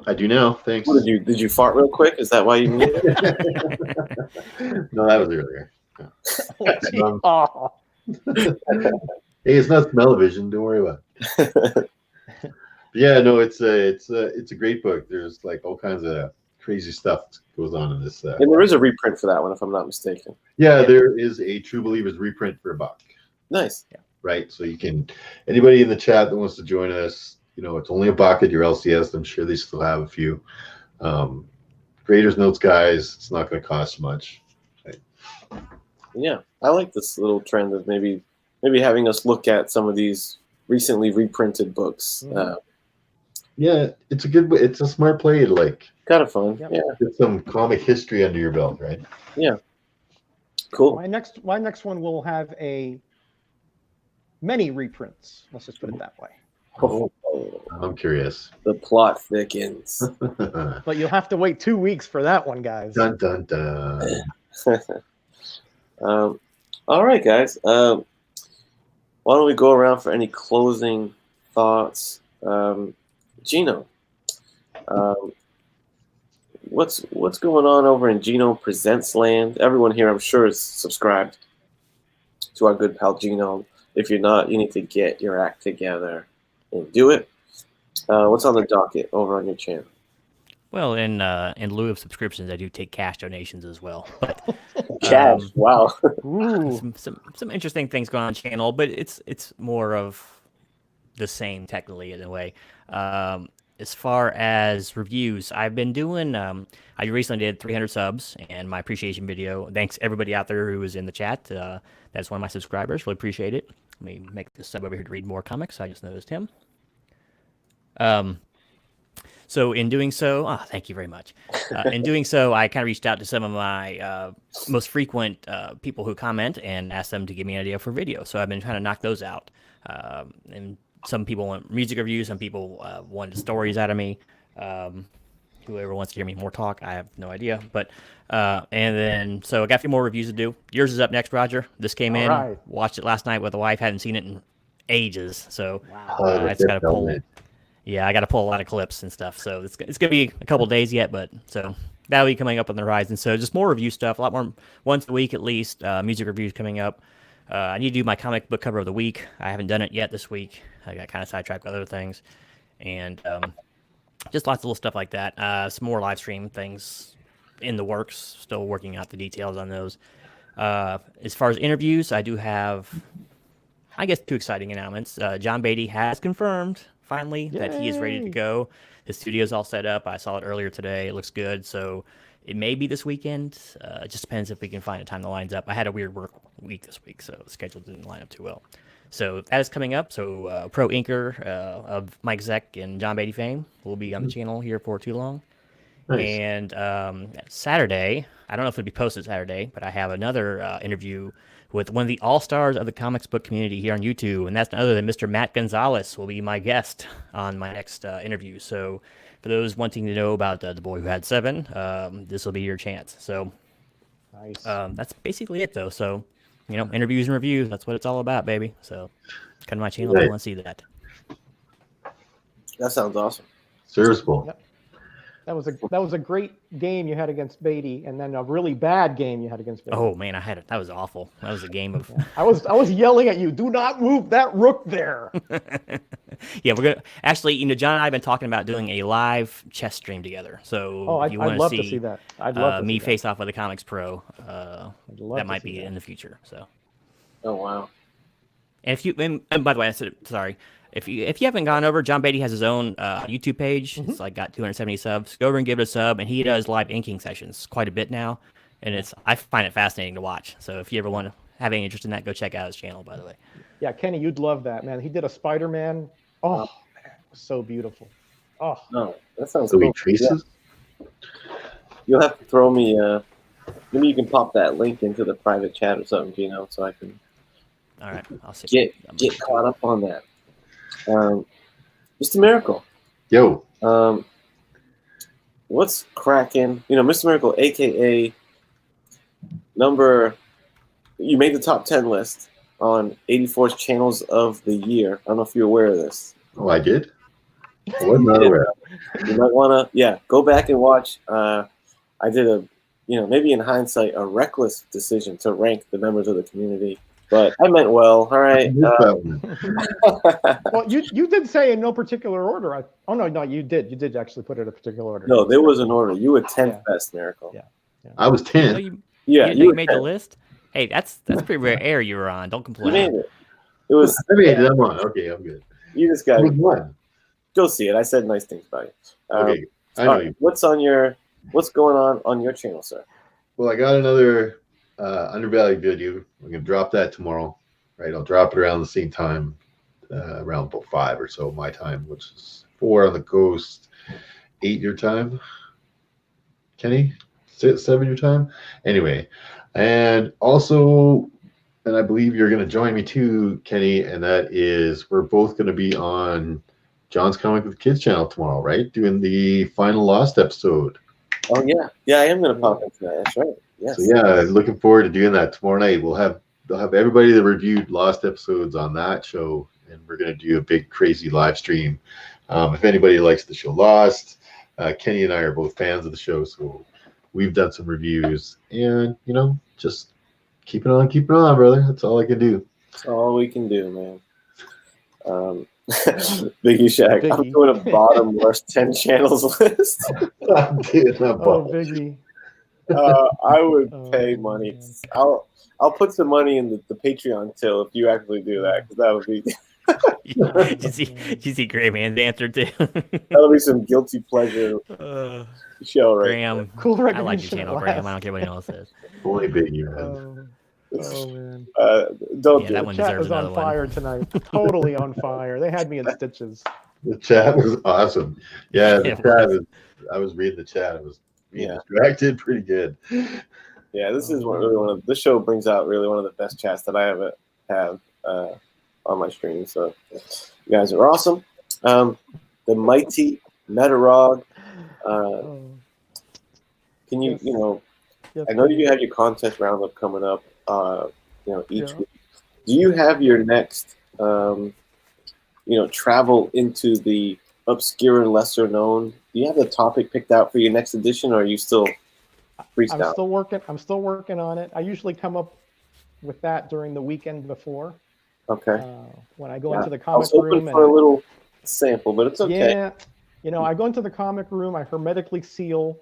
I do now. Thanks. What, did you fart real quick? Is that why you muted? No, that was earlier. Oh, Hey, it's not smell-o-vision. Don't worry about it. Yeah, no, it's a great book. There's like all kinds of crazy stuff that goes on in this. And there is a reprint for that one, if I'm not mistaken. Yeah, there is a True Believers reprint for $1. Nice. Right, so you can, anybody in the chat that wants to join us, it's only $1 at your LCS. I'm sure they still have a few. Graders Notes guys, it's not going to cost much. Right? Yeah, I like this little trend of maybe having us look at some of these recently reprinted books. Yeah, it's a smart play to like Kind of fun. Yep. Yeah, get some comic history under your belt, right? cool. my next one will have many reprints. Let's just put it that way. Oh, I'm curious. the plot thickens. Dun But you'll have to wait 2 weeks for that one, guys. dun dun. All right, guys. Why don't we go around for any closing thoughts? Gino, what's going on over in Gino Presents land? Everyone here, I'm sure, is subscribed to our good pal Gino. If you're not, you need to get your act together and do it. What's on the docket over on your channel? Well, in lieu of subscriptions, I do take cash donations as well. But Cash. Wow. Ooh. some interesting things going on channel, but it's more of the same technically in a way. As far as reviews, I've been doing. I recently did 300 subs and my appreciation video. Thanks everybody out there who was in the chat. That's one of my subscribers. Really appreciate it. Let me make this sub over here to read more comics. I just noticed him. So in doing so, thank you very much. In doing so, I kind of reached out to some of my most frequent people who comment and asked them to give me an idea for video. So I've been trying to knock those out. And some people want music reviews. Some people wanted stories out of me. Whoever wants to hear me more talk, I have no idea. But and then so I got a few more reviews to do. Yours is up next, Roger. This came in. Right. Watched it last night with the wife. Hadn't seen it in ages. So Oh, I just got to pull. Yeah, I got to pull a lot of clips and stuff. So it's going to be a couple days yet, but so that'll be coming up on the horizon. So just more review stuff, a lot more once a week at least. Music reviews coming up. I need to do my comic book cover of the week. I haven't done it yet this week. I got kind of sidetracked with other things. And just lots of little stuff like that. Some more live stream things in the works. Still working out the details on those. As far as interviews, I do have, I guess, 2 exciting announcements. John Beatty has confirmed finally that he is ready to Yay. go. His studio's all set up. I saw it earlier today. It looks good. So it may be this weekend. It just depends if we can find a time that lines up. I had a weird work week this week, so the schedule didn't line up too well. So that is coming up. So Pro Inker of Mike Zeck and John Beatty fame will be on the channel here for too long. Nice. And Saturday, I don't know if it'll be posted Saturday, but I have another interview with one of the all-stars of the comics book community here on YouTube, and that's none other than Mr. Matt Gonzalez will be my guest on my next interview. So for those wanting to know about The Boy Who Had 7, this will be your chance. So Nice. that's basically it, though. So, interviews and reviews, that's what it's all about, baby. So come to my channel if you want to see that. That sounds awesome. Serviceable. Yep. That was a great game you had against Beatty, and then a really bad game you had against Beatty. Oh, man, I had it. That was awful. That was a game of... I was yelling at you. Do not move that rook there. Yeah, we're gonna actually. John and I have been talking about doing a live chess stream together. So Oh, if I'd you want love to to see that. I'd love to me see that. face off with a Comics Pro, I'd love that to might see be that. in the future. So, Oh wow. and if you and by the way, I said sorry. If you haven't gone over, John Beatty has his own YouTube page. It's like got 270 subs. Go over and give it a sub, and he does live inking sessions quite a bit now, and I find it fascinating to watch. So if you ever want to have any interest in that, go check out his channel. By the way. Yeah, Kenny, you'd love that, man. He did a Spider-Man. Oh, man, it was so beautiful. Oh, No, that sounds So he cool. traces. You'll have to throw me. Maybe you can pop that link into the private chat or something, Gino, so I can All right, I'll see. get caught up on that. Mr. Miracle, Yo. what's cracking? Mr. Miracle, aka number you made the top 10 list on 84's channels of the year. I don't know if you're aware of this. Oh, I did. I was not aware. You might want to, go back and watch. I did maybe in hindsight, a reckless decision to rank the members of the community, but I meant well. All right. Well, you did say in no particular order. No, you did. You did actually put it in a particular order. No, there was an order. You were 10th best, Miracle. Yeah. I was 10. You made the list. Hey, that's pretty rare air you were on. Don't You complain. made it. It was. I made it. I'm on. Okay, I'm good. You just got Which one? go see it. I said nice things about it. Okay, I know you. What's going on your channel, sir? Well, I got another Undervalued video. We're gonna drop that tomorrow, right? I'll drop it around the same time, around about 5 or so my time, which is 4 on the coast, 8 your time. Kenny, 7 your time. Anyway, and also, and I believe you're gonna join me too, Kenny, and that is we're both gonna be on John's Comic with Kids channel tomorrow, right? Doing the final Lost episode. Oh yeah, I am gonna pop into that. That's right. Yes. So yeah, looking forward to doing that tomorrow night. They'll have everybody that reviewed Lost episodes on that show, and we're gonna do a big crazy live stream. If anybody likes the show Lost, Kenny and I are both fans of the show, so we've done some reviews, and just keep it on, brother. That's all I can do. That's all we can do, man. Biggie Shack. I'm Biggie. doing a bottom worst 10 channels list. Biggie. I would pay Oh, money. man. I'll put some money in the Patreon till if you actually do that, because that would be Did you see Gray Man's answer too? that'll be some guilty pleasure show, right? Graham, Cool I like your recognition at channel, Graham. last. I don't care what anyone else says. Only Biggie, man. Oh man. Don't Yeah, do that it. one Chat deserves was another on one. fire tonight. Totally on fire. They had me in stitches. The chat was awesome. Yeah, the It chat was. was. I was reading the chat. It was being Yeah. distracted pretty good. Yeah, this is this show brings out really one of the best chats that I ever have on my stream. So you guys are awesome. The mighty Metarog. Oh, Can you Yes. yes, I know please. you have your contest roundup coming up each Yeah. week. Do you have your next travel into the obscure and lesser known? Do you have the topic picked out for your next edition, or are you still freestyle? I'm still working on it. I usually come up with that during the weekend before, Okay. when I go Yeah. into the I comic was hoping room. for a little sample, but it's okay. Yeah, I go into the comic room. I hermetically seal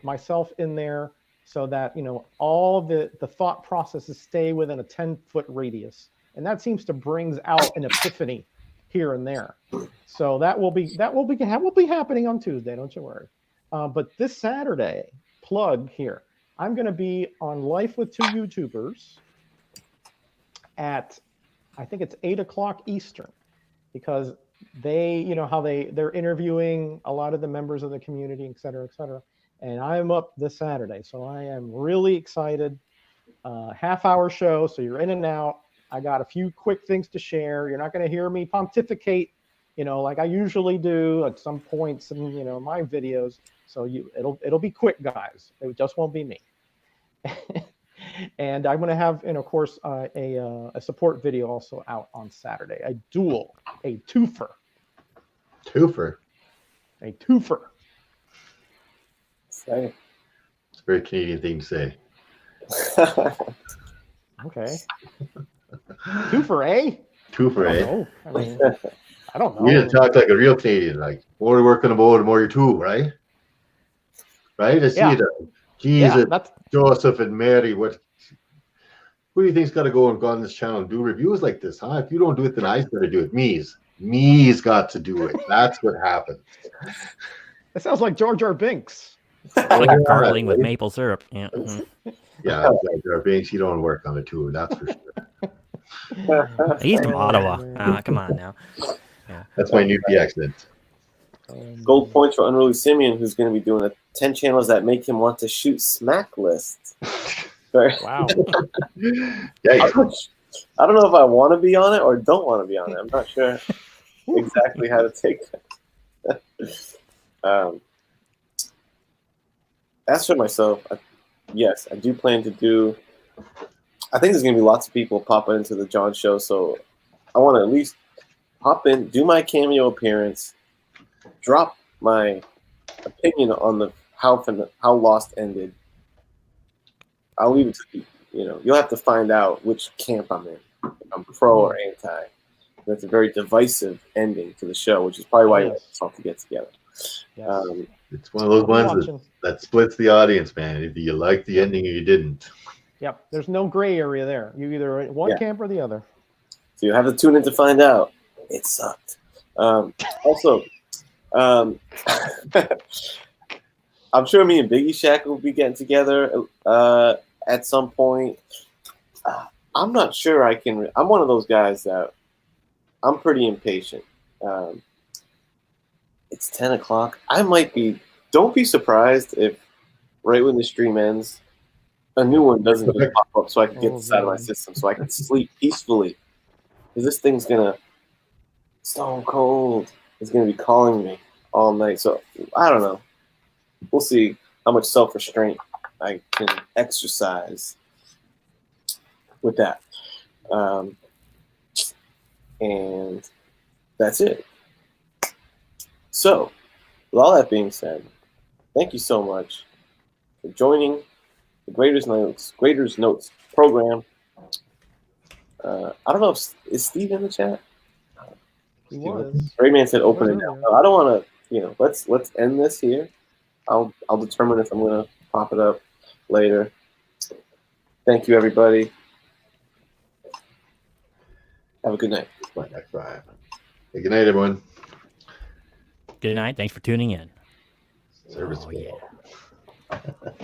myself in there so that all of the thought processes stay within a 10-foot radius, and that seems to brings out an epiphany here and there. So that will be happening on Tuesday. Don't you worry. But this Saturday, plug here, I'm going to be on Life with Two YouTubers at, I think it's 8:00 Eastern, because they, how they're interviewing a lot of the members of the community, et cetera, et cetera. And I'm up this Saturday, so I am really excited. Half-hour show, so you're in and out. I got a few quick things to share. You're not going to hear me pontificate, like I usually do at some points in my videos. So it'll be quick, guys. It just won't be me. And I'm going to have, and of course, a support video also out on Saturday. A twofer. Twofer. A twofer. Say. It's a very Canadian thing to say. Okay. Twofer, eh? Twofer, eh? Oh, I mean, I don't know. You need to talk like a real Canadian, like more you work on the boat, the more you're two, right? Right? I see Yeah. it. Jesus, Yeah, that's Joseph and Mary, who do you think's got to go on this channel and do reviews like this, huh? If you don't do it, then I's got to do it. Me's got to do it. That's what happened. it sounds like Jar Jar Binks. It's like you're gargling with maple syrup. Yeah. mhm. Yeah, Banks, you don't work on the tour, that's for sure. He's from Oh, Ottawa. man. Come on now. That's my newbie accent. Gold points for Unruly Simeon, who's going to be doing a 10 channels that make him want to shoot smack list. Very- Wow. Yeah, I don't know if I want to be on it or don't want to be on it. I'm not sure exactly how to take that. As for myself, yes, I do plan to do I think there's gonna be lots of people popping into the John show, so I want to at least hop in, do my cameo appearance, drop my opinion on the how Lost ended. I'll leave it to you. You'll have to find out which camp I'm in. If I'm pro or anti. That's a very divisive ending to the show, which is probably why you want us all to get together. Yes. It's one of those ones Watching. that splits the audience, man. Either you like the ending or you didn't. Yep. There's no gray area there. You either in one Yeah. camp or the other. So you have to tune in to find out. It sucked. Also, I'm sure me and Biggie Shack will be getting together at some point. I'm not sure I can. I'm one of those guys that I'm pretty impatient. It's 10 o'clock. I might be. Don't be surprised if right when the stream ends, a new one doesn't just pop up, so I can get this out of my system, so I can sleep peacefully. Because this thing's gonna stone cold. It's gonna be calling me all night. So I don't know. We'll see how much self-restraint I can exercise with that. And that's it. So, with all that being said, thank you so much for joining the Graders Notes program. I don't know is Steve in the chat? He was. Rayman said open it Was now. earlier. I don't want to, let's end this here. I'll determine if I'm gonna pop it up later. Thank you, everybody. Have a good night. It's my next five. Hey, good night, everyone. Good night. Thanks for tuning in. Service. Oh, yeah.